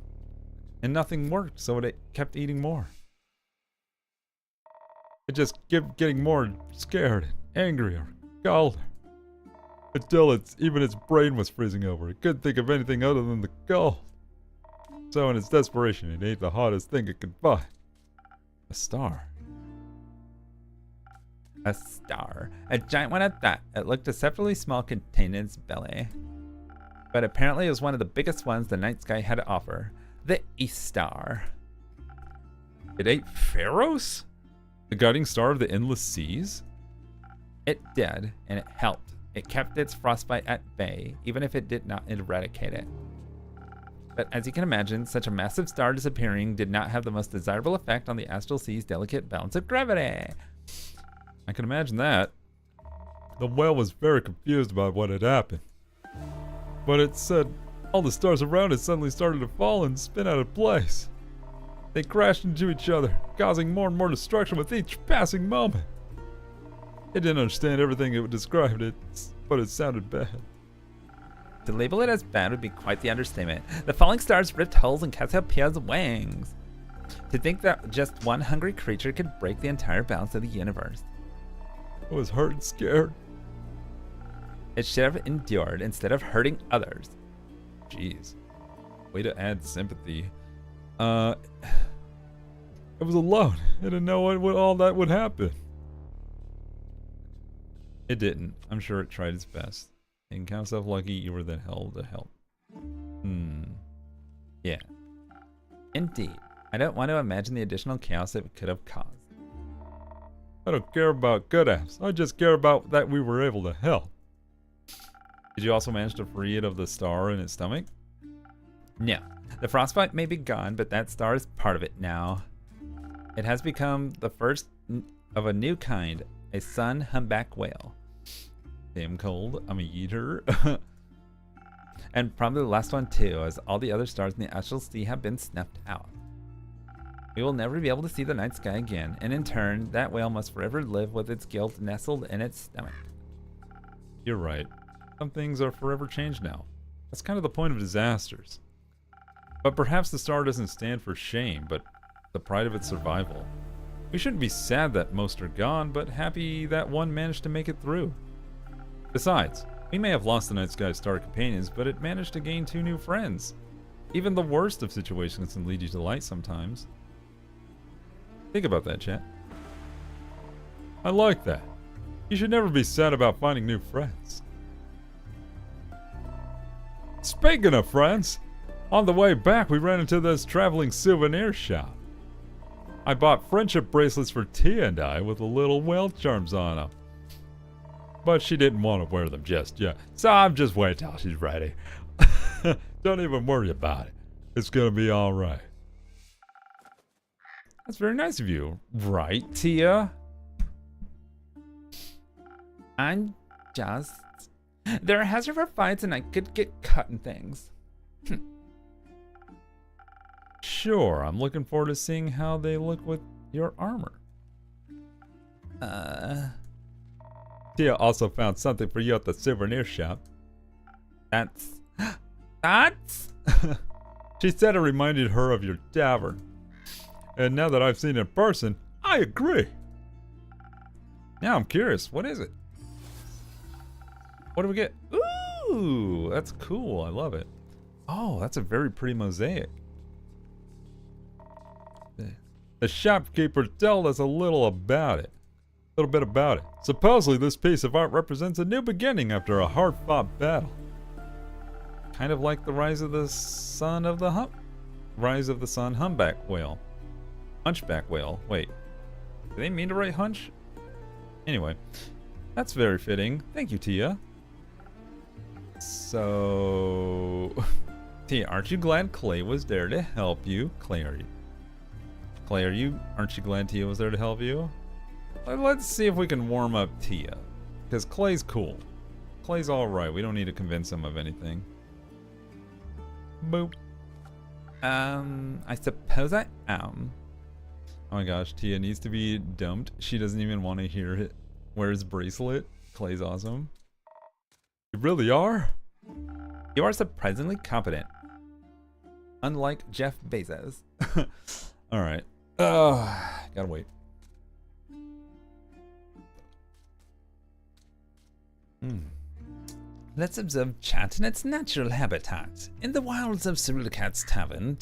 And nothing worked, so it kept eating more. It just kept getting more scared, angrier, colder. Until even its brain was freezing over. It couldn't think of anything other than the cold. So in its desperation, it ate the hottest thing it could find. A star. A star. A giant one at that. It looked deceptively small contained in its belly. But apparently it was one of the biggest ones the night sky had to offer. The East Star. It ate Pharos? The guiding star of the endless seas? It did, and it helped. It kept its frostbite at bay, even if it did not eradicate it. But as you can imagine, such a massive star disappearing did not have the most desirable effect on the astral sea's delicate balance of gravity. I can imagine that. The whale was very confused about what had happened. But it said all the stars around it suddenly started to fall and spin out of place. They crashed into each other, causing more and more destruction with each passing moment. It didn't understand everything it described, but it sounded bad. To label it as bad would be quite the understatement. The falling stars ripped holes in Cassiopeia's wings. To think that just one hungry creature could break the entire balance of the universe. I was hurt and scared. It should have endured instead of hurting others. Jeez. Way to add sympathy. It was alone. I didn't know what all that would happen. It didn't. I'm sure it tried its best. You can count yourself lucky you were then held to help. Yeah. Indeed. I don't want to imagine the additional chaos it could have caused. I don't care about good apps. I just care about that we were able to help. Did you also manage to free it of the star in its stomach? No. The frostbite may be gone, but that star is part of it now. It has become the first of a new kind, a sun humpback whale. Damn cold. I'm a eater. And probably the last one too, as all the other stars in the astral sea have been snuffed out. We will never be able to see the night sky again, and in turn, that whale must forever live with its guilt nestled in its stomach. You're right. Some things are forever changed now. That's kind of the point of disasters. But perhaps the star doesn't stand for shame, but the pride of its survival. We shouldn't be sad that most are gone, but happy that one managed to make it through. Besides, we may have lost the night sky's star companions, but it managed to gain 2 new friends. Even the worst of situations can lead you to light sometimes. Think about that, chat. I like that. You should never be sad about finding new friends. Speaking of friends, on the way back we ran into this traveling souvenir shop. I bought friendship bracelets for Tia and I with the little whale charms on them. But she didn't want to wear them just yet, so I'm just waiting till she's ready. Don't even worry about it. It's gonna be alright. That's very nice of you, right, Tia? I'm just... They're a hazard for fights and I could get cut and things. Sure, I'm looking forward to seeing how they look with your armor. Tia also found something for you at the souvenir shop. That's... She said it reminded her of your tavern. And now that I've seen it in person, I agree. Now I'm curious, what is it? What do we get? Ooh, that's cool. I love it. Oh, that's a very pretty mosaic. The shopkeeper told us a little bit about it. Supposedly this piece of art represents a new beginning after a hard-fought battle. Kind of like the Rise of the Sun Humpback Whale. Hunchback Whale. Wait. Do they mean to write hunch? Anyway, that's very fitting. Thank you, Tia. So... Tia, aren't you glad Clay was there to help you? Aren't you glad Tia was there to help you? Let's see if we can warm up Tia. Because Clay's cool. Clay's alright. We don't need to convince him of anything. Boop. I suppose I am. Oh my gosh, Tia needs to be dumped. She doesn't even want to hear it. Wear his bracelet. Clay's awesome. You really are? You are surprisingly competent. Unlike Jeff Bezos. Alright. Gotta wait. Let's observe chat in its natural habitat. In the wilds of Cerulika's Tavern,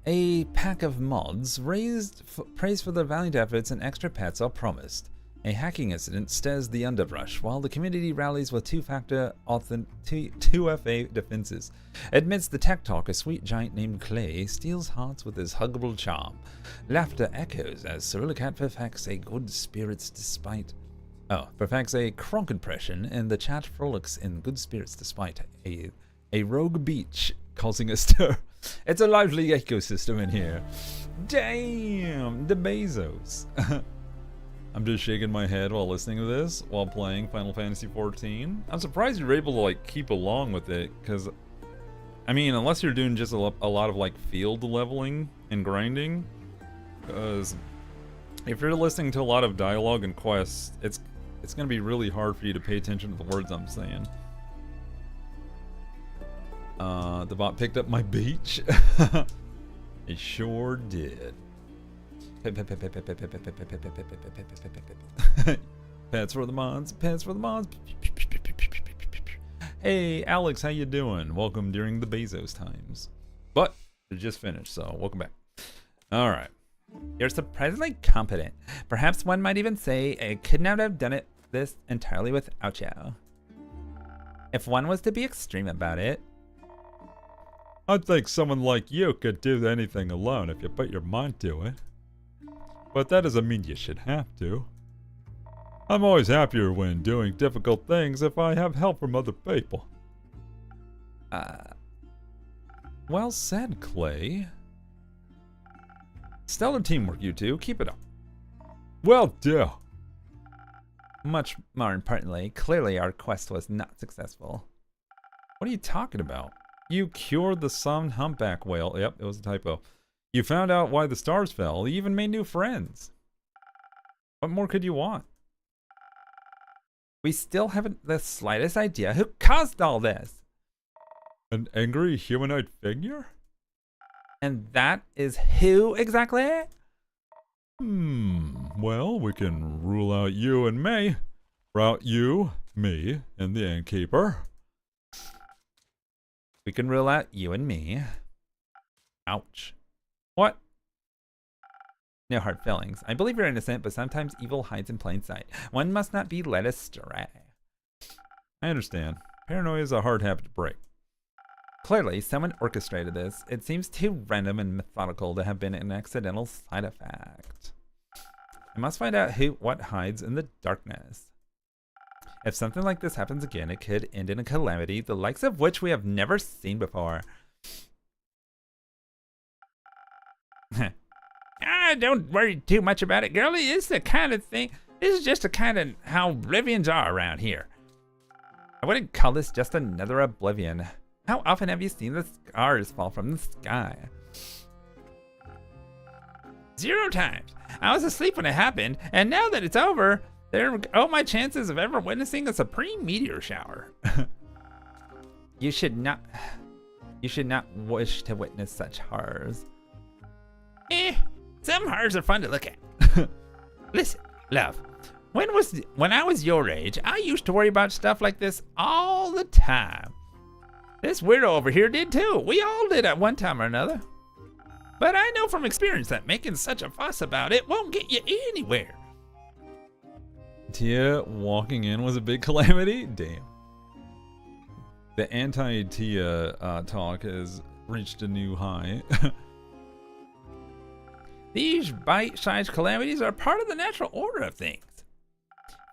a pack of mods praised for their valiant efforts and extra pets are promised. A hacking incident stirs the underbrush, while the community rallies with 2FA defenses. Amidst the tech talk, a sweet giant named Clay steals hearts with his huggable charm. Laughter echoes as Cerulikat perfects a Kronk impression, and the chat frolics in good spirits despite a rogue beach causing a stir. It's a lively ecosystem in here. Damn, the Bezos. I'm just shaking my head while listening to this, while playing Final Fantasy XIV. I'm surprised you're able to like keep along with it, because, I mean, unless you're doing just a lot of like field leveling and grinding, because if you're listening to a lot of dialogue and quests, it's going to be really hard for you to pay attention to the words I'm saying. The bot picked up my beach. It sure did. Pets for the mods, pets for the mods. Hey, Alex, how you doing? Welcome during the Bezos times. But it just finished, so welcome back. All right. You're surprisingly competent. Perhaps one might even say I could not have done this entirely without you. If one was to be extreme about it. I think someone like you could do anything alone if you put your mind to it. But that doesn't mean you should have to. I'm always happier when doing difficult things if I have help from other people. Well said, Clay. Stellar teamwork, you two. Keep it up. Well, duh. Much more importantly, clearly our quest was not successful. What are you talking about? You cured the sun humpback whale. Yep, it was a typo. You found out why the stars fell. You even made new friends. What more could you want? We still haven't the slightest idea who caused all this. An angry humanoid figure? And that is who exactly? Well, we can rule out you and me. Route you, me, and the innkeeper. We can rule out you and me. Ouch. What? No hard feelings. I believe you're innocent, but sometimes evil hides in plain sight. One must not be led astray. I understand. Paranoia is a hard habit to break. Clearly, someone orchestrated this. It seems too random and methodical to have been an accidental side effect. I must find out what hides in the darkness. If something like this happens again, it could end in a calamity, the likes of which we have never seen before. Don't worry too much about it, girlie. It's the kind of thing. This is just the kind of how oblivions are around here. I wouldn't call this just another oblivion. How often have you seen the stars fall from the sky? 0 times. I was asleep when it happened, and now that it's over, there go my chances of ever witnessing a supreme meteor shower. You should not wish to witness such horrors. Some horrors are fun to look at. Listen, love. When I was your age, I used to worry about stuff like this all the time. This weirdo over here did too. We all did at one time or another. But I know from experience that making such a fuss about it won't get you anywhere. Tia walking in was a big calamity? Damn. The anti-Tia talk has reached a new high. These bite-sized calamities are part of the natural order of things.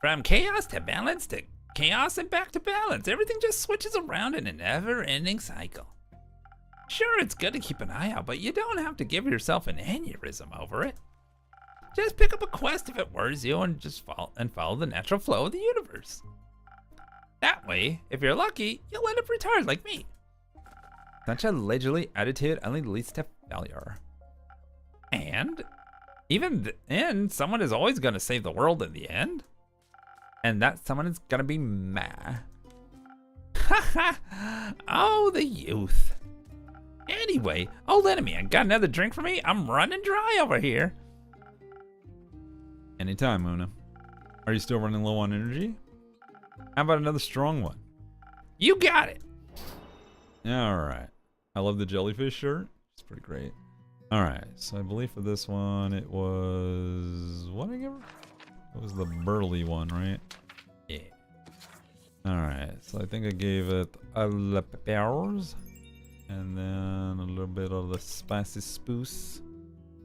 From chaos to balance to chaos and back to balance, everything just switches around in a never-ending cycle. Sure, it's good to keep an eye out, but you don't have to give yourself an aneurysm over it. Just pick up a quest if it worries you and just follow the natural flow of the universe. That way, if you're lucky, you'll end up retired like me. Such a leisurely attitude only leads to failure. And even then, someone is always going to save the world in the end. And that someone is gonna be mad. Oh, the youth. Anyway, old enemy, I got another drink for me? I'm running dry over here. Anytime, Una. Are you still running low on energy? How about another strong one? You got it. Alright. I love the jellyfish shirt. It's pretty great. Alright, so I believe for this one it was... what did I give her? It was the burly one, right? Yeah. Alright, so I think I gave it jalapenos. And then a little bit of the spicy spoose.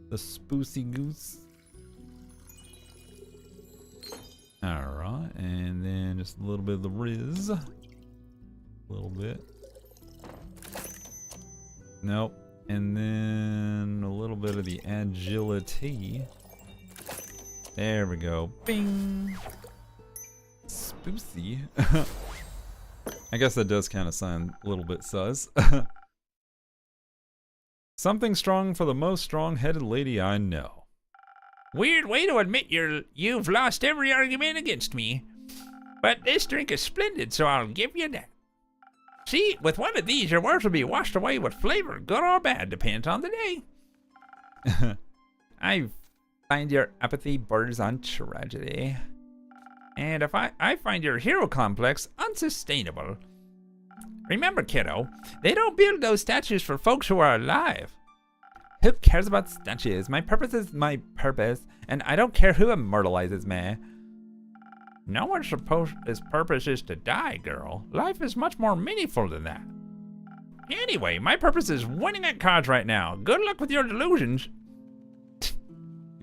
The spoosy goose. Alright, and then just a little bit of the Riz. A little bit. Nope. And then a little bit of the agility. There we go. Bing! Spoosy. I guess that does kind of sound a little bit sus. Something strong for the most strong-headed lady I know. Weird way to admit you've lost every argument against me. But this drink is splendid, so I'll give you that. See, with one of these, your words will be washed away with flavor, good or bad, depends on the day. I find your apathy borders on tragedy. And if I find your hero complex unsustainable. Remember, kiddo, they don't build those statues for folks who are alive. Who cares about statues? My purpose is my purpose, and I don't care who immortalizes me. No one's supposed his purpose is to die, girl. Life is much more meaningful than that. Anyway, my purpose is winning at cards right now. Good luck with your delusions.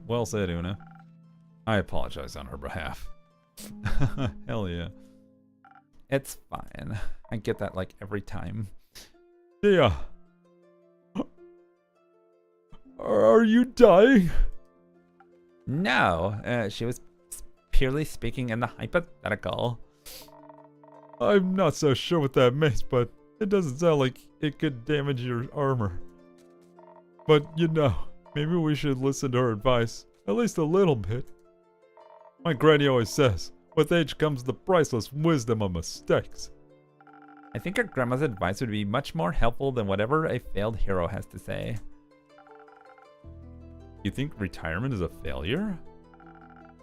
Well said, Una. I apologize on her behalf. Hell yeah. It's fine. I get that like every time. Yeah. Are you dying? No, she was purely speaking in the hypothetical. I'm not so sure what that means, but it doesn't sound like it could damage your armor. But you know, maybe we should listen to her advice, at least a little bit. My granny always says, with age comes the priceless wisdom of mistakes. I think our grandma's advice would be much more helpful than whatever a failed hero has to say. You think retirement is a failure?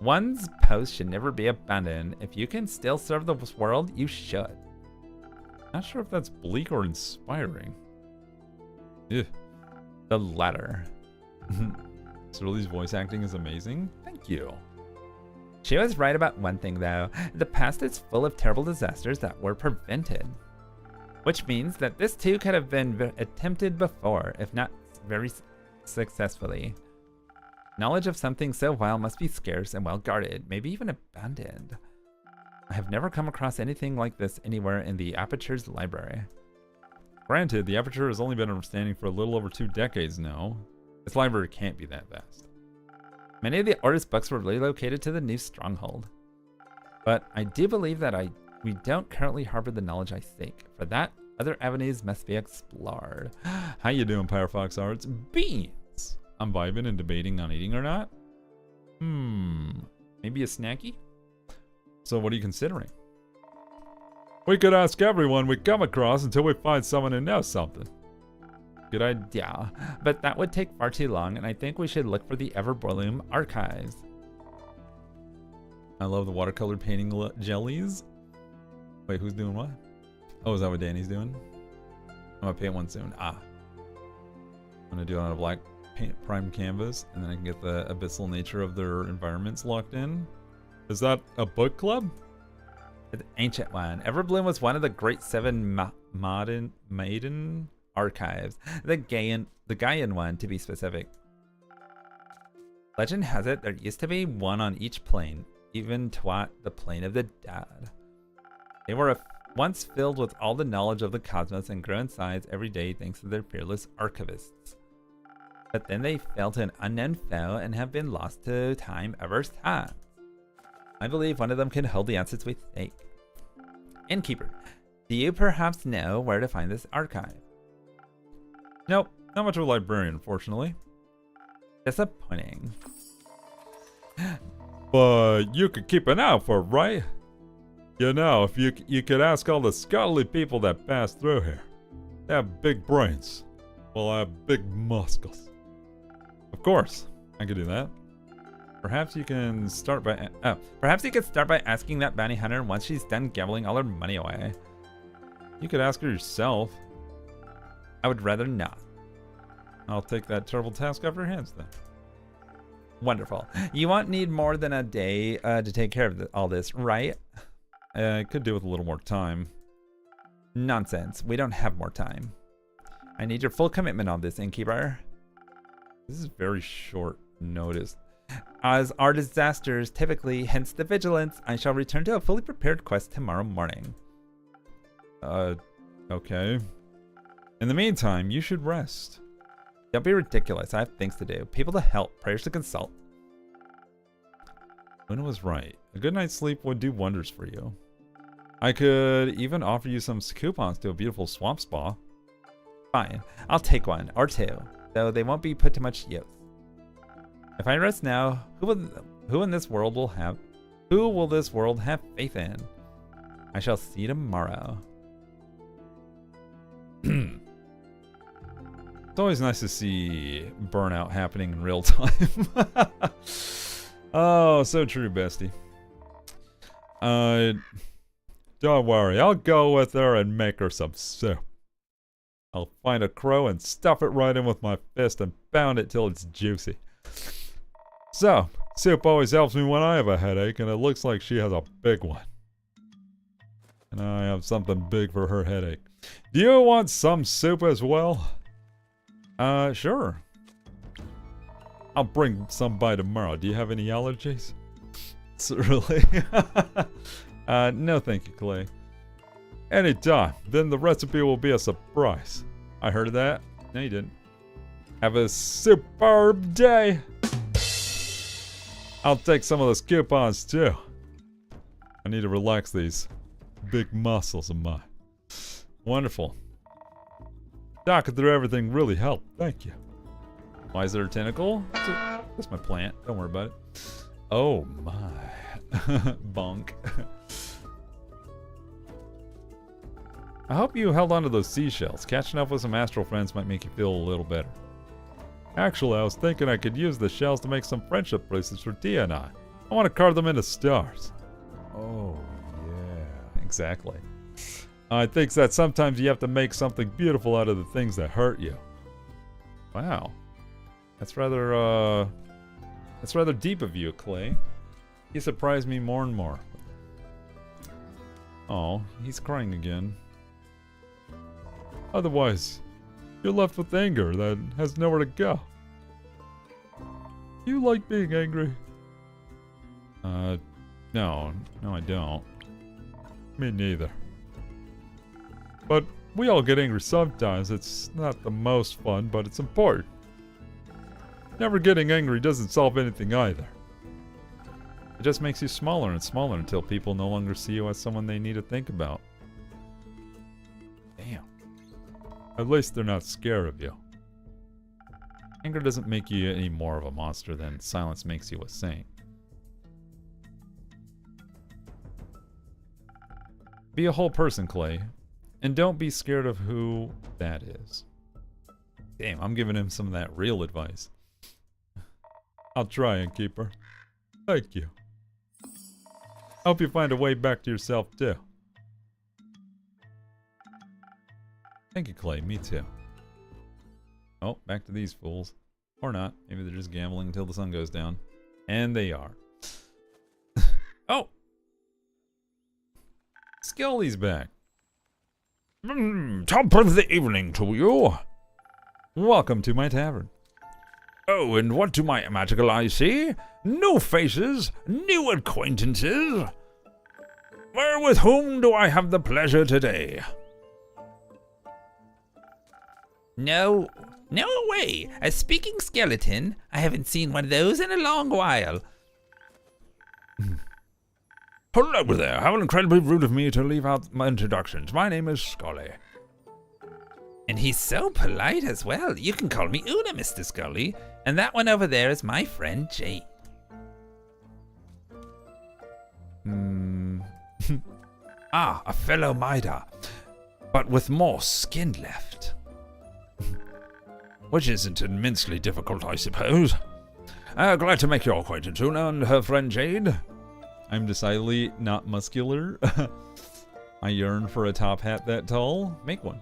One's post should never be abandoned. If you can still serve the world, you should. Not sure if that's bleak or inspiring. Ugh. The latter. Ceruli's voice acting is amazing. Thank you. She was right about one thing, though. The past is full of terrible disasters that were prevented. Which means that this too could have been attempted before, if not very successfully. Knowledge of something so vile must be scarce and well guarded, maybe even abandoned. I have never come across anything like this anywhere in the Aperture's library. Granted, the Aperture has only been standing for a little over 2 decades now. This library can't be that vast. Many of the oldest books were relocated to the new stronghold. But I do believe that we don't currently harbor the knowledge I seek. For that, other avenues must be explored. How you doing, Pyrofox Arts? Beans! I'm vibing and debating on eating or not. Maybe a snacky? So what are you considering? We could ask everyone we come across until we find someone who knows something. Good idea, but that would take far too long, and I think we should look for the Everbloom archives. I love the watercolor painting jellies. Wait, who's doing what? Oh, is that what Danny's doing? I'm gonna paint one soon. I'm gonna do it on a black prime canvas, and then I can get the abyssal nature of their environments locked in. Is that a book club? The ancient one. Everbloom was one of the great 7 maiden archives. The Gaian one, to be specific. Legend has it there used to be one on each plane, even Twat, the plane of the dead. They were once filled with all the knowledge of the cosmos and grew in size every day thanks to their fearless archivists. But then they fell to an unknown foe and have been lost to time ever since. I believe one of them can hold the answers we seek. Innkeeper, do you perhaps know where to find this archive? Nope, not much of a librarian, unfortunately. Disappointing. But you could keep an eye out for it, right? You know, if you could ask all the scholarly people that pass through here. They have big brains. Well, I have big muscles. Of course, I could do that. Perhaps you can start by asking that bounty hunter once she's done gambling all her money away. You could ask her yourself. I would rather not. I'll take that terrible task off your hands then. Wonderful. You won't need more than a day to take care of all this, right? I could do with a little more time. Nonsense. We don't have more time. I need your full commitment on this, innkeeper. This is very short notice. As are disasters typically, hence the vigilance, I shall return to a fully prepared quest tomorrow morning. Okay. In the meantime, you should rest. Don't be ridiculous. I have things to do. People to help. Prayers to consult. Luna was right. A good night's sleep would do wonders for you. I could even offer you some coupons to a beautiful swamp spa. Fine. I'll take one or two, though they won't be put to much use. If I rest now, who will this world have faith in? I shall see tomorrow. It's always nice to see burnout happening in real time. Oh, so true, bestie. Don't worry, I'll go with her and make her some soup. I'll find a crow and stuff it right in with my fist and pound it till it's juicy. So, soup always helps me when I have a headache, and it looks like she has a big one. And I have something big for her headache. Do you want some soup as well? Sure. I'll bring some by tomorrow. Do you have any allergies? Really? No thank you, Clay. Anytime. Then the recipe will be a surprise. I heard of that? No, you didn't. Have a superb day. I'll take some of those coupons too. I need to relax these big muscles of mine. Wonderful. Talking through everything really helped. Thank you. Why is there a tentacle? That's my plant. Don't worry about it. Oh my. Bunk. I hope you held on to those seashells. Catching up with some astral friends might make you feel a little better. Actually, I was thinking I could use the shells to make some friendship bracelets for Tia and I. I want to carve them into stars. Oh, yeah. Exactly. I think that sometimes you have to make something beautiful out of the things that hurt you. Wow. That's rather deep of you, Clay. You surprise me more and more. Oh, he's crying again. Otherwise, you're left with anger that has nowhere to go. You like being angry? No, I don't. Me neither. But we all get angry sometimes. It's not the most fun, but it's important. Never getting angry doesn't solve anything either. It just makes you smaller and smaller until people no longer see you as someone they need to think about. Damn. At least they're not scared of you. Anger doesn't make you any more of a monster than silence makes you a saint. Be a whole person, Clay. And don't be scared of who that is. Damn, I'm giving him some of that real advice. I'll try, Innkeeper. Thank you. Hope you find a way back to yourself, too. Thank you, Clay. Me too. Oh, back to these fools. Or not. Maybe they're just gambling until the sun goes down. And they are. Oh! Skelly's back. Top of the evening to you. Welcome to my tavern. Oh, and what do my magical eyes see? New faces, new acquaintances. Where with whom do I have the pleasure today? No way. A speaking skeleton? I haven't seen one of those in a long while. Hello there. How incredibly rude of me to leave out my introductions. My name is Scully. And he's so polite as well. You can call me Una, Mr. Scully. And that one over there is my friend Jade. A fellow Mida, but with more skin left. Which isn't immensely difficult, I suppose. Glad to make your acquaintance, Una and her friend Jade. I'm decidedly not muscular. I yearn for a top hat that tall. Make one.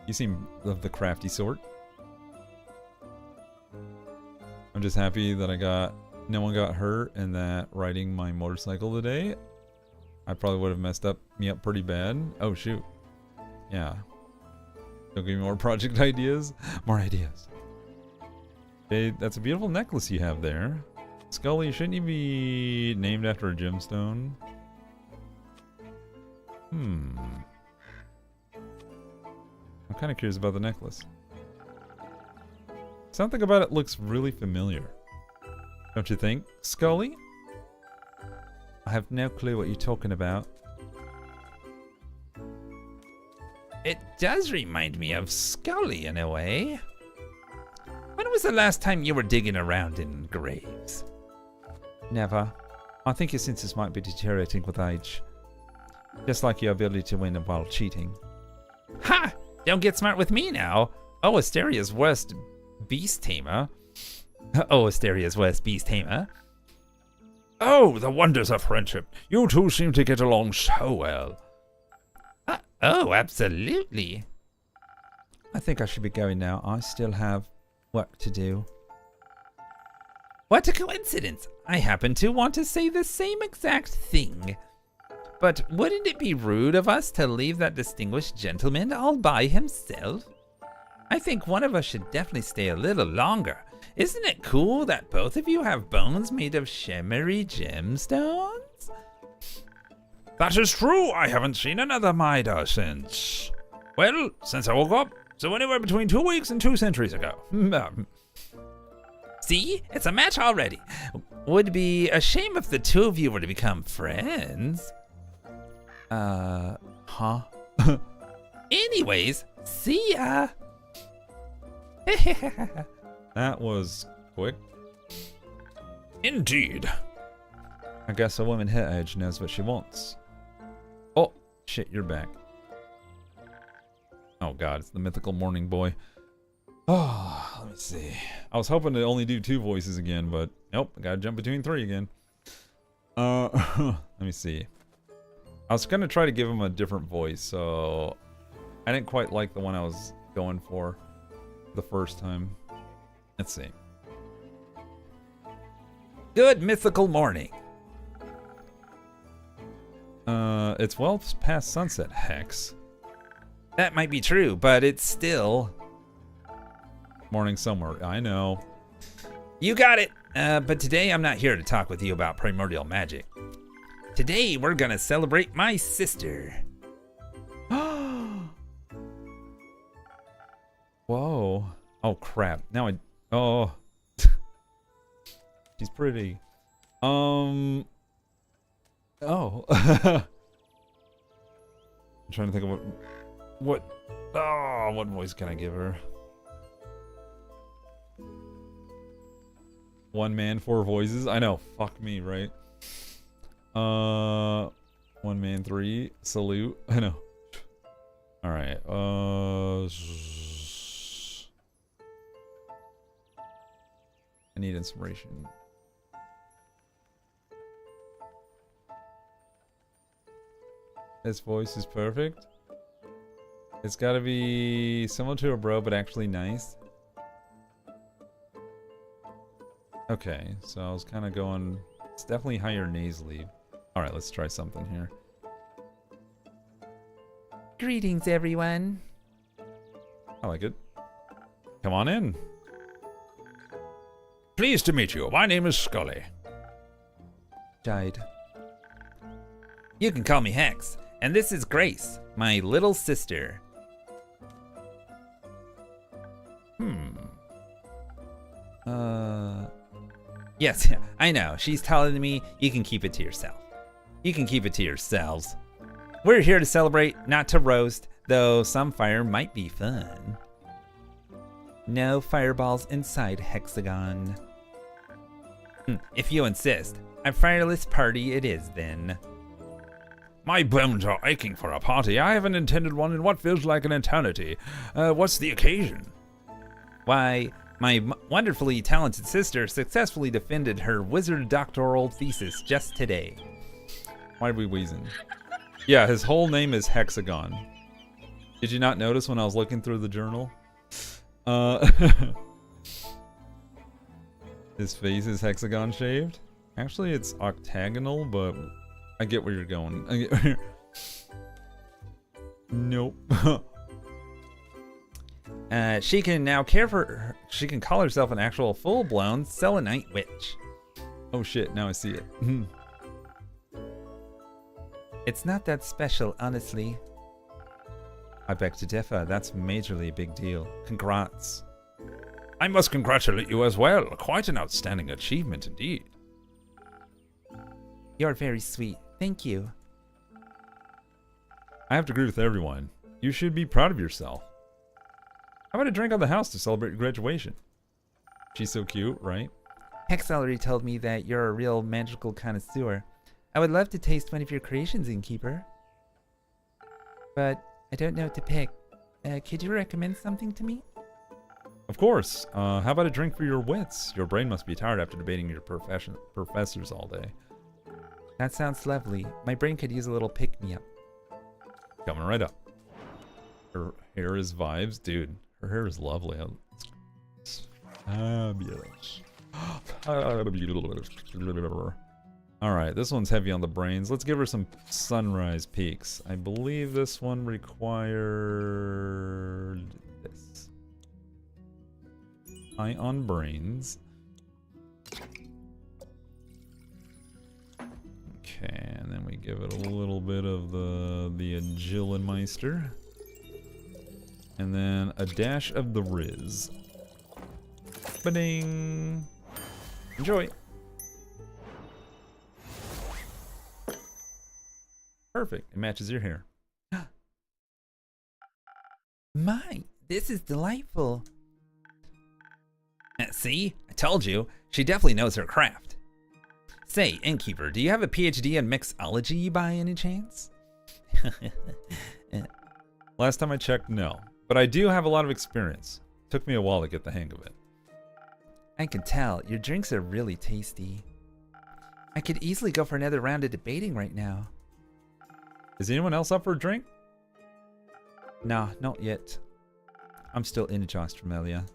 You seem of the crafty sort. I'm just happy that no one got hurt and that riding my motorcycle today, I probably would have messed me up pretty bad. Oh shoot. Yeah. Don't give me more project ideas. More ideas. Hey, that's a beautiful necklace you have there. Scully, shouldn't you be named after a gemstone? I'm kind of curious about the necklace. Something about it looks really familiar. Don't you think, Scully? I have no clue what you're talking about. It does remind me of Scully in a way. When was the last time you were digging around in graves? Never. I think your senses might be deteriorating with age. Just like your ability to win while cheating. Ha! Don't get smart with me now. Oh, Asteria's worst beast tamer. Oh, Asteria's worst beast tamer. Oh, the wonders of friendship. You two seem to get along so well. Oh, absolutely. I think I should be going now. I still have work to do. What a coincidence. I happen to want to say the same exact thing. But wouldn't it be rude of us to leave that distinguished gentleman all by himself? I think one of us should definitely stay a little longer. Isn't it cool that both of you have bones made of shimmery gemstones? That is true. I haven't seen another Mida since I woke up. So anywhere between 2 weeks and 2 centuries ago. See? It's a match already. Would be a shame if the two of you were to become friends. Huh? Anyways, see ya. That was quick. Indeed. I guess a woman her age knows what she wants. Oh, shit, you're back. Oh god, it's the mythical morning boy. Oh, let me see. I was hoping to only do 2 voices again, but nope, I gotta jump between 3 again. Let me see. I was gonna try to give him a different voice, so I didn't quite like the one I was going for the first time. Let's see. Good mythical morning. It's well past sunset, Hex. That might be true, but it's still Morning somewhere, I know. You got it. But today I'm not here to talk with you about primordial magic. Today we're gonna celebrate my sister. Whoa. Oh crap. Now I oh she's pretty. Oh. I'm trying to think of what voice can I give her? One man, 4 voices. I know. Fuck me, right? 1 man, 3. Salute. I know. All right. I need inspiration. This voice is perfect. It's got to be similar to a bro, but actually nice. Okay, so I was kind of going... It's definitely higher nasally. Alright, let's try something here. Greetings, everyone. I like it. Come on in. Pleased to meet you. My name is Scully. Died. You can call me Hex. And this is Grace, my little sister. Yes, I know. She's telling me you can keep it to yourself. You can keep it to yourselves. We're here to celebrate, not to roast, though some fire might be fun. No fireballs inside Hexagon. If you insist. A fireless party it is then. My bones are aching for a party. I haven't attended one in what feels like an eternity. What's the occasion? Why, my wonderfully talented sister successfully defended her wizard doctoral thesis just today. Why are we wheezing? Yeah, his whole name is Hexagon. Did you not notice when I was looking through the journal? His face is hexagon shaped. Actually, it's octagonal, but I get where you're going. I get where you're... Nope. She can now she can call herself an actual full-blown selenite witch. Oh shit, now I see it. It's not that special, honestly. I beg to differ. That's majorly a big deal. Congrats. I must congratulate you as well. Quite an outstanding achievement indeed. You're very sweet. Thank you. I have to agree with everyone. You should be proud of yourself. How about a drink on the house to celebrate your graduation? She's so cute, right? Hex already told me that you're a real magical connoisseur. I would love to taste one of your creations, Innkeeper. But I don't know what to pick. Could you recommend something to me? Of course. How about a drink for your wits? Your brain must be tired after debating your professors all day. That sounds lovely. My brain could use a little pick-me-up. Coming right up. Her hair is vibes. Dude, her hair is lovely. It's fabulous. Alright, this one's heavy on the brains. Let's give her some sunrise peaks. I believe this one required this. High on brains. Okay, and then we give it a little bit of the Agillenmeister. And then a dash of the Riz. Ba-ding! Enjoy! Perfect. It matches your hair. My, this is delightful. See? I told you. She definitely knows her craft. Say, innkeeper, do you have a PhD in mixology by any chance? Last time I checked, no. But I do have a lot of experience. Took me a while to get the hang of it. I can tell. Your drinks are really tasty. I could easily go for another round of debating right now. Is anyone else up for a drink? Nah, not yet. I'm still energized from earlier.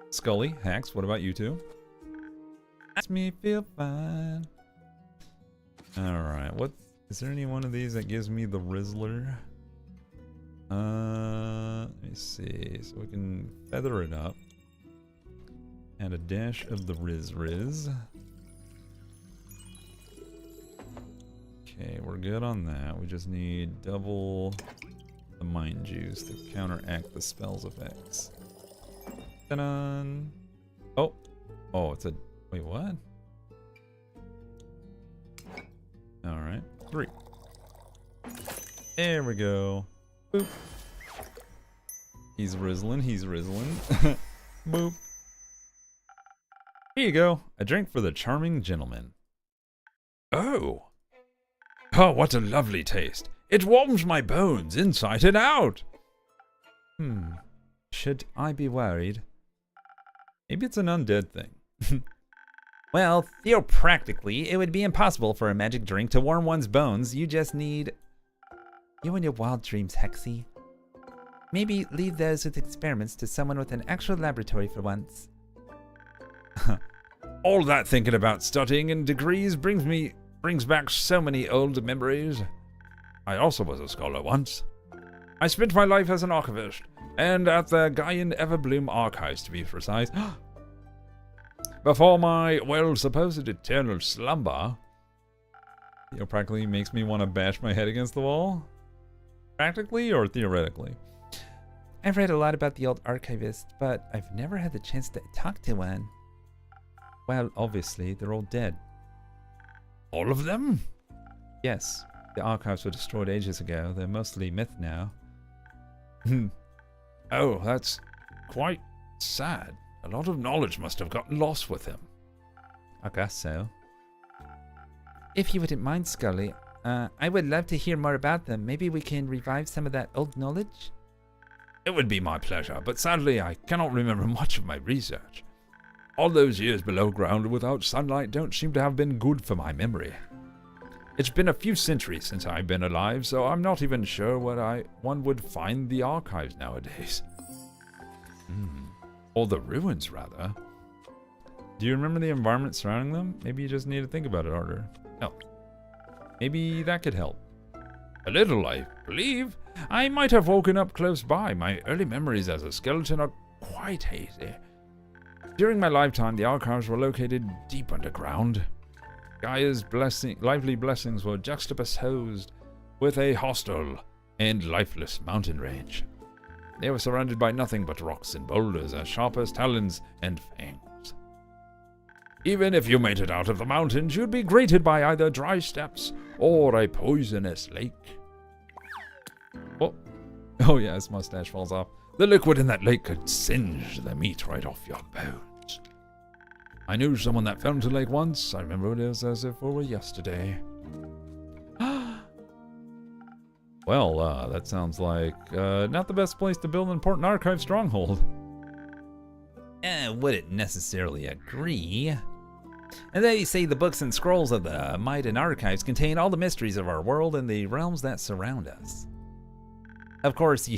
Scully, Hax, what about you two? Makes me feel fine. Alright, what is there any one of these that gives me the Rizzler? Let me see. So we can feather it up. Add a dash of the Riz. Okay, we're good on that. We just need double the mind juice to counteract the spell's effects. Ta-da! Oh, it's a... Wait, what? Alright, 3. There we go. Boop. He's rizzling. Boop. Here you go. A drink for the charming gentleman. Oh. Oh, what a lovely taste. It warms my bones inside and out. Should I be worried? Maybe it's an undead thing. Well, theoretically, it would be impossible for a magic drink to warm one's bones. You just need... You and your wild dreams, Hexy. Maybe leave those with experiments to someone with an actual laboratory for once. All that thinking about studying and degrees brings back so many old memories. I also was a scholar once. I spent my life as an archivist, and at the Gaian Everbloom Archives, to be precise. Before my, well, supposed eternal slumber. Practically makes me want to bash my head against the wall? Practically or theoretically? I've read a lot about the old archivist, but I've never had the chance to talk to one. Well, obviously, they're all dead. All of them? Yes. The archives were destroyed ages ago. They're mostly myth now. Oh, that's quite sad. A lot of knowledge must have gotten lost with him. I guess so. If you wouldn't mind, Scully, I would love to hear more about them. Maybe we can revive some of that old knowledge? It would be my pleasure, but sadly I cannot remember much of my research. All those years below ground without sunlight don't seem to have been good for my memory. It's been a few centuries since I've been alive, so I'm not even sure where one would find the archives nowadays. Or the ruins, rather. Do you remember the environment surrounding them? Maybe you just need to think about it harder. No. Maybe that could help. A little, I believe. I might have woken up close by. My early memories as a skeleton are quite hazy. During my lifetime, the archives were located deep underground. Gaia's lively blessings were juxtaposed with a hostile and lifeless mountain range. They were surrounded by nothing but rocks and boulders as sharp as talons and fangs. Even if you made it out of the mountains, you'd be greeted by either dry steppes or a poisonous lake. Oh yeah, his mustache falls off. The liquid in that lake could singe the meat right off your bones. I knew someone that fell into the lake once. I remember it as if it were yesterday. Well, that sounds like not the best place to build an important archive stronghold. Wouldn't necessarily agree. And they say the books and scrolls of the Maiden archives contain all the mysteries of our world and the realms that surround us. Of course,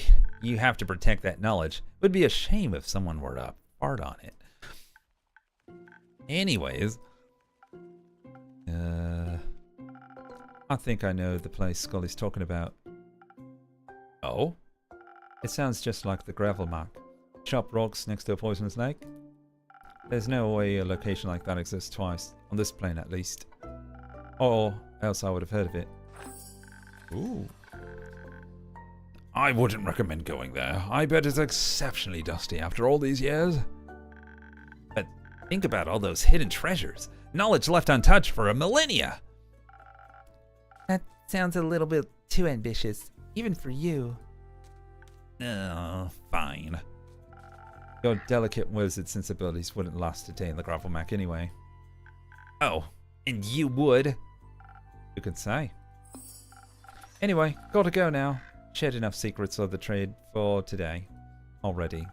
you have to protect that knowledge. It would be a shame if someone were to fart on it. Anyways, I think I know the place Scully's talking about. Oh? It sounds just like the gravel mark. Sharp rocks next to a poisonous lake. There's no way a location like that exists twice, on this plane at least. Or else I would have heard of it. Ooh. I wouldn't recommend going there. I bet it's exceptionally dusty after all these years. But think about all those hidden treasures. Knowledge left untouched for a millennia. That Sounds a little bit too ambitious, even for you. Oh, fine. Your delicate wizard sensibilities wouldn't last a day in the gravel mac anyway. Oh, and you would. You could say. Anyway, gotta go now. Shared enough secrets of the trade for today already.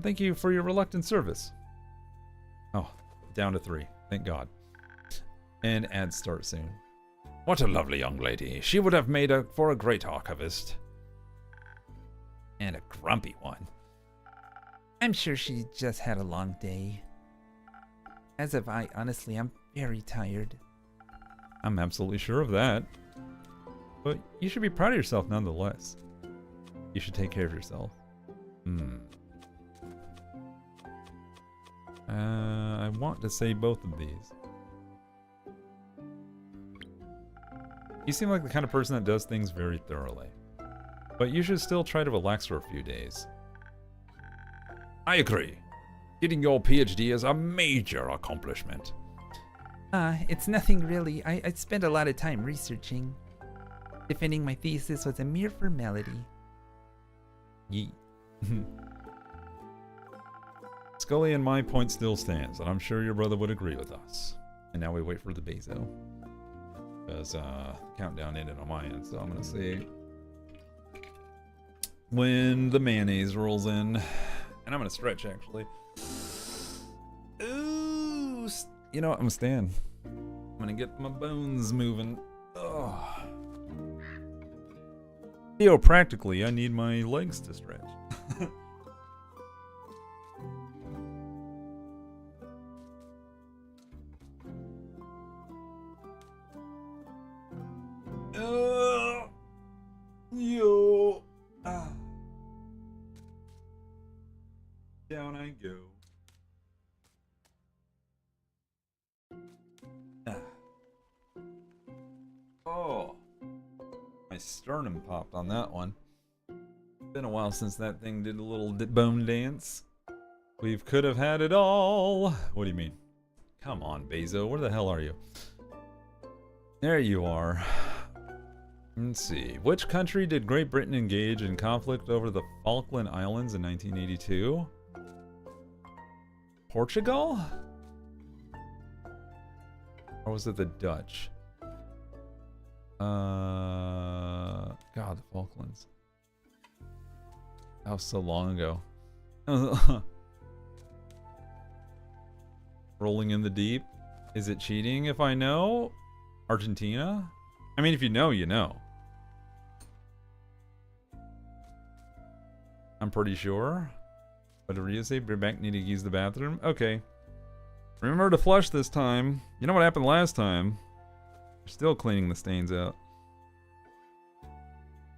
Thank you for your reluctant service. Oh, down to 3. Thank God. And ads start soon. What a lovely young lady. She would have made for a great archivist. And a grumpy one. I'm sure she just had a long day. As of honestly, I'm very tired. I'm absolutely sure of that. But you should be proud of yourself nonetheless. You should take care of yourself. I want to say both of these. You seem like the kind of person that does things very thoroughly. But you should still try to relax for a few days. I agree. Getting your PhD is a major accomplishment. It's nothing really. I spent a lot of time researching. Defending my thesis was a mere formality. Yeet. Scully and my point still stands, and I'm sure your brother would agree with us. And now we wait for the Bezo. Because countdown ended on my end, so I'm gonna see when the mayonnaise rolls in. And I'm gonna stretch actually. Ooh, you know what? I'm gonna stand. I'm gonna get my bones moving. Ugh. Theopractically, I need my legs to stretch. Yo. Down I go. Oh. My sternum popped on that one. Been a while since that thing did a little bone dance. We could have had it all. What do you mean? Come on, Bezo. Where the hell are you? There you are. Let's see. Which country did Great Britain engage in conflict over the Falkland Islands in 1982? Portugal? Or was it the Dutch? God, the Falklands. That was so long ago. Rolling in the deep. Is it cheating if I know? Argentina? I mean, if you know, you know. I'm pretty sure. Whatever you say, be back, need to use the bathroom. Okay. Remember to flush this time. You know what happened last time? We're still cleaning the stains out.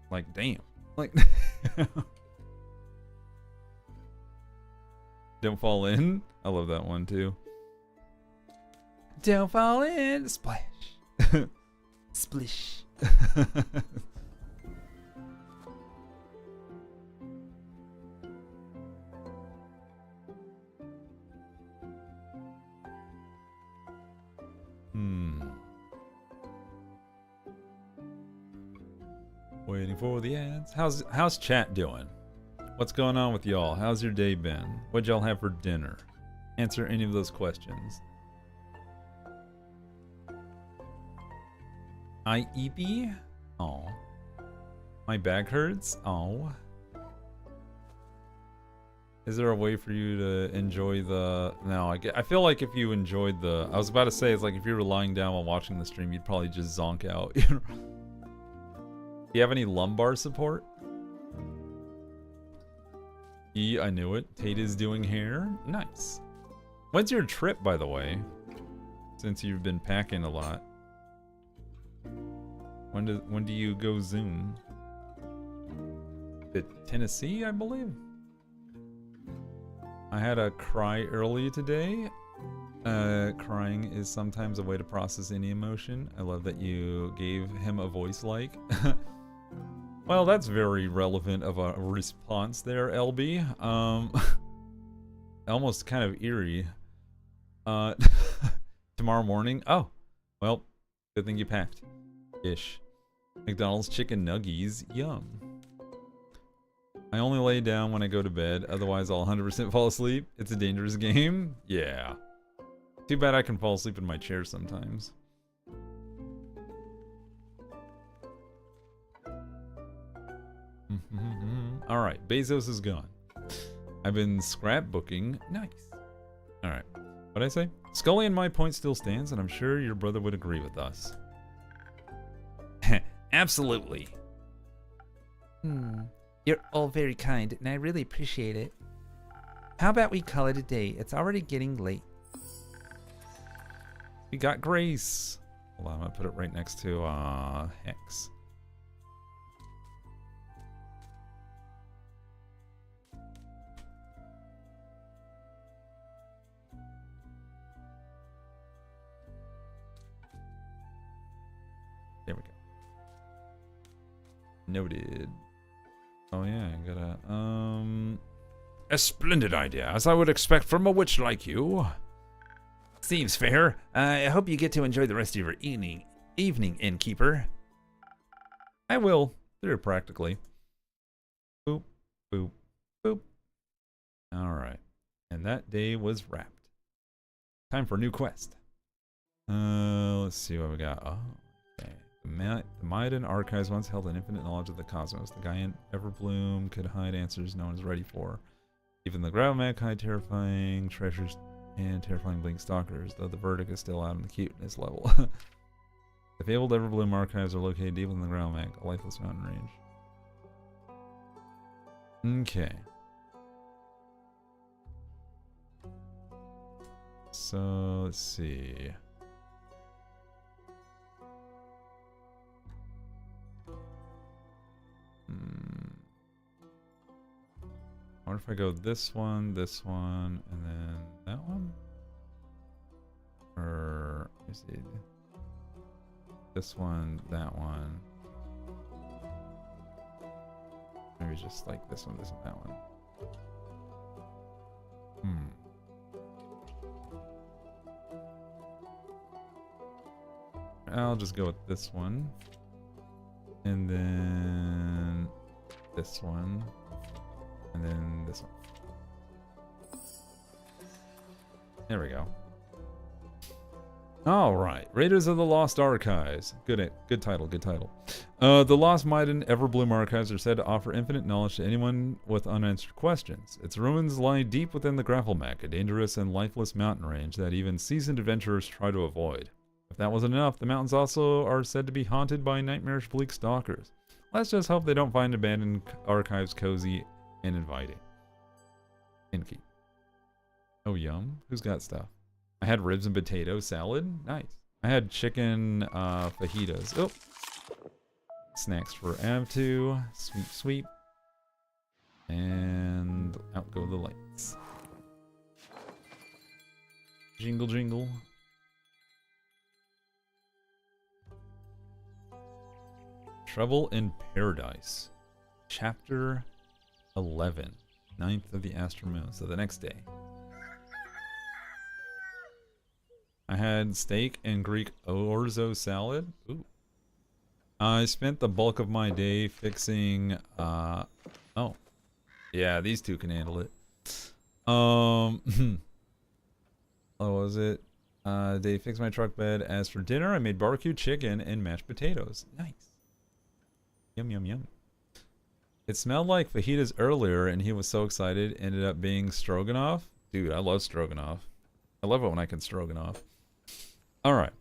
Like, damn. Like, don't fall in. I love that one too. Don't fall in. Splash. Splish. Waiting for the ads. How's chat doing? What's going on with y'all? How's your day been? What'd y'all have for dinner? Answer any of those questions. IEP? Oh. My back hurts? Oh. Is there a way for you to enjoy the... No, I feel like if you enjoyed the... I was about to say, it's like if you were lying down while watching the stream, you'd probably just zonk out. Do you have any lumbar support? I knew it. Tate is doing hair. Nice. When's your trip, by the way? Since you've been packing a lot. When do you go Zoom? Tennessee, I believe. I had a cry early today. Crying is sometimes a way to process any emotion. I love that you gave him a voice like. Well, that's very relevant of a response there, LB. Almost kind of eerie. Tomorrow morning. Oh, well, good thing you packed. Ish. McDonald's chicken nuggies. Yum. I only lay down when I go to bed, otherwise I'll 100% fall asleep. It's a dangerous game. Yeah. Too bad I can fall asleep in my chair sometimes. Alright, Bezos is gone. I've been scrapbooking. Nice. Alright. What'd I say? Scully and my point still stands, and I'm sure your brother would agree with us. Absolutely. You're all very kind, and I really appreciate it. How about we call it a day? It's already getting late. We got Grace. Hold on, I'm gonna put it right next to Hex. There we go. Noted. Oh yeah, I gotta A splendid idea, as I would expect from a witch like you. Seems fair. I hope you get to enjoy the rest of your evening, innkeeper. I will. They're practically. Boop, boop, boop. Alright. And that day was wrapped. Time for a new quest. Let's see what we got. Oh, okay. The Maiden Archives once held an infinite knowledge of the cosmos. The guy in Everbloom could hide answers no one is ready for. Even the Gravelmech hide terrifying treasures and terrifying blink stalkers, though the verdict is still out on the cuteness level. The fabled Everbloom archives are located deep in the Gravelmech, a lifeless mountain range. Okay. So, let's see. I wonder if I go this one, and then that one? Or, let me see. This one, that one. Maybe just like this one, that one. I'll just go with this one. And then this one. And then this one. There we go. Alright. Raiders of the Lost Archives. Good title, good title. The Lost Maiden Everbloom Archives are said to offer infinite knowledge to anyone with unanswered questions. Its ruins lie deep within the Gravelmech, a dangerous and lifeless mountain range that even seasoned adventurers try to avoid. If that wasn't enough, the mountains also are said to be haunted by nightmarish bleak stalkers. Let's just hope they don't find abandoned archives cozy and inviting. Inky. Oh, yum. Who's got stuff? I had ribs and potato salad. Nice. I had chicken fajitas. Oh. Snacks for Av2. Sweep, sweep. And out go the lights. Jingle, jingle. Trouble in Paradise. Chapter 11. 9th of the Astral Moon. So the next day. I had steak and Greek orzo salad. Ooh. I spent the bulk of my day fixing, oh. Yeah, these two can handle it. What was it? They fixed my truck bed. As for dinner, I made barbecue chicken and mashed potatoes. Nice. Yum, yum, yum. It smelled like fajitas earlier, and he was so excited. Ended up being stroganoff. Dude, I love stroganoff. I love it when I can stroganoff. All right.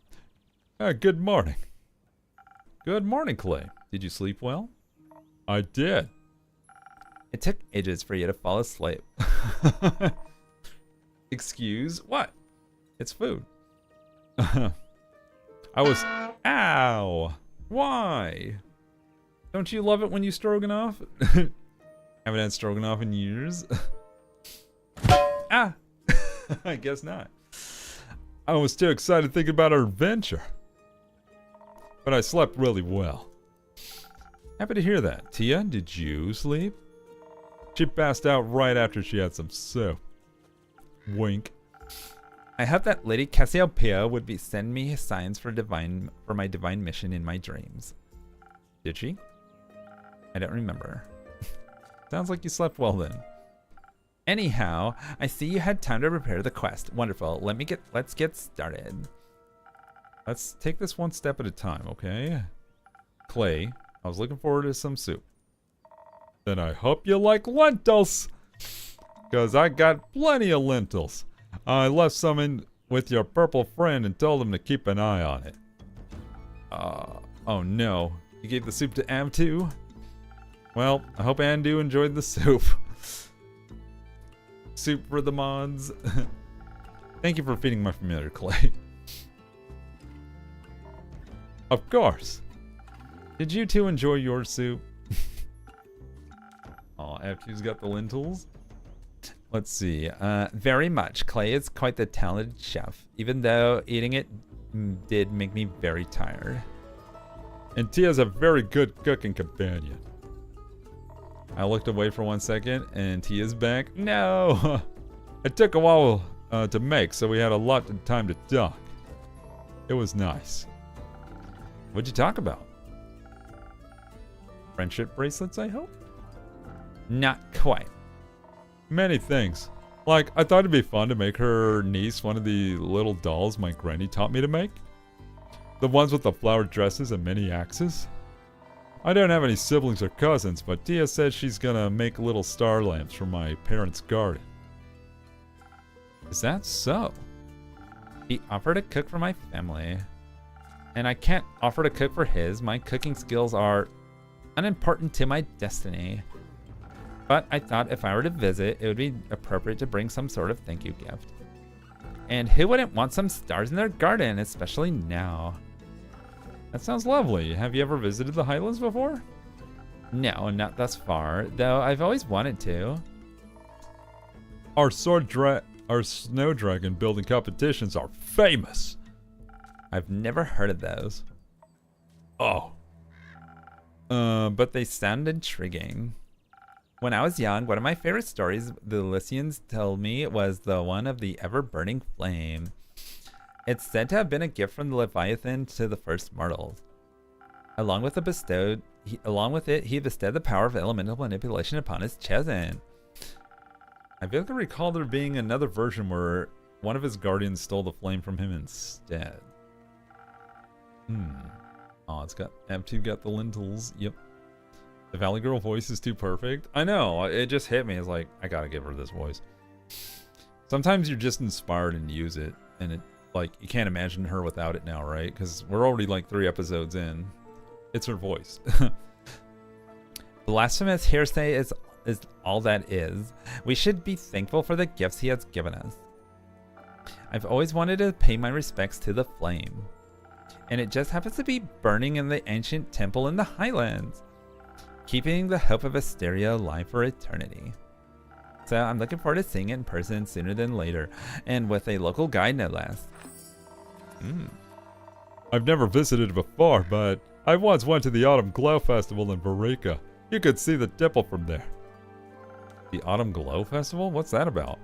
Good morning. Good morning, Clay. Did you sleep well? I did. It took ages for you to fall asleep. Excuse what? It's food. I was... Ow! Why? Don't you love it when you stroganoff? Haven't had stroganoff in years. Ah! I guess not. I was too excited thinking about our adventure. But I slept really well. Happy to hear that. Tia, did you sleep? She passed out right after she had some soup. Wink. I hope that Lady Cassiopeia would be send me signs for my divine mission in my dreams. Did she? I don't remember. Sounds like you slept well then. Anyhow, I see you had time to prepare the quest. Wonderful. Let's get started. Let's take this one step at a time, okay? Clay, I was looking forward to some soup. Then I hope you like lentils, because I got plenty of lentils. I left some in with your purple friend and told him to keep an eye on it. Oh no. You gave the soup to Am too? Well, I hope Andu enjoyed the soup. Soup for the mods. Thank you for feeding my familiar, Clay. Of course. Did you two enjoy your soup? Oh, Am2's got the lentils. Let's see. Very much. Clay is quite the talented chef, even though eating it did make me very tired. And Tia's a very good cooking companion. I looked away for 1 second, and Tia's back. No! It took a while to make, so we had a lot of time to talk. It was nice. What'd you talk about? Friendship bracelets, I hope? Not quite. Many things. Like, I thought it'd be fun to make her niece one of the little dolls my granny taught me to make. The ones with the flowered dresses and many axes. I don't have any siblings or cousins, but Tia said she's gonna make little star lamps from my parents' garden. Is that so? He offered to cook for my family. And I can't offer to cook for his. My cooking skills are unimportant to my destiny. But I thought if I were to visit, it would be appropriate to bring some sort of thank you gift. And who wouldn't want some stars in their garden, especially now? That sounds lovely. Have you ever visited the Highlands before? No, not thus far, though I've always wanted to. Our snow dragon building competitions are famous. I've never heard of those. Oh. But they sound intriguing. When I was young, one of my favorite stories the Lycians told me was the one of the ever-burning flame. It's said to have been a gift from the Leviathan to the first mortals. Along with it, he bestowed the power of elemental manipulation upon his chosen. I vaguely recall there being another version where one of his guardians stole the flame from him instead. Oh, it's got Am2 got the lentils. Yep. The Valley Girl voice is too perfect. I know. It just hit me. It's like, I gotta give her this voice. Sometimes you're just inspired and use it, and it like you can't imagine her without it now, right? Because we're already like 3 episodes in. It's her voice. Blasphemous hearsay is all that is. We should be thankful for the gifts he has given us. I've always wanted to pay my respects to the flame. And it just happens to be burning in the ancient temple in the Highlands, keeping the hope of Asteria alive for eternity. So I'm looking forward to seeing it in person sooner than later, and with a local guide no less. I've never visited before, but I once went to the Autumn Glow Festival in Vareka. You could see the temple from there. The Autumn Glow Festival? What's that about?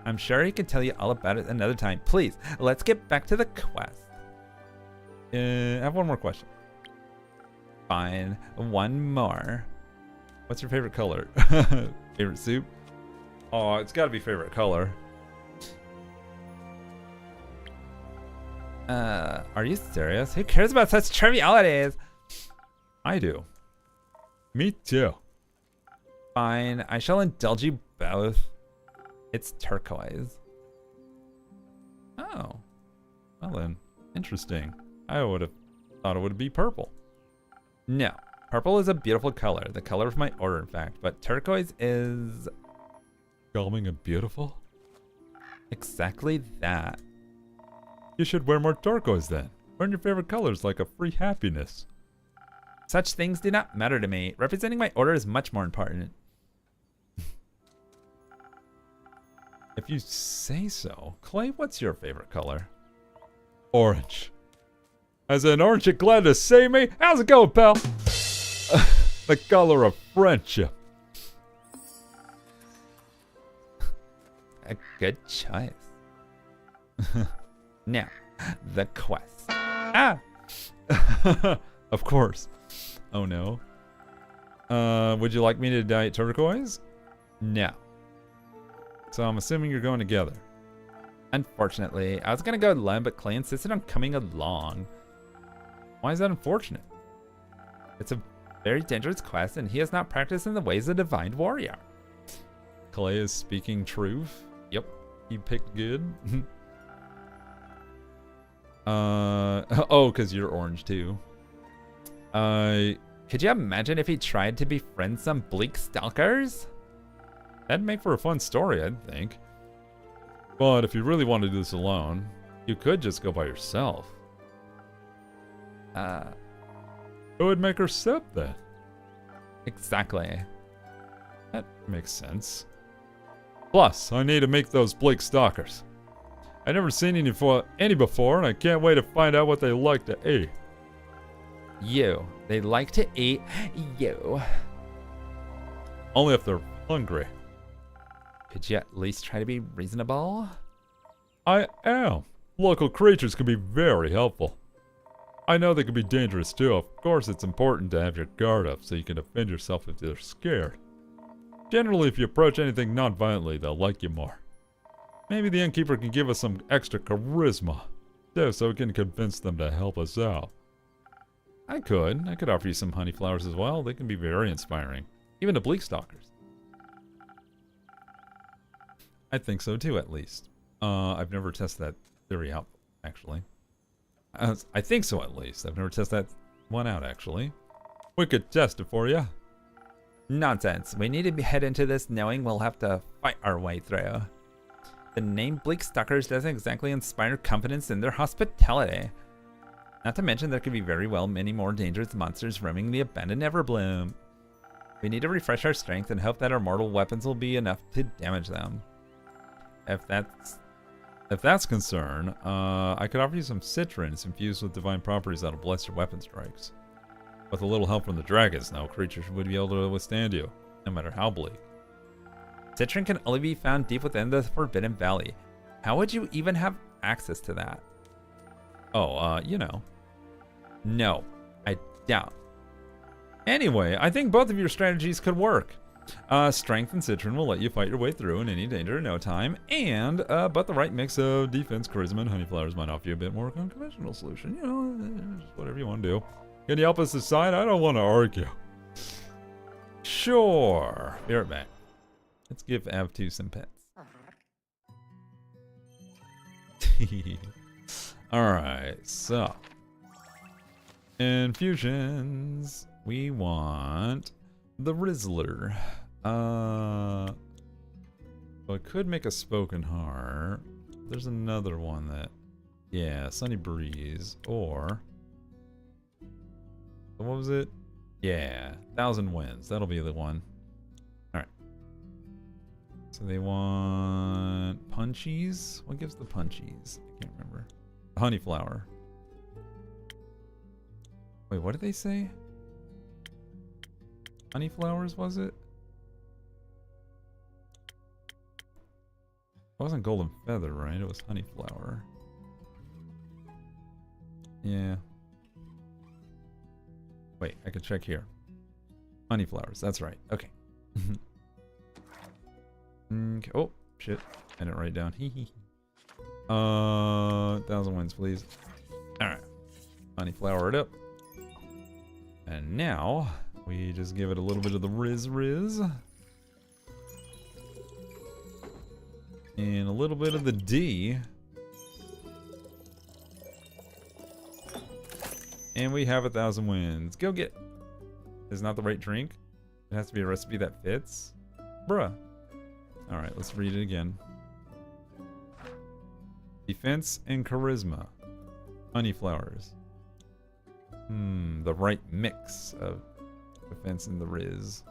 I'm sure he can tell you all about it another time. Please, let's get back to the quest. I have one more question. Fine, one more. What's your favorite color? Favorite soup? Oh, it's gotta be favorite color. Are you serious? Who cares about such trivialities? I do. Me too. Fine, I shall indulge you both. It's turquoise. Oh. Well then, interesting. I would have thought it would be purple. No, purple is a beautiful color. The color of my order, in fact. But turquoise is... calming and beautiful? Exactly that. You should wear more turquoise then. Wearing your favorite colors like a free happiness. Such things do not matter to me. Representing my order is much more important. If you say so. Clay, what's your favorite color? Orange. As an orange, you're glad to see me? How's it going, pal? The color of friendship. A good choice. Now, the quest. Ah! Of course. Oh no. Would you like me to dye it turquoise? No. So I'm assuming you're going together. Unfortunately, I was gonna go alone, but Clay insisted on coming along. Why is that unfortunate? It's a very dangerous quest, and he has not practiced in the ways of a divine warrior. Clay is speaking truth. Yep. He picked good. Oh, because you're orange too. Could you imagine if he tried to befriend some bleak stalkers? That'd make for a fun story, I'd think. But if you really want to do this alone, you could just go by yourself. It would make her sip then. Exactly. That makes sense. Plus, I need to make those bleak stalkers. I've never seen any before, and I can't wait to find out what they like to eat. They like to eat you. Only if they're hungry. Could you at least try to be reasonable? I am. Local creatures can be very helpful. I know they can be dangerous too. Of course, it's important to have your guard up so you can defend yourself if they're scared. Generally, if you approach anything non-violently, they'll like you more. Maybe the innkeeper can give us some extra charisma, too, so we can convince them to help us out. I could offer you some honey flowers as well. They can be very inspiring. Even to bleak stalkers. I think so too, at least. I've never tested that theory out, actually. I think so, at least. I've never tested that one out, actually. We could test it for you. Nonsense. We need to head into this knowing we'll have to fight our way through. The name Bleak Stalkers doesn't exactly inspire confidence in their hospitality. Not to mention there could be very well many more dangerous monsters roaming the abandoned Everbloom. We need to refresh our strength and hope that our mortal weapons will be enough to damage them. If that's concern, I could offer you some citrons infused with divine properties that'll bless your weapon strikes. With a little help from the dragons, no creatures would be able to withstand you, no matter how bleak. Citron can only be found deep within the Forbidden Valley. How would you even have access to that? Oh, you know. No, I doubt. Anyway, I think both of your strategies could work. Strength and Citron will let you fight your way through in any danger in no time, and but the right mix of defense, charisma, and honey flowers might offer you a bit more unconventional solution. You know, just whatever you want to do. Can you help us decide? I don't want to argue. Sure. Be right back. Let's give Av2 some pets. Alright, so. Infusions. We want the Rizzler. So I could make a Spoken Heart. There's another one that... Yeah, Sunny Breeze. Or... What was it? Yeah, 1,000 Winds. That'll be the one. Alright. So they want... Punchies? What gives the punchies? I can't remember. Honey flower. Wait, what did they say? Honey flowers, was it? It wasn't golden feather, right? It was honey flower. Yeah. Wait, I can check here. Honey flowers, that's right. Okay. Okay. Oh, shit. I didn't write it down. 1,000 Winds, please. Alright. Honey flower it up. And now, we just give it a little bit of the Riz. And a little bit of the D. And we have 1,000 Winds. Go get... Is not the right drink? It has to be a recipe that fits? Bruh. Alright, let's read it again. Defense and charisma. Honey flowers. The right mix of defense and the Riz.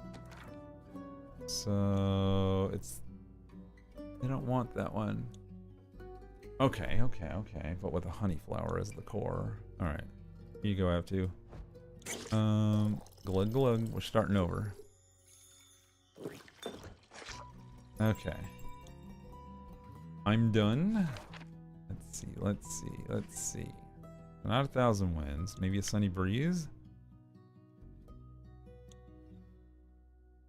So it's... They don't want that one. Okay. But with a honey flower as the core. Alright. Here you go, Av2. Glug. We're starting over. Okay. I'm done. Let's see. Not 1,000 winds. Maybe a sunny breeze?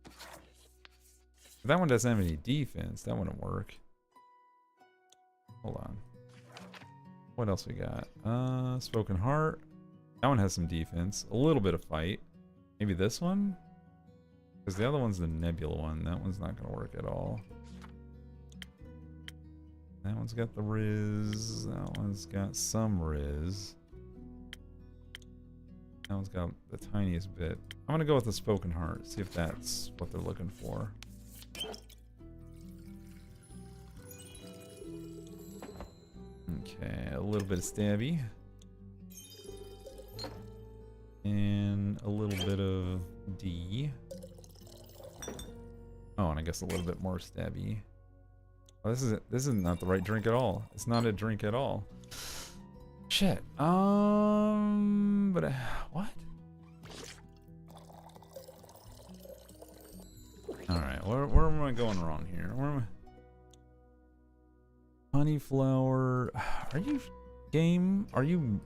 If that one doesn't have any defense. That wouldn't work. Hold on. What else we got? Spoken Heart. That one has some defense. A little bit of fight. Maybe this one? Because the other one's the Nebula one. That one's not going to work at all. That one's got the Riz. That one's got some Riz. That one's got the tiniest bit. I'm going to go with the Spoken Heart. See if that's what they're looking for. Okay, a little bit of stabby. And a little bit of D. Oh, and I guess a little bit more stabby. Oh, this is not the right drink at all. It's not a drink at all. Shit. But what? All right, where am I going wrong here? Where am I? Honeyflower. Are you game? Are you?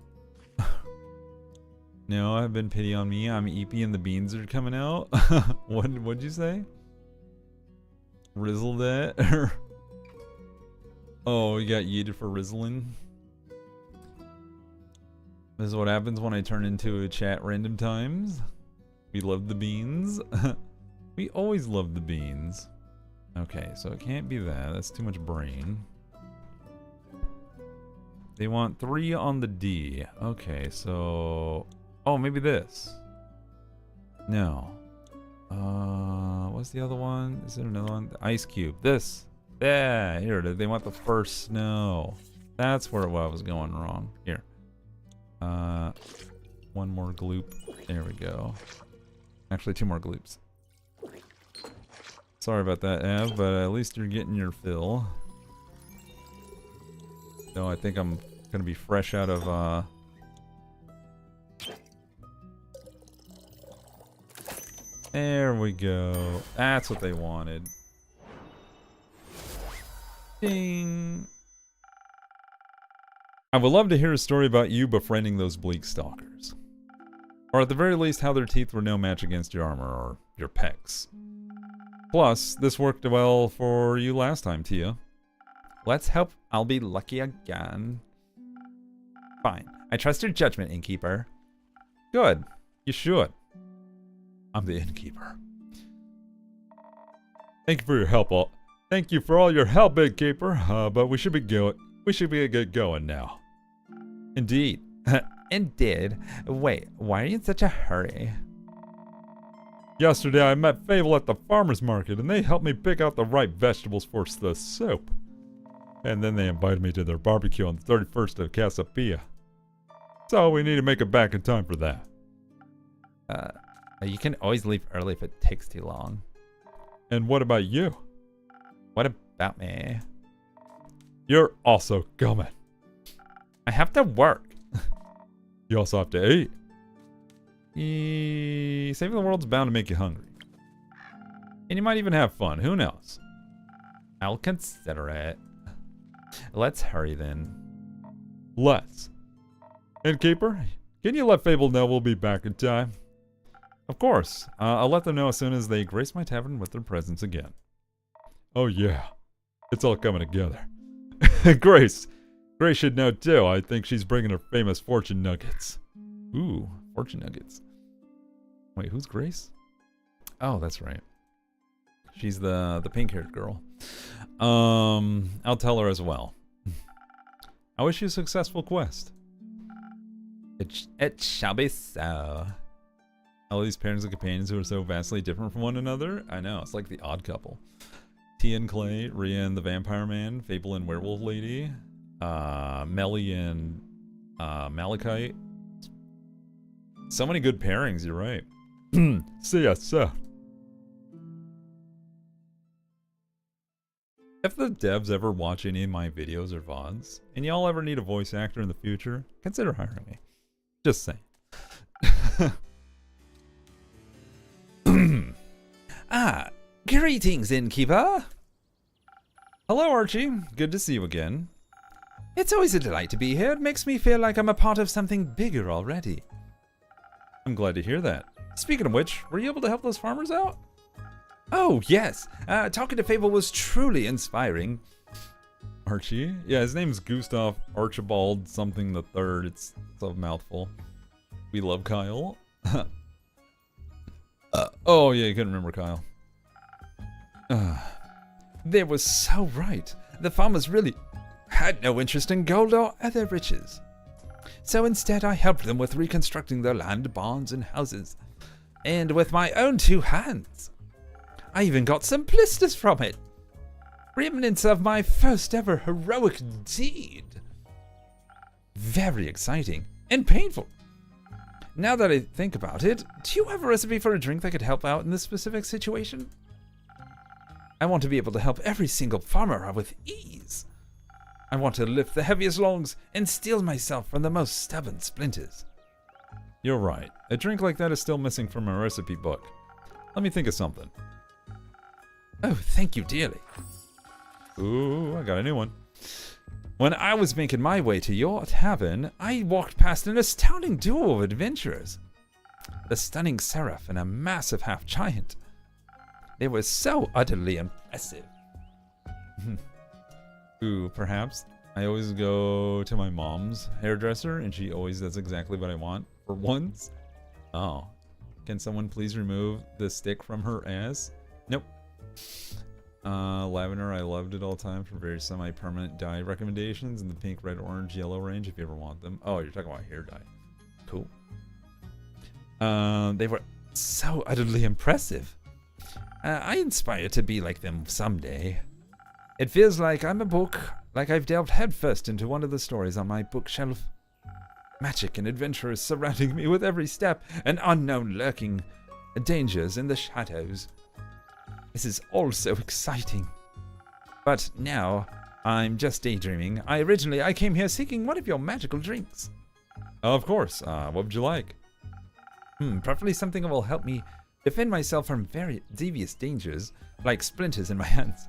No, I've been pity on me. I'm Eepy and the beans are coming out. What'd you say? Rizzle that? Oh, you got yeeted for rizzling. This is what happens when I turn into a chat random times. We love the beans. We always love the beans. Okay, so it can't be that. That's too much brain. They want 3 on the D. Okay, so... Oh, maybe this. No. What's the other one? Is there another one? The Ice Cube. This. Yeah, here it is. They want the first snow. That's where I was going wrong. Here. One more gloop. There we go. Actually, 2 more gloops. Sorry about that, Ev, but at least you're getting your fill. No, I think I'm gonna be fresh out of, There we go. That's what they wanted. Ding. I would love to hear a story about you befriending those bleak stalkers. Or at the very least, how their teeth were no match against your armor or your pecs. Plus, this worked well for you last time, Tia. Let's hope I'll be lucky again. Fine. I trust your judgment, Innkeeper. Good. You should. I'm the Innkeeper. Thank you for your help, Thank you for all your help, Innkeeper. But we should be get going now. Indeed. Indeed. Wait, why are you in such a hurry? Yesterday I met Fable at the farmer's market and they helped me pick out the right vegetables for the soup. And then they invited me to their barbecue on the 31st of Casapia. So we need to make it back in time for that. You can always leave early if it takes too long. And what about you? What about me? You're also coming. I have to work. You also have to eat. Saving the world's bound to make you hungry. And you might even have fun. Who knows? I'll consider it. Let's hurry then. Let's. Innkeeper, can you let Fable know we'll be back in time? Of course. I'll let them know as soon as they grace my tavern with their presence again. Oh yeah. It's all coming together. Grace should know too. I think she's bringing her famous fortune nuggets. Ooh, fortune nuggets. Wait, who's Grace? Oh, that's right. She's the pink-haired girl. I'll tell her as well. I wish you a successful quest. It shall be so. All these parents and companions who are so vastly different from one another. I know, it's like the odd couple. Tia and Clay, Rhea and the Vampire Man, Fable and Werewolf Lady, Melly and Malachite. So many good pairings, you're right. See ya, sir. If the devs ever watch any of my videos or VODs, and y'all ever need a voice actor in the future, consider hiring me. Just saying. Greetings, Innkeeper. Hello, Archie. Good to see you again. It's always a delight to be here. It makes me feel like I'm a part of something bigger already. I'm glad to hear that. Speaking of which, were you able to help those farmers out? Oh, yes. Talking to Fable was truly inspiring. Archie? Yeah, his name's Gustav Archibald something the third. It's a mouthful. We love Kyle. Oh, yeah, you couldn't remember Kyle. They were so right. The farmers really had no interest in gold or other riches. So instead, I helped them with reconstructing their land, barns, and houses. And with my own 2 hands. I even got some blisters from it. Remnants of my first ever heroic deed. Very exciting and painful. Now that I think about it, do you have a recipe for a drink that could help out in this specific situation? I want to be able to help every single farmer out with ease. I want to lift the heaviest logs and steel myself from the most stubborn splinters. You're right. A drink like that is still missing from a recipe book. Let me think of something. Oh, thank you dearly. Ooh, I got a new one. When I was making my way to your tavern, I walked past an astounding duo of adventurers. The stunning seraph and a massive half-giant. They were so utterly impressive. Ooh, perhaps. I always go to my mom's hairdresser, and she always does exactly what I want for once. Oh. Can someone please remove the stick from her ass? Nope. Lavender, I loved it all the time for very semi-permanent dye recommendations in the pink, red, orange, yellow range if you ever want them. Oh, you're talking about hair dye. Cool. They were so utterly impressive. I aspire to be like them someday. It feels like I'm a book, like I've delved headfirst into one of the stories on my bookshelf. Magic and adventures surrounding me with every step, and unknown lurking dangers in the shadows. This is all so exciting. But now, I'm just daydreaming. I came here seeking one of your magical drinks. Of course. What would you like? Preferably something that will help me defend myself from very devious dangers, like splinters in my hands.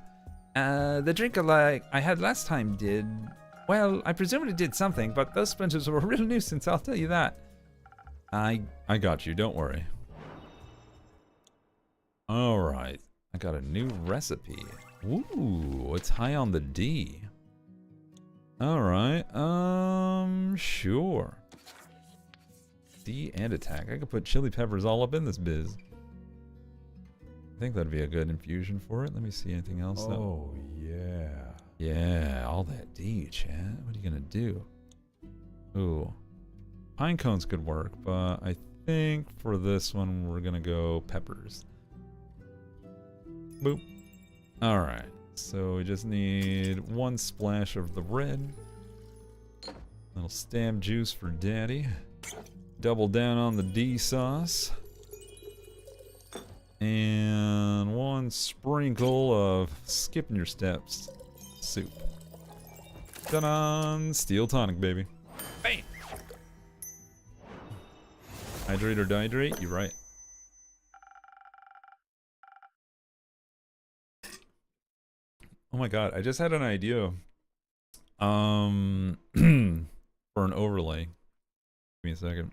The drink like I had last time did, well, I presume it did something, but those splinters were a real nuisance, I'll tell you that. I got you, don't worry. Alright, I got a new recipe. Ooh, it's high on the D. Alright, sure. D and attack. I could put chili peppers all up in this biz. I think that'd be a good infusion for it. Let me see anything else. Oh, yeah. Yeah, all that D, chat. What are you gonna do? Ooh. Pine cones could work, but I think for this one we're gonna go peppers. Boop. Alright. So we just need 1 splash of the red. Little stab juice for daddy. Double down on the D sauce. And 1 sprinkle of skipping your steps soup. Ta-da! Steel tonic, baby. Bam! Hydrate or dehydrate? You're right. Oh my god, I just had an idea. For an overlay. Give me a second.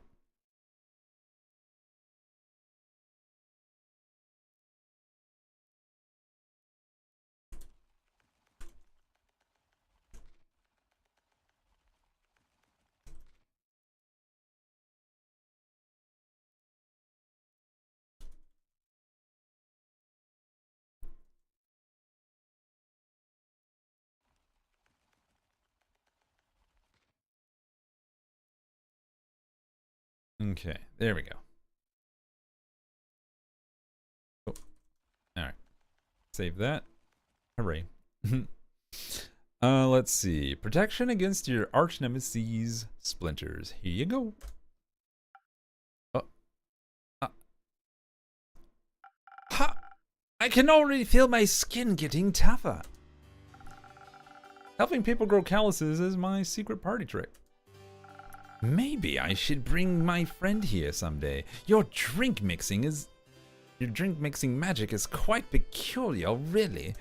Okay, there we go. Oh. Alright. Save that. Hooray. Let's see. Protection against your arch nemesis splinters. Here you go. Oh. Ha! I can already feel my skin getting tougher. Helping people grow calluses is my secret party trick. Maybe I should bring my friend here someday. Your drink mixing magic is quite peculiar, really.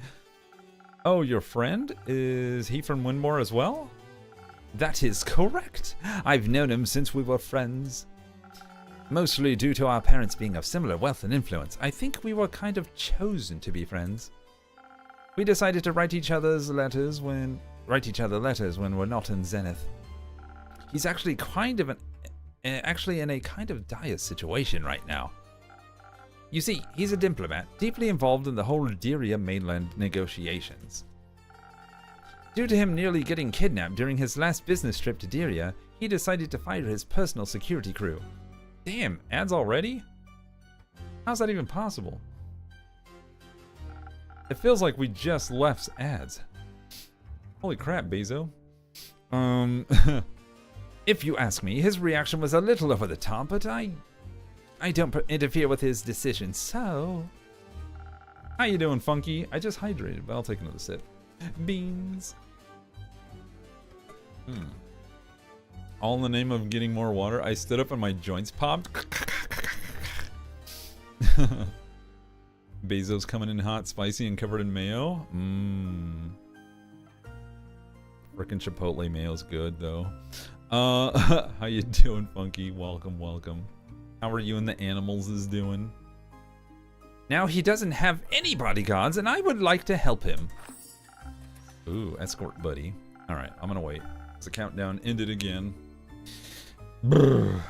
Oh, your friend? Is he from Windmore as well? That is correct. I've known him since we were friends. Mostly due to our parents being of similar wealth and influence. I think we were kind of chosen to be friends. We decided to write each other letters when we're not in Zenith. He's actually in a kind of dire situation right now. You see, he's a diplomat, deeply involved in the whole Diria mainland negotiations. Due to him nearly getting kidnapped during his last business trip to Diria, he decided to fire his personal security crew. Damn, ads already? How's that even possible? It feels like we just left ads. Holy crap, Bezo. If you ask me, his reaction was a little over the top, but I don't interfere with his decisions, so... How you doing, Funky? I just hydrated, but I'll take another sip. Beans. All in the name of getting more water. I stood up and my joints popped. Bezos coming in hot, spicy, and covered in mayo. Frickin' Chipotle mayo's good, though. How you doing, Funky? Welcome, welcome. How are you and the animals is doing? Now he doesn't have any bodyguards, and I would like to help him. Ooh, escort buddy. Alright, I'm gonna wait. The countdown ended again. Brrr.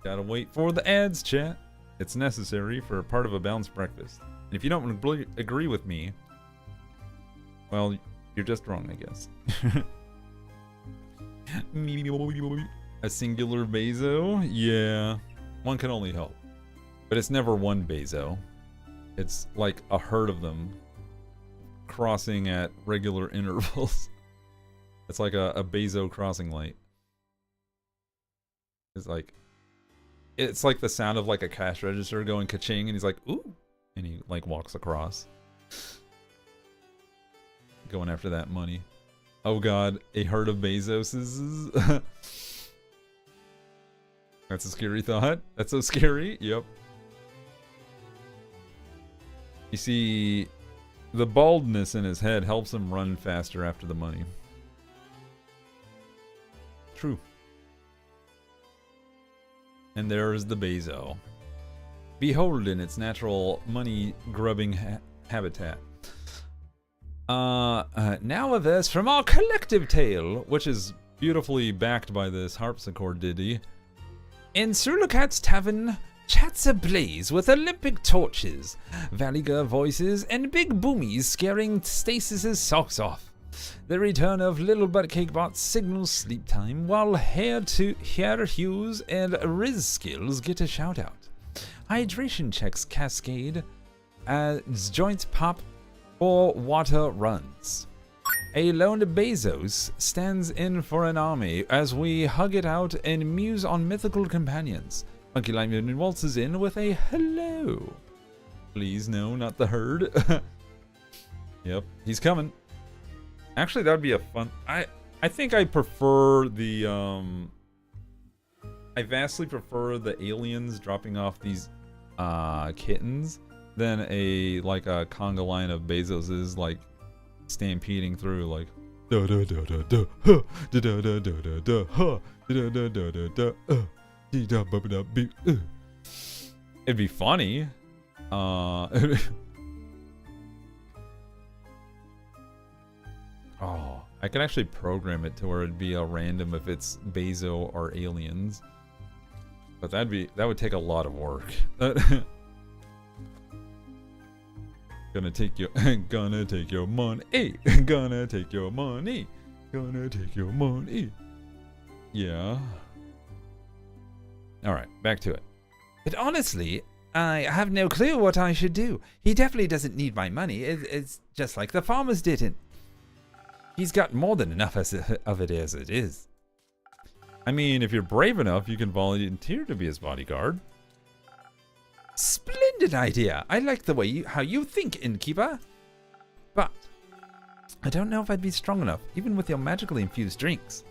Gotta wait for the ads, chat. It's necessary for part of a balanced breakfast. And if you don't agree with me, well, you're just wrong, I guess. A singular Bezo? Yeah. One can only hope. But it's never one Bezo. It's like a herd of them crossing at regular intervals. It's like a Bezo crossing light. It's like the sound of like a cash register going ka-ching, and he's like, ooh, and he like walks across. Going after that money. Oh god, a herd of Bezoses. That's a scary thought. That's so scary. Yep. You see, the baldness in his head helps him run faster after the money. True. And there's the Bezo. Behold in its natural money-grubbing habitat. Now a verse from our collective tale, Which is beautifully backed by this harpsichord ditty. In Cerulakat's Tavern, chats ablaze with Olympic torches, Valiger voices, and big boomies scaring Stasis's socks off. The return of Little Butt Cakebot signals sleep time, while Hair Hughes and Riz Skills get a shout out. Hydration checks cascade as joints pop or water runs. A lone Bezos stands in for an army as we hug it out and muse on mythical companions. Monkey Lightning waltzes in with a hello. Please, no, not the herd. Yep, he's coming. Actually, that would be a fun... I think I prefer the, I vastly prefer the aliens dropping off these, kittens than a conga line of Bezos's, like, stampeding through, like... Da da da da da ha da da da da da da ha da da da da da dee da ba ba da bee. It'd be funny. Oh, I can actually program it to where it'd be a random if it's Bezo or aliens. But that would take a lot of work. Gonna take your money, gonna take your money, gonna take your money. Yeah. Alright, back to it. But honestly, I have no clue what I should do. He definitely doesn't need my money. It's just like the farmers didn't. He's got more than enough of it as it is. I mean, if you're brave enough, you can volunteer to be his bodyguard. Splendid idea. I like the way how you think, innkeeper. But I don't know if I'd be strong enough, even with your magically infused drinks.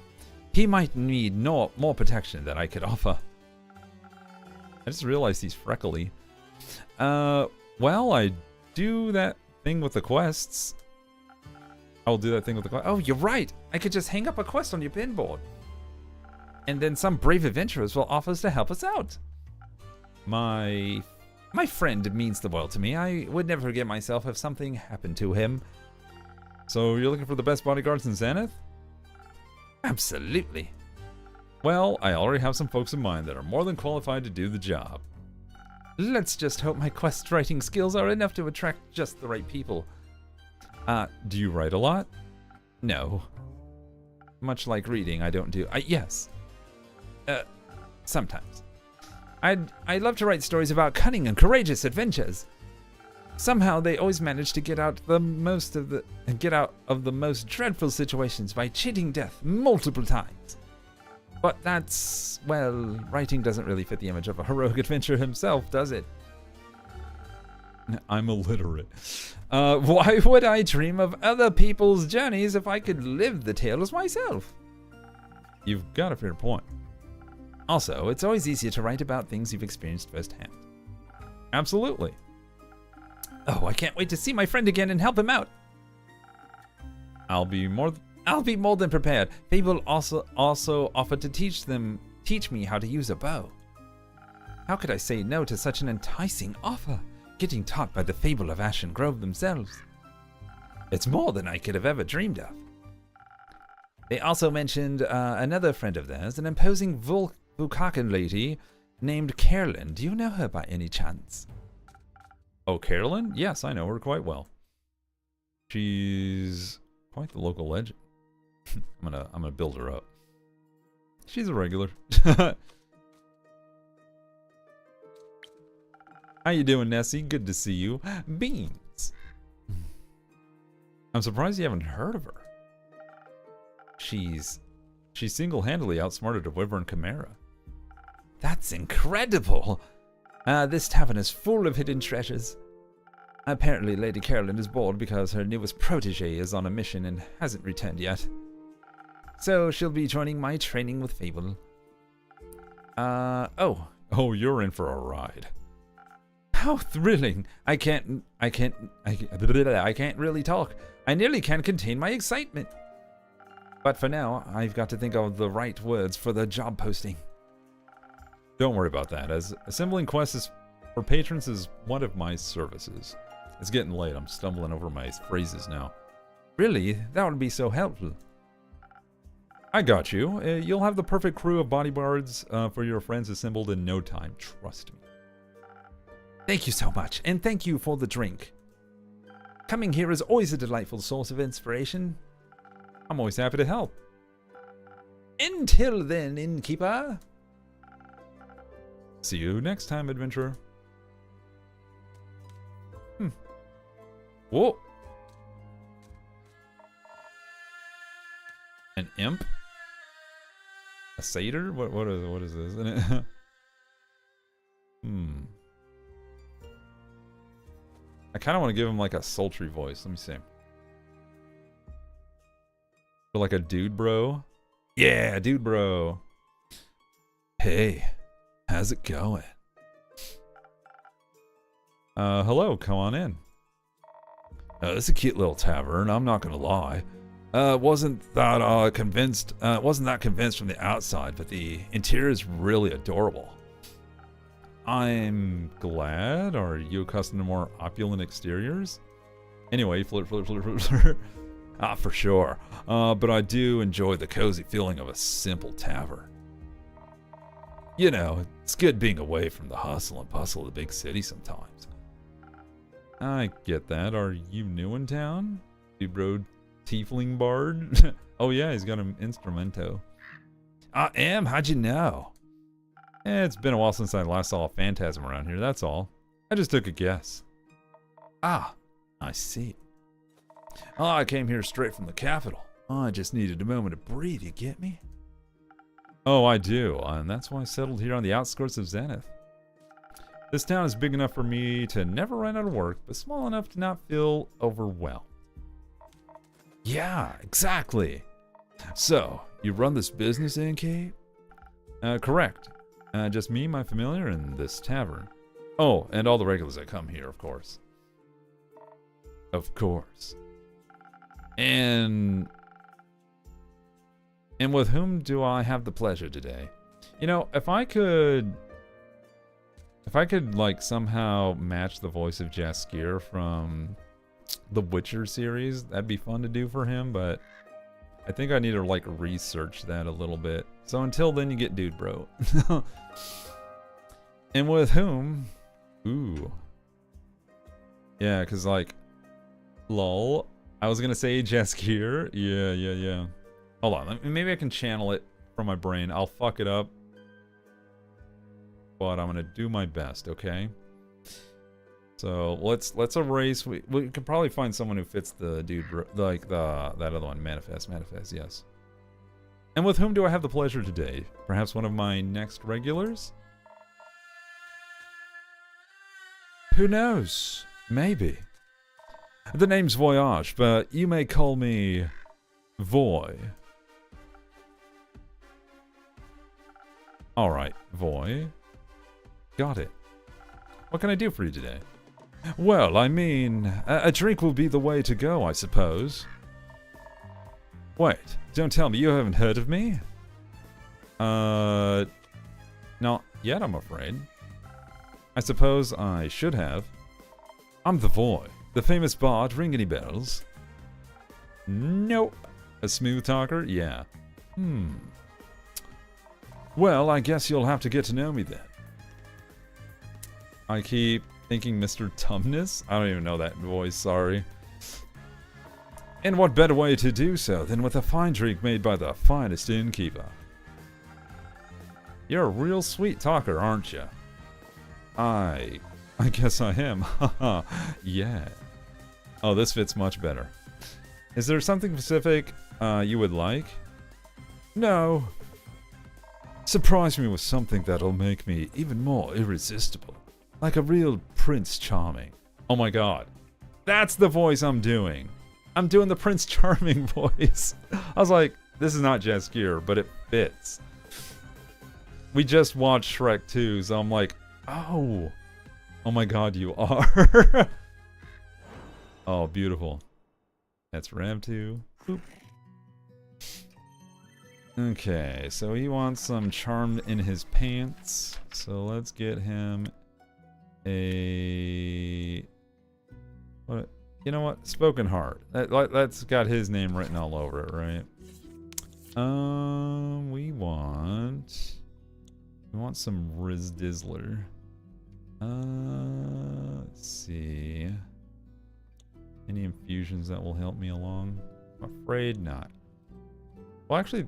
He might need more protection than I could offer. I just realized he's freckly. Well, I do that thing with the quests. I'll do that thing with the quest. Oh, you're right. I could just hang up a quest on your pinboard. and then some brave adventurers will offer to help us out. My friend means the world to me. I would never forget myself if something happened to him. So you're looking for the best bodyguards in Zenith? Absolutely. Well, I already have some folks in mind that are more than qualified to do the job. Let's just hope my quest writing skills are enough to attract just the right people. Do you write a lot? No. Much like reading, I don't do. Yes. Sometimes. I love to write stories about cunning and courageous adventures. Somehow they always manage to get out of the most dreadful situations by cheating death multiple times. But that's, well, writing doesn't really fit the image of a heroic adventurer himself, does it? I'm illiterate. Why would I dream of other people's journeys if I could live the tales myself? You've got a fair point. Also, it's always easier to write about things you've experienced firsthand. Absolutely. Oh, I can't wait to see my friend again and help him out. I'll be more than prepared. Fable also offered to teach me how to use a bow. How could I say no to such an enticing offer? Getting taught by the Fable of Ashen Grove themselves. It's more than I could have ever dreamed of. They also mentioned another friend of theirs, an imposing Vulkakan lady named Carolyn. Do you know her by any chance? Oh, Carolyn? Yes, I know her quite well. She's quite the local legend. I'm gonna build her up. She's a regular. How you doing, Nessie? Good to see you. Beans. I'm surprised you haven't heard of her. She single-handedly outsmarted a Wyvern Chimera. That's incredible. This tavern is full of hidden treasures. Apparently, Lady Carolyn is bored because her newest protege is on a mission and hasn't returned yet. So she'll be joining my training with Fable. Oh, you're in for a ride. How thrilling! I can't really talk. I nearly can't contain my excitement. But for now, I've got to think of the right words for the job posting. Don't worry about that, as assembling quests for patrons is one of my services. It's getting late. I'm stumbling over my phrases now. Really? That would be so helpful. I got you. You'll have the perfect crew of bodyguards for your friends assembled in no time. Trust me. Thank you so much, and thank you for the drink. Coming here is always a delightful source of inspiration. I'm always happy to help. Until then, innkeeper. See you next time, adventurer. Whoa. An imp? A satyr? What is this? Isn't it? I kind of want to give him like a sultry voice. Let me see. Or like a dude bro. Yeah, dude bro. Hey, how's it going? Hello, come on in. It's a cute little tavern, I'm not gonna lie. Wasn't that convinced from the outside, but the interior is really adorable. I'm glad. Are you accustomed to more opulent exteriors? Anyway, flirt. For sure. But I do enjoy the cozy feeling of a simple tavern. You know, it's good being away from the hustle and bustle of the big city sometimes. I get that. Are you new in town? Dude bro tiefling bard? Oh yeah, he's got an instrumento. I am? How'd you know? It's been a while since I last saw a phantasm around here, that's all. I just took a guess. Ah, I see. Oh, I came here straight from the capital. I just needed a moment to breathe, you get me? Oh, I do, and that's why I settled here on the outskirts of Zenith. This town is big enough for me to never run out of work, but small enough to not feel overwhelmed. Yeah, exactly. So, you run this business, NK? Correct. Just me, my familiar, and this tavern. Oh, and all the regulars that come here, of course. Of course. And And with whom do I have the pleasure today? You know, if I could like somehow match the voice of Jaskier from the Witcher series, that'd be fun to do for him, but I think I need to like research that a little bit. So until then, you get Dude Bro. And with whom? Ooh. Yeah, cause like, lol. I was gonna say Jaskier. Yeah. Hold on, maybe I can channel it from my brain. I'll fuck it up, but I'm gonna do my best. Okay. So let's erase. We can probably find someone who fits the dude, like that other one. Manifest. Yes. And with whom do I have the pleasure today? Perhaps one of my next regulars? Who knows? Maybe. The name's Voyage, but you may call me Voy. Alright, Voy. Got it. What can I do for you today? Well, I mean, a drink will be the way to go, I suppose. Wait, don't tell me you haven't heard of me? Not yet, I'm afraid. I suppose I should have. I'm the Voy, the famous bard. Ring any bells? Nope. A smooth talker? Yeah. Well, I guess you'll have to get to know me then. I keep thinking Mr. Tumnus? I don't even know that voice, sorry. And what better way to do so than with a fine drink made by the finest innkeeper? You're a real sweet talker, aren't you? I guess I am. Haha. Yeah. Oh, this fits much better. Is there something specific you would like? No. Surprise me with something that'll make me even more irresistible. Like a real Prince Charming. Oh my god. That's the voice I'm doing. I'm doing the Prince Charming voice. I was like, this is not Jaskier, but it fits. We just watched Shrek 2, so I'm like, oh. Oh my god, you are. Oh, beautiful. That's Ram 2. Boop. Okay, so he wants some charm in his pants. So let's get him a... What? You know what? Spoken Heart. That's got his name written all over it, right? We want some Riz Dizzler. Let's see. Any infusions that will help me along? I'm afraid not. Well, actually,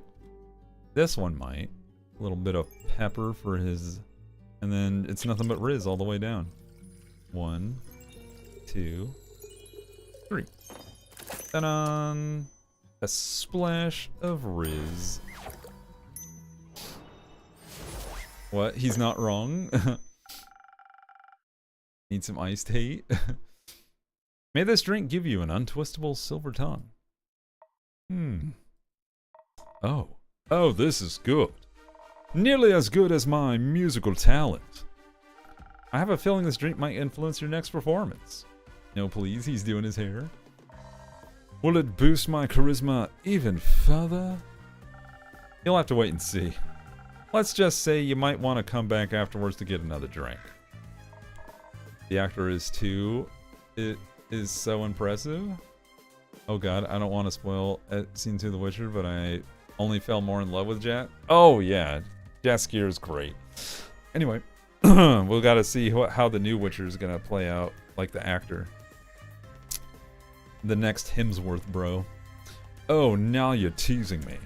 this one might. A little bit of pepper for his... And then it's nothing but Riz all the way down. 1, 2, 3. Ta-da! A splash of Riz. What? He's not wrong? Need some iced hate? May this drink give you an untwistable silver tongue. Oh, this is good. Nearly as good as my musical talent. I have a feeling this drink might influence your next performance. No, please, he's doing his hair. Will it boost my charisma even further? You'll have to wait and see. Let's just say you might want to come back afterwards to get another drink. The actor is too... It is so impressive. Oh god, I don't want to spoil Scene 2 of The Witcher, but I only fell more in love with Jat. Oh yeah, Jaskier is great. Anyway, we'll gotta see how the new Witcher is gonna play out, like the actor. The next Hemsworth bro. Oh, now you're teasing me.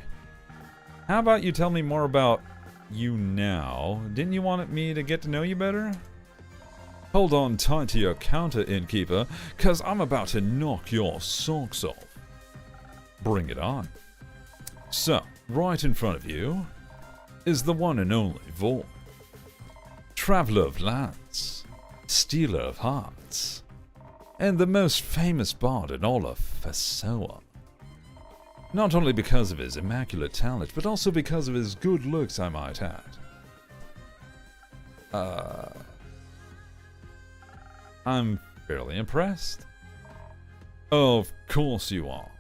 How about you tell me more about you now? Didn't you want me to get to know you better? Hold on tight to your counter, innkeeper, cause I'm about to knock your socks off. Bring it on. So, right in front of you is the one and only Vor. Traveler of lands, stealer of hearts, and the most famous bard in all of Fasoa. Not only because of his immaculate talent, but also because of his good looks, I might add. I'm fairly impressed. Of course you are.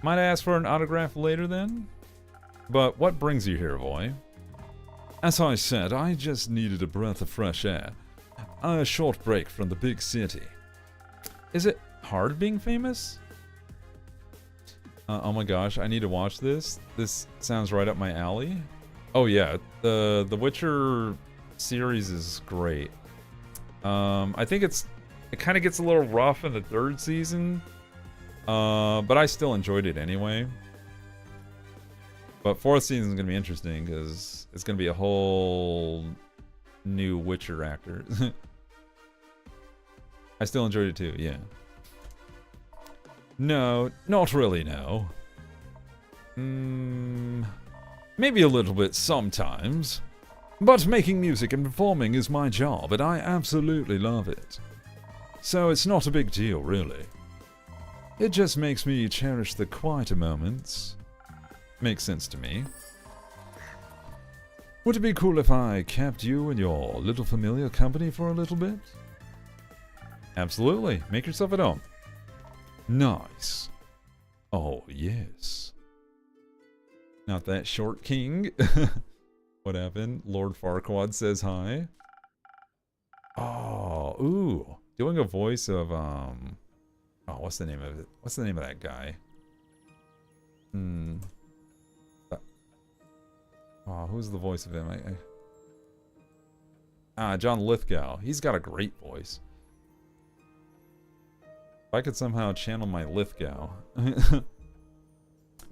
Might I ask for an autograph later then? But what brings you here, boy? As I said, I just needed a breath of fresh air. A short break from the big city. Is it hard being famous? Oh my gosh, I need to watch this. This sounds right up my alley. Oh yeah, the Witcher series is great. I think it kind of gets a little rough in the 3rd season, but I still enjoyed it anyway. But 4th season is gonna be interesting because it's gonna be a whole new Witcher actor. I still enjoyed it too, yeah. No, not really, no. Maybe a little bit sometimes. But making music and performing is my job, and I absolutely love it. So it's not a big deal, really. It just makes me cherish the quieter moments. Makes sense to me. Would it be cool if I kept you and your little familiar company for a little bit? Absolutely. Make yourself at home. Nice. Oh, yes. Not that short king. What happened? Lord Farquaad says hi. Oh, ooh. Doing a voice of, oh, what's the name of it? What's the name of that guy? Oh, who's the voice of him? John Lithgow. He's got a great voice. If I could somehow channel my Lithgow.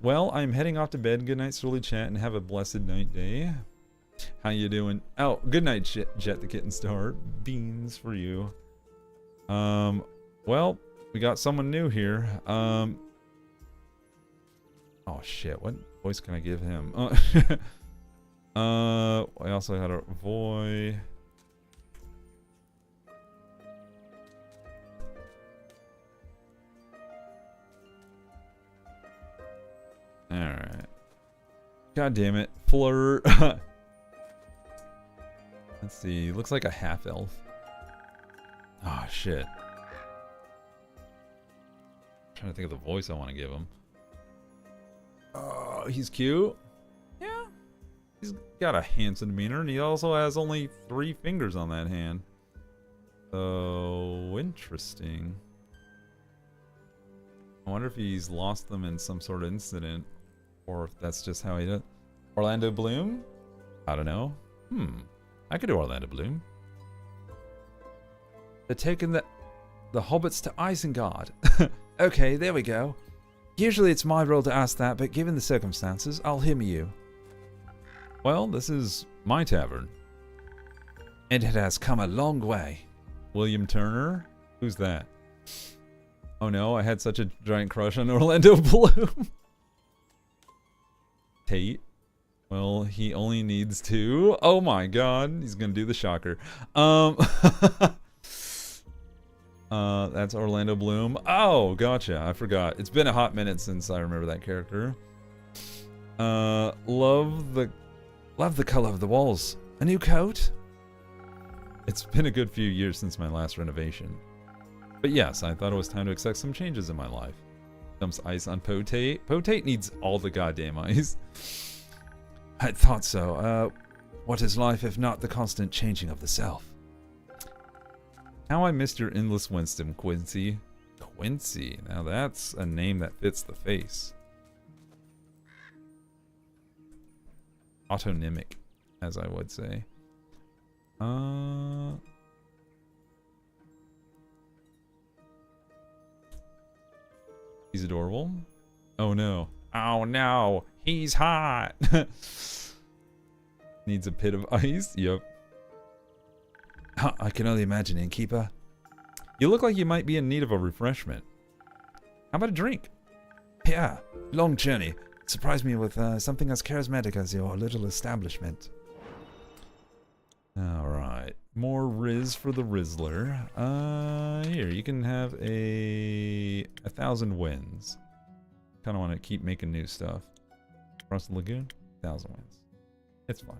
Well, I'm heading off to bed. Good night, Cerulikat, and have a blessed night day. How you doing? Oh, good night, Jet the Kitten Star. Beans for you. Well, we got someone new here. Oh shit, what voice can I give him? I also had a voice. Alright. God damn it. Fleur. Let's see. Looks like a half-elf. Oh, shit. Trying to think of the voice I want to give him. Oh, he's cute. Yeah. He's got a handsome demeanor, and he also has only 3 fingers on that hand. So, interesting. I wonder if he's lost them in some sort of incident, or if that's just how he does. Orlando Bloom? I don't know. I could do Orlando Bloom. They're taking the hobbits to Isengard. Okay, there we go. Usually it's my role to ask that, but given the circumstances, I'll humor you. Well, this is my tavern. And it has come a long way. William Turner? Who's that? Oh no, I had such a giant crush on Orlando Bloom. Tate. Well, he only needs 2. Oh my god, he's gonna do the shocker. That's Orlando Bloom. Oh, gotcha. I forgot. It's been a hot minute since I remember that character. Love the color of the walls. A new coat? It's been a good few years since my last renovation. But yes, I thought it was time to accept some changes in my life. Dumps ice on Potate. Potate needs all the goddamn ice. I thought so. What is life if not the constant changing of the self? How I missed your endless wisdom, Quincy. Quincy. Now that's a name that fits the face. Autonymic, as I would say. He's adorable. Oh no. Oh no. He's hot. Needs a pit of ice. Yep. I can only imagine, innkeeper. You look like you might be in need of a refreshment. How about a drink? Yeah. Long journey. Surprise me with something as charismatic as your little establishment. Alright. More Riz for the Rizzler. Here, you can have 1,000 wins. Kind of want to keep making new stuff. Across the lagoon, 1,000 wins. It's fine.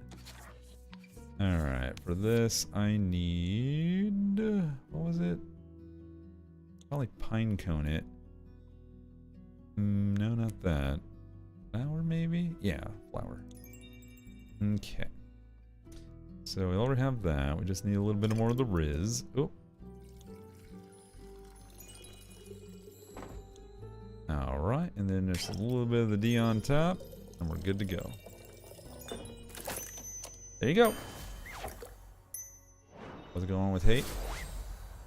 Alright, for this I need... What was it? Probably pine cone it. No, not that. flour, maybe? Yeah, flour. Okay. So we already have that. We just need a little bit more of the Riz. Oh. Alright, and then there's a little bit of the D on top, and we're good to go. There you go. What's going on with hate?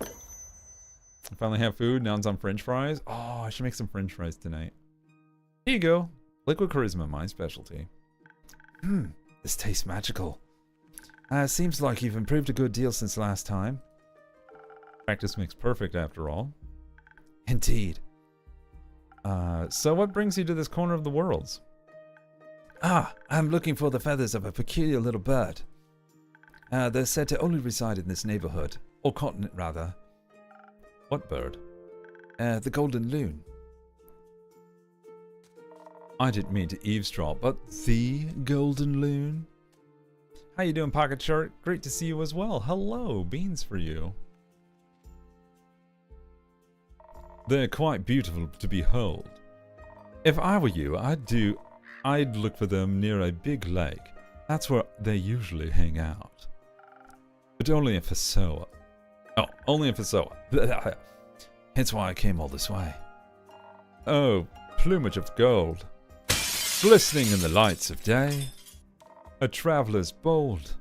I finally have food. Now it's on French fries. Oh, I should make some French fries tonight. Here you go. Liquid charisma, my specialty. This tastes magical. Seems like you've improved a good deal since last time. Practice makes perfect, after all. Indeed. So what brings you to this corner of the worlds? I'm looking for the feathers of a peculiar little bird. They're said to only reside in this neighborhood, or continent rather. What bird? The golden loon. I didn't mean to eavesdrop, but the golden loon? How you doing, Pocket Shark? Great to see you as well. Hello, beans for you. They're quite beautiful to behold. If I were you, I'd look for them near a big lake. That's where they usually hang out. But only in Fasoa. Oh, only in Fasoa. Hence why I came all this way. Oh, plumage of gold, glistening in the lights of day. A traveler's bold.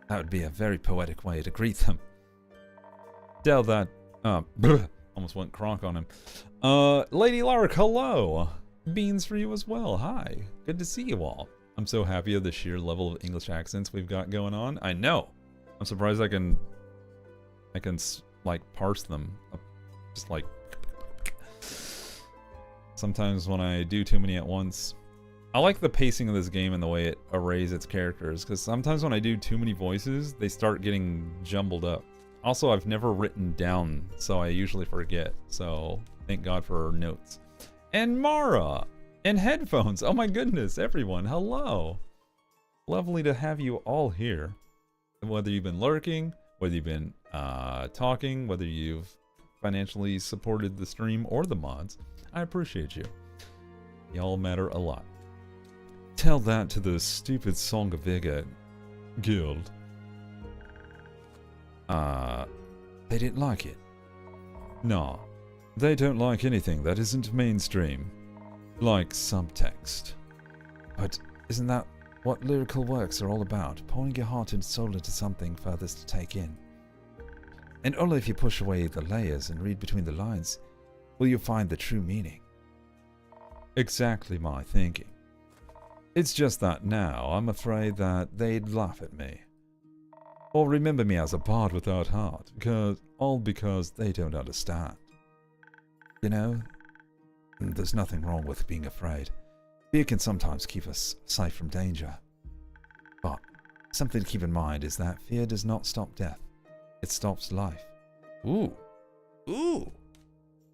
That would be a very poetic way to greet them. Tell that. Almost went Kronk on him. Lady Lark, hello. Beans for you as well. Hi. Good to see you all. I'm so happy of the sheer level of English accents we've got going on. I know. I'm surprised I can like parse them. Just like sometimes when I do too many at once. I like the pacing of this game and the way it arrays its characters, because sometimes when I do too many voices, they start getting jumbled up. Also, I've never written down, so I usually forget. So thank God for notes. And Mara! And headphones! Oh my goodness, everyone, hello! Lovely to have you all here. Whether you've been lurking, whether you've been talking, whether you've financially supported the stream or the mods, I appreciate you. Y'all matter a lot. Tell that to the stupid Songaviga guild. They didn't like it. Nah, they don't like anything that isn't mainstream. Like subtext. But isn't that what lyrical works are all about? Pouring your heart and soul into something for others to take in. And only if you push away the layers and read between the lines will you find the true meaning. Exactly my thinking. It's just that now I'm afraid that they'd laugh at me. Or remember me as a bard without heart, because they don't understand. You know, there's nothing wrong with being afraid. Fear can sometimes keep us safe from danger. But something to keep in mind is that fear does not stop death. It stops life. Ooh. Ooh.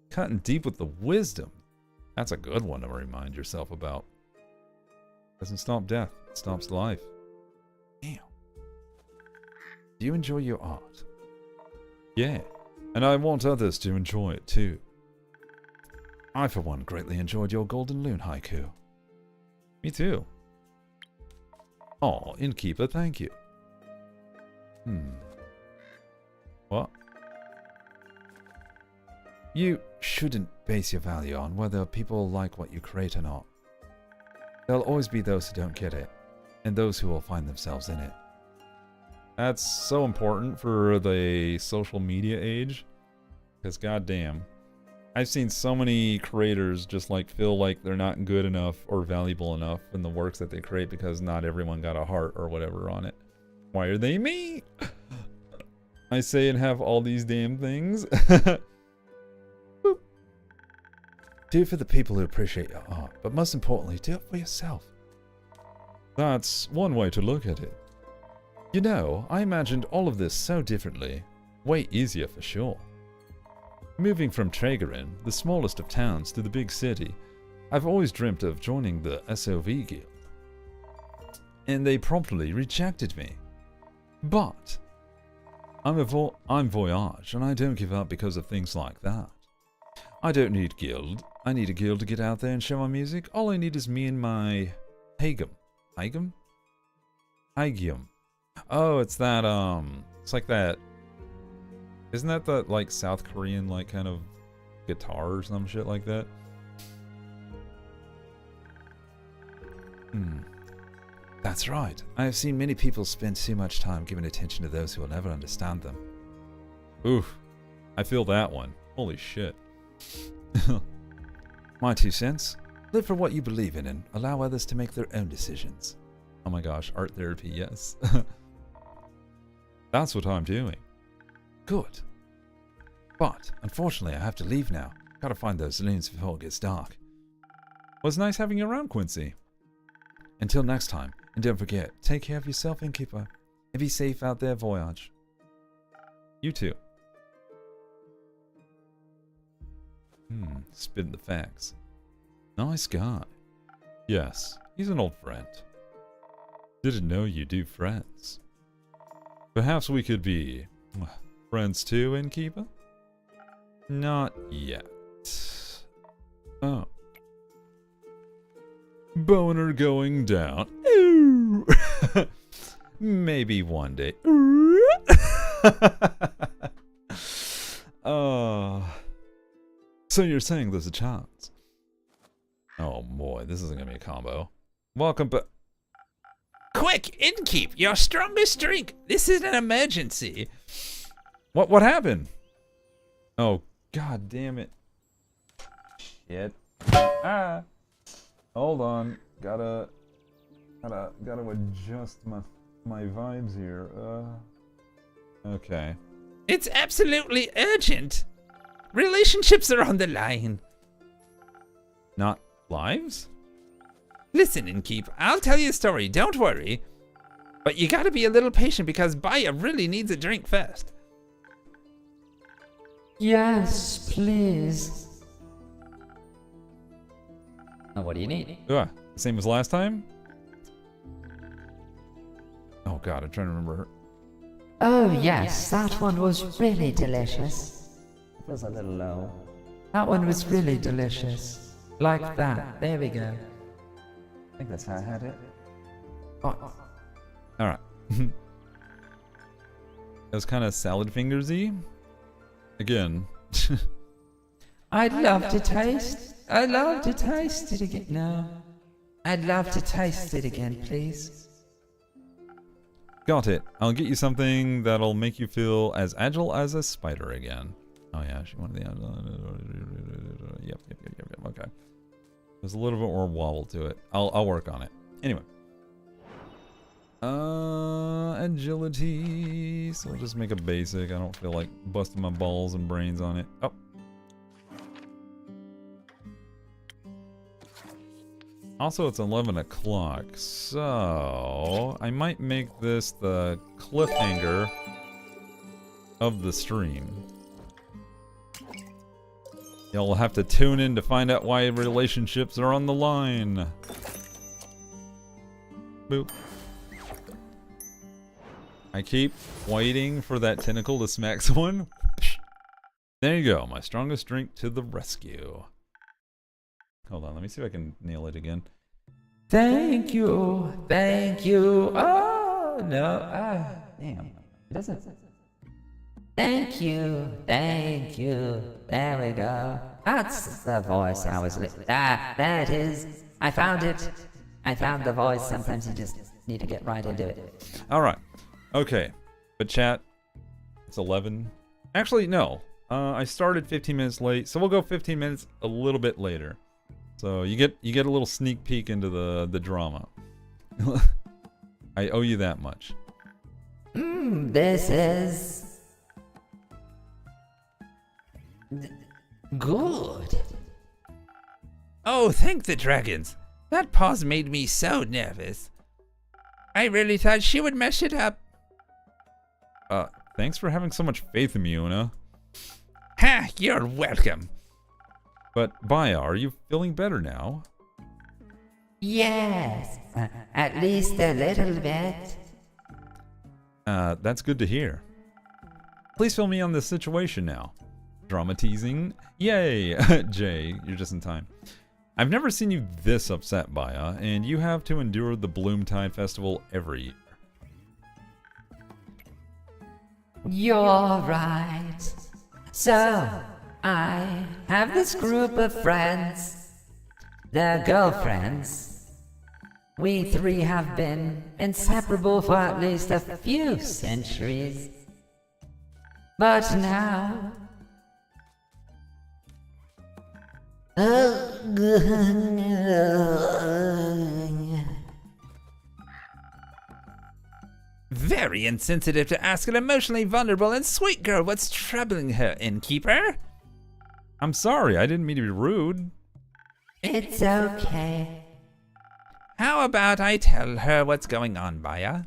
Cutting deep with the wisdom. That's a good one to remind yourself about. Doesn't stop death, it stops life. Damn. Do you enjoy your art? Yeah, and I want others to enjoy it too. I, for one, greatly enjoyed your Golden Loon haiku. Me too. Oh, Innkeeper, thank you. What? You shouldn't base your value on whether people like what you create or not. There'll always be those who don't get it, and those who will find themselves in it. That's so important for the social media age, because goddamn, I've seen so many creators just like feel like they're not good enough or valuable enough in the works that they create because not everyone got a heart or whatever on it. Why are they me? I say and have all these damn things. Do it for the people who appreciate your art, but most importantly, do it for yourself. That's one way to look at it. You know, I imagined all of this so differently. Way easier for sure. Moving from Tragerin, the smallest of towns, to the big city, I've always dreamt of joining the SOV guild. And they promptly rejected me. But I'm Voyage, and I don't give up because of things like that. I don't need guild. I need a guild to get out there and show my music. All I need is me and my Hagum. Hagum? Hagum. Oh, it's that, it's like that. Isn't that the, like, South Korean, like, kind of guitar or some shit like that? That's right. I have seen many people spend too much time giving attention to those who will never understand them. Oof. I feel that one. Holy shit. My 2 cents. Live for what you believe in and allow others to make their own decisions. Oh my gosh, art therapy, yes. That's what I'm doing. Good. But, unfortunately, I have to leave now. Gotta find those loons before it gets dark. Was nice having you around, Quincy. Until next time, and don't forget, take care of yourself, Innkeeper, and be safe out there, voyage. You too. Spin the facts. Nice guy. Yes, he's an old friend. Didn't know you do friends. Perhaps we could be friends too, Innkeeper? Not yet. Oh. Boner going down. Ooh. Maybe one day. So you're saying there's a chance? Oh boy, this isn't gonna be a combo. Welcome, but Quick, Innkeep, your strongest drink. This is an emergency. what happened? Oh god damn it! Shit! Ah! Hold on, gotta adjust my vibes here. Okay. It's absolutely urgent. Relationships are on the line. Not lives? Listen, Innkeep, I'll tell you a story, don't worry. But you gotta be a little patient because Baya really needs a drink first. Yes, please. Oh, what do you need? Same as last time? Oh god, I'm trying to remember her. Oh, yes, that one was really delicious. It was a little low. That one was really delicious. Like that. There we go. I think that's how I had it. Oh, Alright. It was kind of salad fingersy. Again. I'd love to taste. I'd love to taste it again. No. I'd love to taste it again, please. Got it. I'll get you something that'll make you feel as agile as a spider again. Oh yeah, she wanted the yep. Okay. There's a little bit more wobble to it. I'll work on it. Anyway. Agility. So we'll just make a basic. I don't feel like busting my balls and brains on it. Oh. Also, it's 11 o'clock, so I might make this the cliffhanger of the stream. You'll have to tune in to find out why relationships are on the line. Boop. I keep waiting for that tentacle to smack someone. There you go, my strongest drink to the rescue. Hold on, let me see if I can nail it again. Thank you. Thank you. Oh, no. Ah, damn. It doesn't. Thank you. Thank you. There we go. That's the voice I was listening. There it is. I found it. I found the voice. Sometimes you just need to get right into it. Alright. Okay. But chat, it's 11. Actually, no. I started 15 minutes late, so we'll go 15 minutes a little bit later. So you get a little sneak peek into the drama. I owe you that much. This is good. Oh, thank the dragons. That pause made me so nervous. I really thought she would mess it up. Thanks for having so much faith in me, Una. Ha, you're welcome. But Baya, are you feeling better now? Yes, at least a little bit. That's good to hear. Please fill me on the situation now. Drama teasing. Yay! Jay, you're just in time. I've never seen you this upset, Baya, and you have to endure the Bloomtide Festival every year. You're right. So, I have this group of friends. They're girlfriends. We three have been inseparable for at least a few centuries. But now... Very insensitive to ask an emotionally vulnerable and sweet girl what's troubling her, innkeeper. I'm sorry, I didn't mean to be rude. It's okay. How about I tell her what's going on, Baya?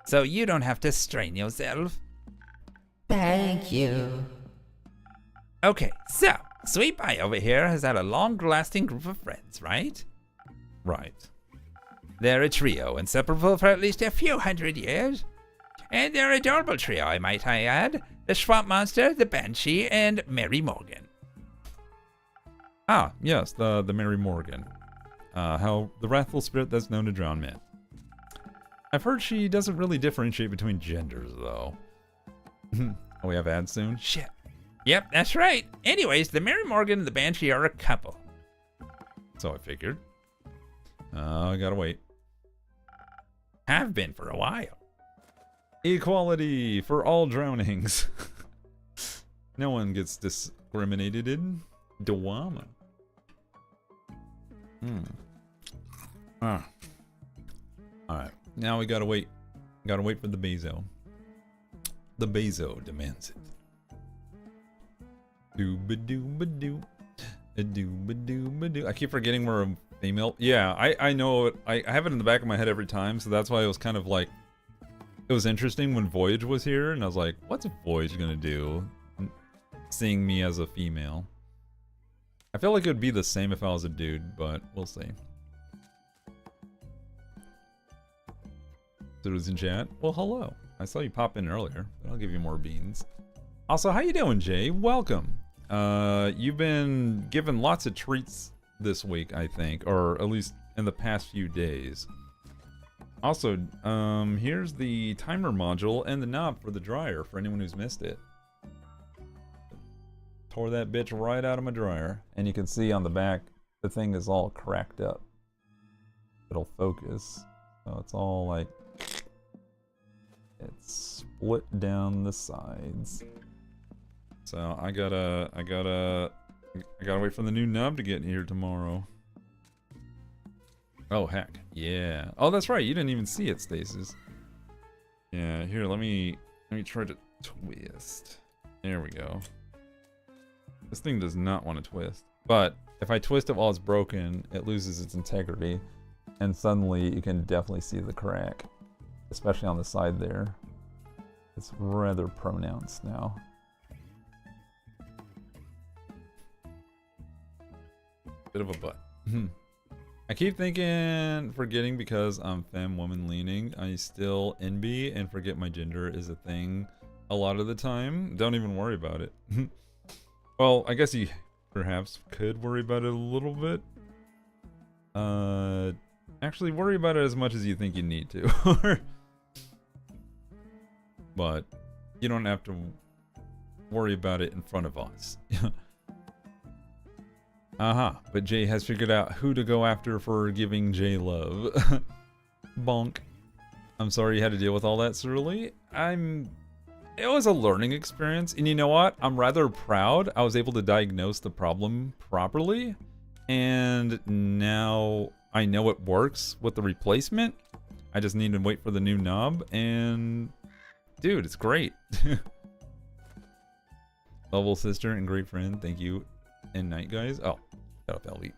So you don't have to strain yourself. Thank you. Okay, so, Sweet Baya over here has had a long-lasting group of friends, right? Right. They're a trio, inseparable for at least a few hundred years. And they're an adorable trio, I might add. The Swamp Monster, the Banshee, and Mary Morgan. Ah, yes, the Mary Morgan. How the wrathful spirit that's known to drown men. I've heard she doesn't really differentiate between genders, though. Oh, we have ads soon? Shit. Yep, that's right. Anyways, the Mary Morgan and the Banshee are a couple. So I figured. I gotta wait. Have been for a while. Equality for all drownings. No one gets discriminated in. Dawama. Alright, now we gotta wait. Gotta wait for the Bezo. The Bezo demands it. Dooba-dooba-doo. A-dooba-dooba-doo. I keep forgetting we're a female. Yeah, I know it. I have it in the back of my head every time, so that's why it was kind of like... It was interesting when Voyage was here, and I was like, what's Voyage gonna do? Seeing me as a female. I feel like it would be the same if I was a dude, but we'll see. Dudes in chat. Well, hello. I saw you pop in earlier, but I'll give you more beans. Also, how you doing, Jay? Welcome. You've been given lots of treats this week, I think, or at least in the past few days. Also, here's the timer module and the knob for the dryer for anyone who's missed it. Tore that bitch right out of my dryer, and you can see on the back the thing is all cracked up. It'll focus, so it's all like it's split down the sides. So I gotta wait for the new knob to get here tomorrow. Oh heck, yeah. Oh, that's right. You didn't even see it, Stasis. Yeah, here. Let me try to twist. There we go. This thing does not want to twist, but if I twist it while it's broken, it loses its integrity, and suddenly you can definitely see the crack, especially on the side there. It's rather pronounced now. Bit of a butt. I keep forgetting because I'm femme woman leaning. I still NB and forget my gender is a thing a lot of the time. Don't even worry about it. Well, I guess you perhaps could worry about it a little bit. Actually worry about it as much as you think you need to. But you don't have to worry about it in front of us. But Jay has figured out who to go after for giving Jay love. Bonk. I'm sorry you had to deal with all that, Ceruli. It was a learning experience, and you know what? I'm rather proud I was able to diagnose the problem properly, and now I know it works with the replacement. I just need to wait for the new knob, and dude, it's great. Lovable sister and great friend, thank you. And night, guys. Oh, shut up, LV.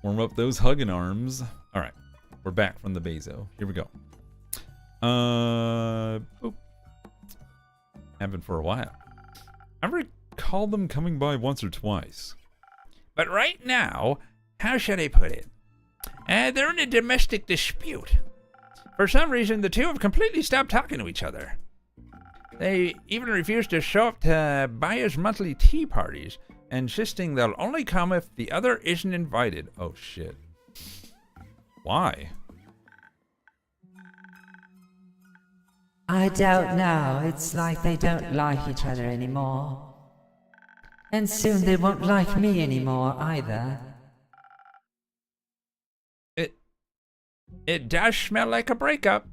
Warm up those hugging arms. All right, we're back from the Bezo. Here we go. Boop. Happened for a while. I recall them coming by once or twice. But right now, how should I put it? They're in a domestic dispute. For some reason, the two have completely stopped talking to each other. They even refuse to show up to buyers' monthly tea parties, insisting they'll only come if the other isn't invited. Oh shit. Why? I don't know. It's like they don't like each other anymore. And soon they won't like me anymore either. It does smell like a breakup.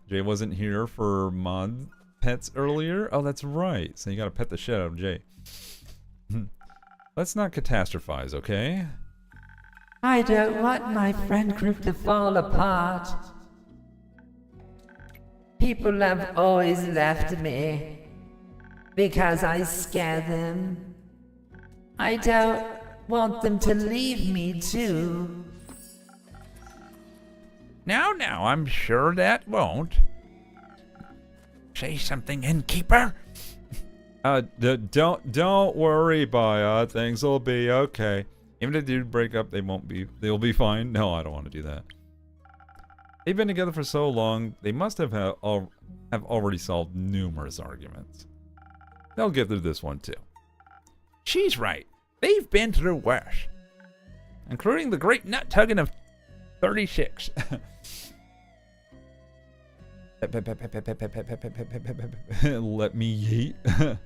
Jay wasn't here for mod pets earlier. Oh, that's right. So you gotta pet the shit out of Jay. Let's not catastrophize, okay? I don't want my friend group to fall apart. People have always left me because I scare them. I don't want them to leave me too. Now, I'm sure that won't. Say something, innkeeper. Don't worry, Baya. Things will be okay. Even if they do break up, they'll be fine. No, I don't want to do that. They've been together for so long, they must have already solved numerous arguments. They'll get through this one too. She's right. They've been through worse. Including the great nut tugging of 36. Let me yeet.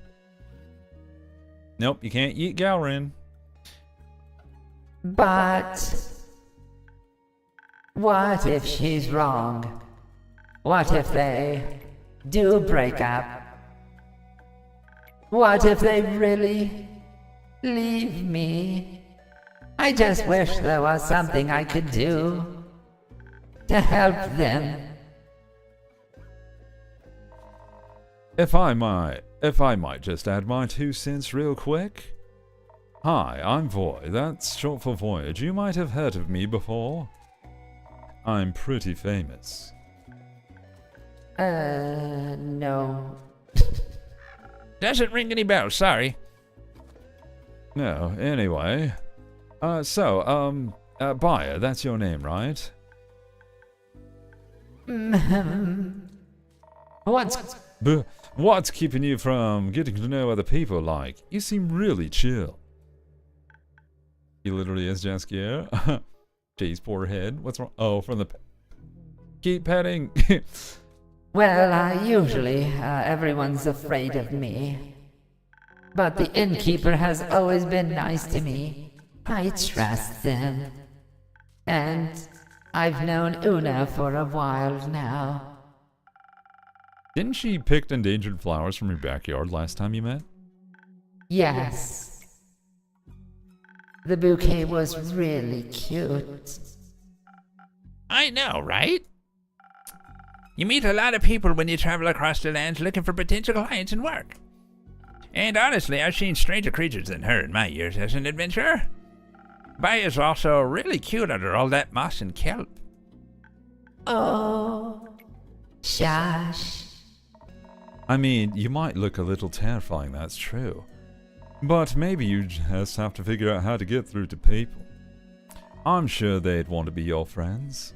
Nope, you can't yeet Galrin. But what if she's wrong? What if they do break up? What if they really leave me? I just wish there was something I could do to help them. If I might just add my 2 cents real quick. Hi, I'm Voy. That's short for Voyage. You might have heard of me before. I'm pretty famous. No. Doesn't ring any bells, sorry. No, anyway. Baya, that's your name, right? What's keeping you from getting to know other people like? You seem really chill. He literally is Jaskier. Jay's poor head. What's wrong? Oh, from the... Keep petting. Well, usually everyone's afraid of me. But the innkeeper has always been nice to me. I trust him. And I've known Una for a while now. Didn't she pick endangered flowers from your backyard last time you met? Yes. The bouquet was really cute. I know, right? You meet a lot of people when you travel across the lands looking for potential clients and work. And honestly, I've seen stranger creatures than her in my years as an adventurer. Baya's also really cute under all that moss and kelp. Oh, shush. I mean, you might look a little terrifying, that's true. But maybe you just have to figure out how to get through to people. I'm sure they'd want to be your friends.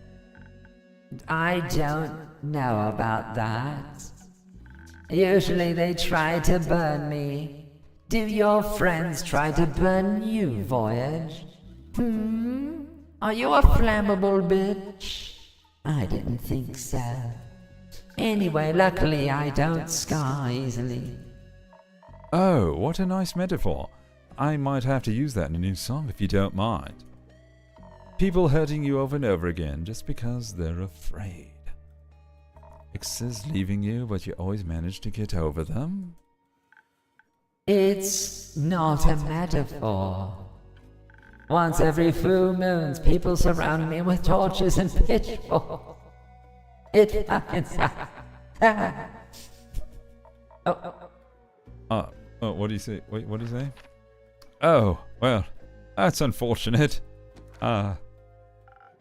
I don't know about that. Usually they try to burn me. Do your friends try to burn you, Voyage? Are you a flammable bitch? I didn't think so. Anyway, luckily I don't scar easily. Oh, what a nice metaphor. I might have to use that in a new song if you don't mind. People hurting you over and over again just because they're afraid. Exes leaving you, but you always manage to get over them? It's not a metaphor. Once every few moons, people surround me with torches and pitchforks. It happens. What do you say? Wait, what do you say? Oh, well, that's unfortunate.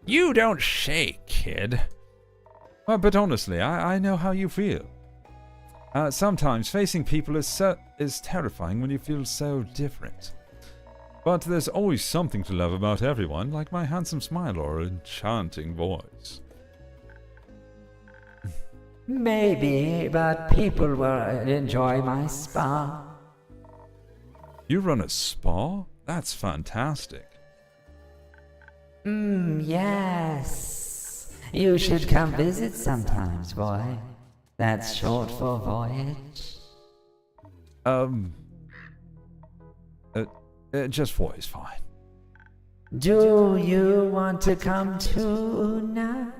You don't say, kid. But honestly, I know how you feel. Sometimes facing people is terrifying when you feel so different. But there's always something to love about everyone, like my handsome smile or enchanting voice. Maybe, but people will enjoy my spa. You run a spa? That's fantastic. Yes. You should come visit sometimes, boy. That's short for voyage. Just voice fine. Do you want to come too now?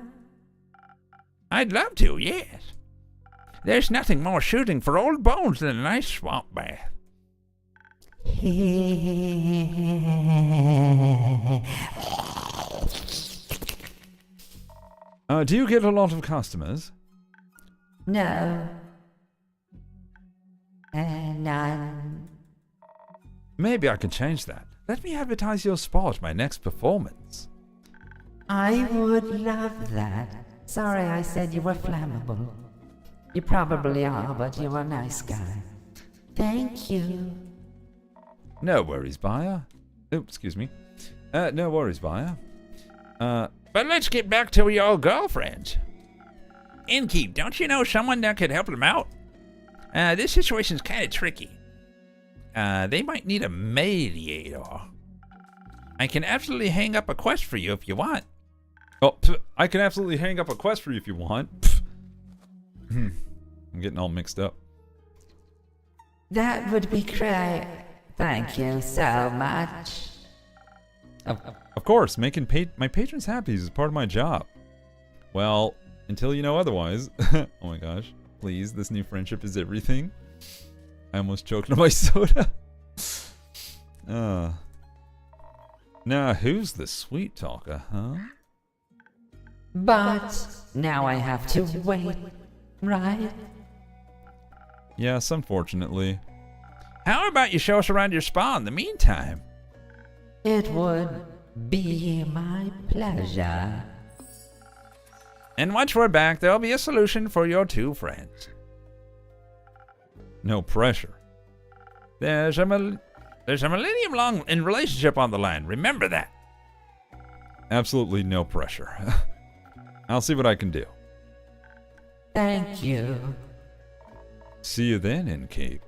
I'd love to, yes. There's nothing more shooting for old bones than a nice swamp bath. Do you get a lot of customers? No. None. Maybe I can change that. Let me advertise your spa at my next performance. I would love that. Sorry I said you were flammable. You probably are, but you're a nice guy. Thank you. No worries, buyer. Oh, excuse me. No worries, buyer. But let's get back to your girlfriends. Innkeep, don't you know someone that could help them out? This situation's kind of tricky. They might need a mediator. I can absolutely hang up a quest for you if you want. Oh, I can absolutely hang up a quest for you if you want. I'm getting all mixed up. That would be great. Thank you so much. Of course, making my patrons happy is part of my job. Well, until you know otherwise. Oh my gosh. Please, this new friendship is everything. I almost choked on my soda. Now, who's the sweet talker, huh? But now I have to wait, right? Yes, unfortunately. How about you show us around your spa in the meantime? It would be my pleasure. And once we're back, there'll be a solution for your two friends. No pressure. There's a millennium-long relationship on the line. Remember that. Absolutely no pressure. I'll see what I can do. Thank you. See you then, Innkeep.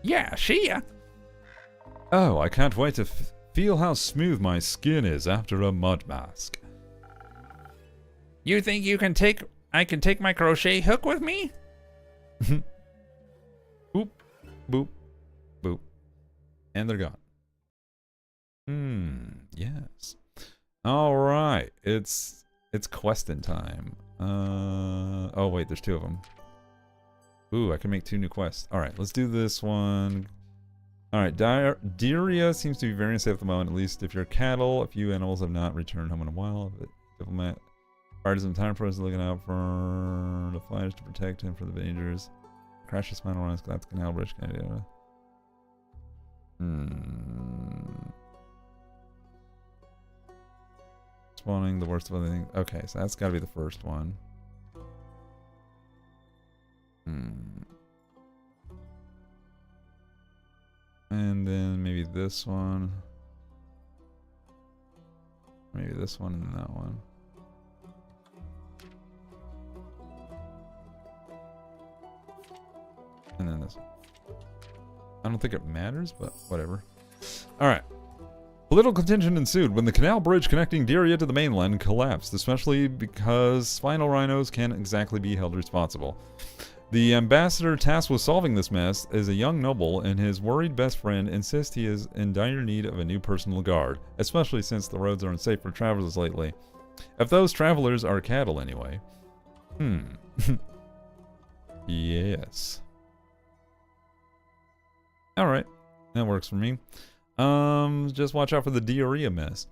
Yeah, see ya. Oh, I can't wait to feel how smooth my skin is after a mud mask. You think I can take my crochet hook with me? Boop, boop, boop. And they're gone. Yes. Alright, it's questing time. Oh wait, there's two of them. Ooh, I can make 2 new quests. Alright, let's do this one. Alright, Diarrhea seems to be very unsafe at the moment, at least if you're cattle. A few animals have not returned home in a while. But diplomat partisan time process looking out for the flyers to protect him from the dangers. Crash his spinal runs, collapse canal bridge. Spawning the worst of everything. Okay, so that's gotta be the first one. And then maybe this one. Maybe this one and then that one. And then this one. I don't think it matters, but whatever. Alright. Political tension ensued when the canal bridge connecting Diria to the mainland collapsed, especially because spinal rhinos can't exactly be held responsible. The ambassador tasked with solving this mess is a young noble, and his worried best friend insists he is in dire need of a new personal guard, especially since the roads are unsafe for travelers lately. If those travelers are cattle anyway. Yes. Alright, that works for me. Just watch out for the diarrhea mess.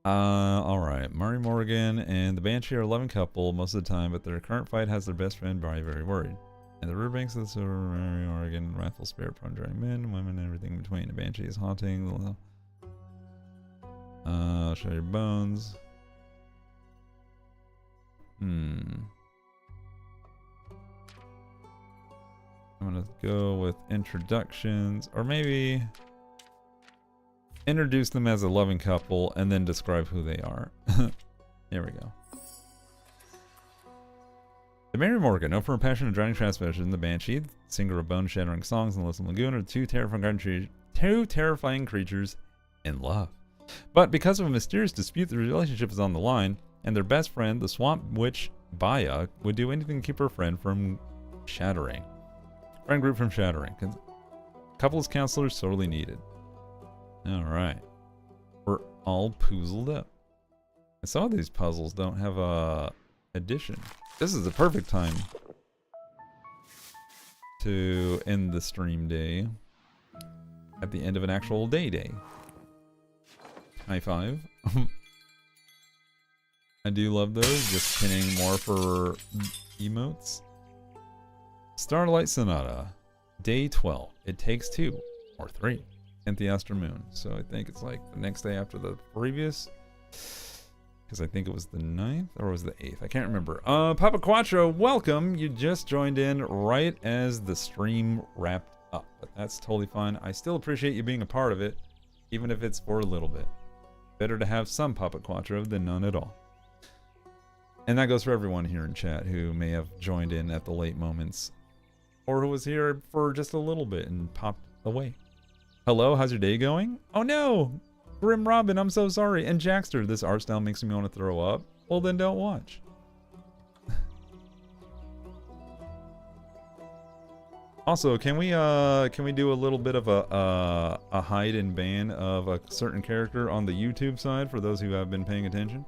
Alright. Murray Morgan and the Banshee are a loving couple most of the time, but their current fight has their best friend Barry very worried. And the riverbanks of the Silver Murray Morgan, wrathful spirit plundering men, women, and everything in between. The Banshee is haunting. Show your bones. I'm gonna go with introductions, or maybe introduce them as a loving couple and then describe who they are. There we go. The Merry Morgan, known for a passion of drowning transmission, the Banshee, singer of bone-shattering songs in the Listen Lagoon, are two terrifying creatures in love. But because of a mysterious dispute, the relationship is on the line, and their best friend, the swamp witch Baya, would do anything to keep her friend from shattering. Friend group from shattering. Couples counselors sorely needed. Alright. We're all puzzled up. And some of these puzzles don't have a addition. This is the perfect time to end the stream day at the end of an actual day. High five. I do love those, just pinning more for emotes. Starlight Sonata, day 12. It takes 2 or 3. And the Astro Moon. So I think it's like the next day after the previous. Because I think it was the 9th or was the 8th. I can't remember. Papa Quattro, welcome. You just joined in right as the stream wrapped up. But that's totally fine. I still appreciate you being a part of it, even if it's for a little bit. Better to have some Papa Quattro than none at all. And that goes for everyone here in chat who may have joined in at the late moments. Or who was here for just a little bit and popped away. Hello, how's your day going? Oh no! Grim Robin, I'm so sorry. And Jackster, this art style makes me want to throw up. Well then don't watch. Also, can we do a little bit of a hide and ban of a certain character on the YouTube side for those who have been paying attention?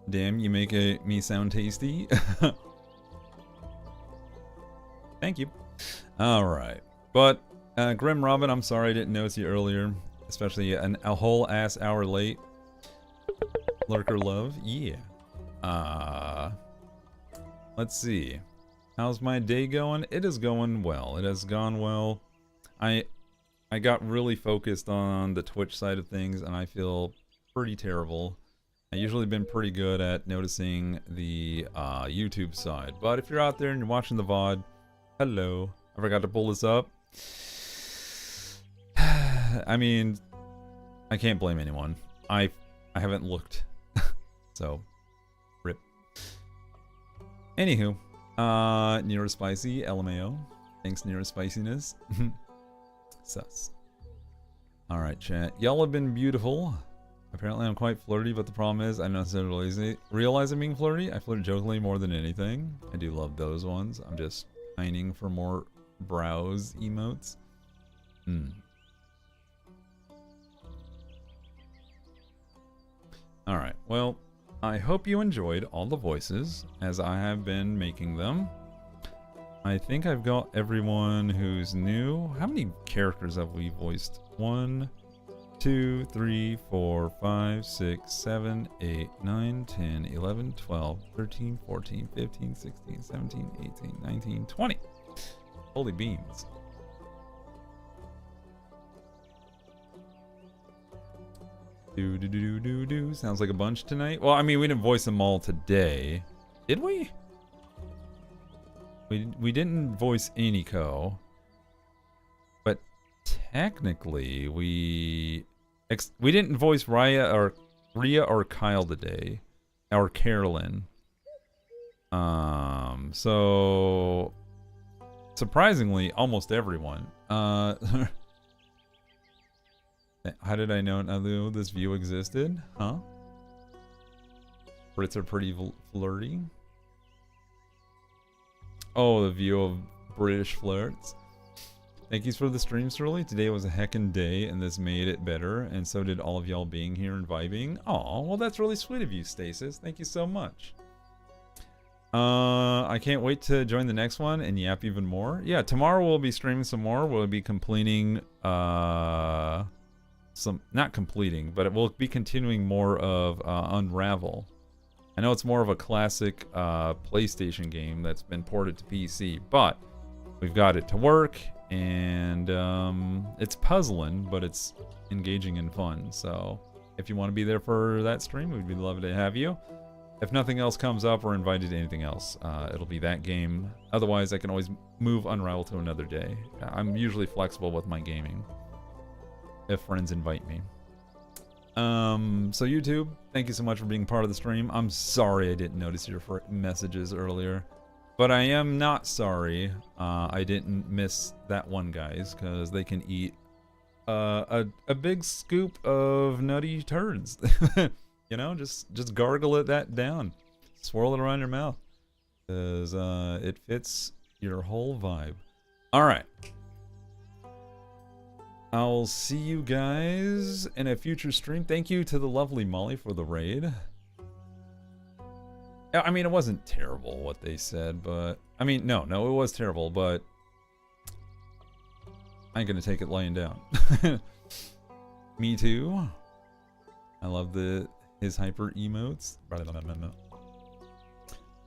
Damn, you make me sound tasty. Thank you. Alright. But, Grim Robin, I'm sorry I didn't notice you earlier. Especially a whole ass hour late. Lurker love. Yeah. Let's see. How's my day going? It is going well. It has gone well. I got really focused on the Twitch side of things, and I feel pretty terrible. I've usually been pretty good at noticing the YouTube side. But if you're out there and you're watching the VOD, hello. I forgot to pull this up. I mean, I can't blame anyone. I haven't looked. So, rip. Anywho, Neurospicy, LMAO. Thanks, Neurospiciness. Sus. Alright, chat. Y'all have been beautiful. Apparently I'm quite flirty, but the problem is I don't necessarily realize I'm being flirty. I flirt jokingly more than anything. I do love those ones. I'm just pining for more brows emotes. Alright, well, I hope you enjoyed all the voices, as I have been making them. I think I've got everyone who's new. How many characters have we voiced? 1, 2, 3, 4, 5, 6, 7, 8, 9, 10, 11, 12, 13, 14, 15, 16, 17, 18, 19, 20. Holy beans. Do. Sounds like a bunch tonight. Well, I mean, we didn't voice them all today. Did we? We didn't voice Iniko. But technically, we didn't voice Rhea or Kyle today. Or Carolyn. So surprisingly, almost everyone. How did I know this view existed? Huh? Brits are pretty flirty. Oh, the view of British flirts. Thank you for the stream, Cerulikat. Today was a heckin' day, and this made it better, and so did all of y'all being here and vibing. Aw, well that's really sweet of you, Stasis. Thank you so much. I can't wait to join the next one and yap even more. Yeah, tomorrow we'll be streaming some more. We'll be completing, not completing, but it will be continuing more of Unravel. I know it's more of a classic PlayStation game that's been ported to PC, but we've got it to work, and it's puzzling, but it's engaging and fun. So if you want to be there for that stream, we'd be lovely to have you. If nothing else comes up or invited to anything else, it'll be that game. Otherwise, I can always move Unravel to another day. I'm usually flexible with my gaming, if friends invite me. So YouTube, thank you so much for being part of the stream. I'm sorry I didn't notice your messages earlier, but I am not sorry I didn't miss that one, guys, because they can eat a big scoop of nutty turds. You know, just gargle that down, swirl it around your mouth, because it fits your whole vibe. All right. I'll see you guys in a future stream. Thank you to the lovely Molly for the raid. I mean, it wasn't terrible what they said, but... I mean, no, it was terrible, but... I ain't gonna take it laying down. Me too. I love his hyper emotes.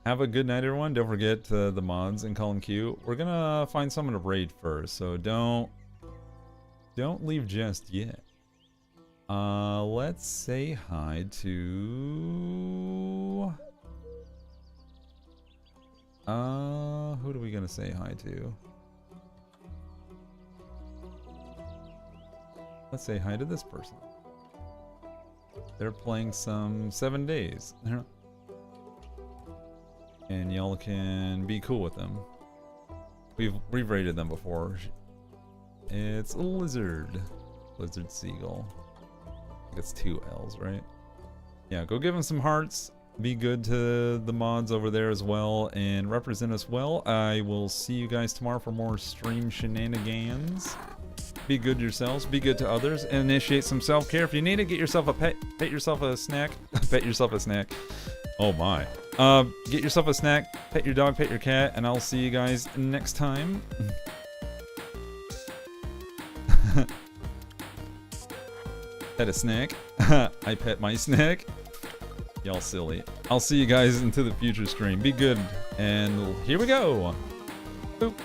Have a good night, everyone. Don't forget the mods and call them cute. We're gonna find someone to raid first, so don't leave just yet. Let's say hi to... who are we gonna say hi to? Let's say hi to this person. They're playing some 7 days. And y'all can be cool with them. We've rated them before. It's a lizard. Lizard seagull. I think it's 2 L's, right? Yeah, go give them some hearts. Be good to the mods over there as well. And represent us well. I will see you guys tomorrow for more stream shenanigans. Be good to yourselves. Be good to others. And initiate some self-care. If you need it, get yourself a pet. Pet yourself a snack. Pet yourself a snack. Oh my. Get yourself a snack. Pet your dog. Pet your cat. And I'll see you guys next time. Pet a snack. I pet my snack. Y'all silly. I'll see you guys into the future stream. Be good. And here we go. Boop.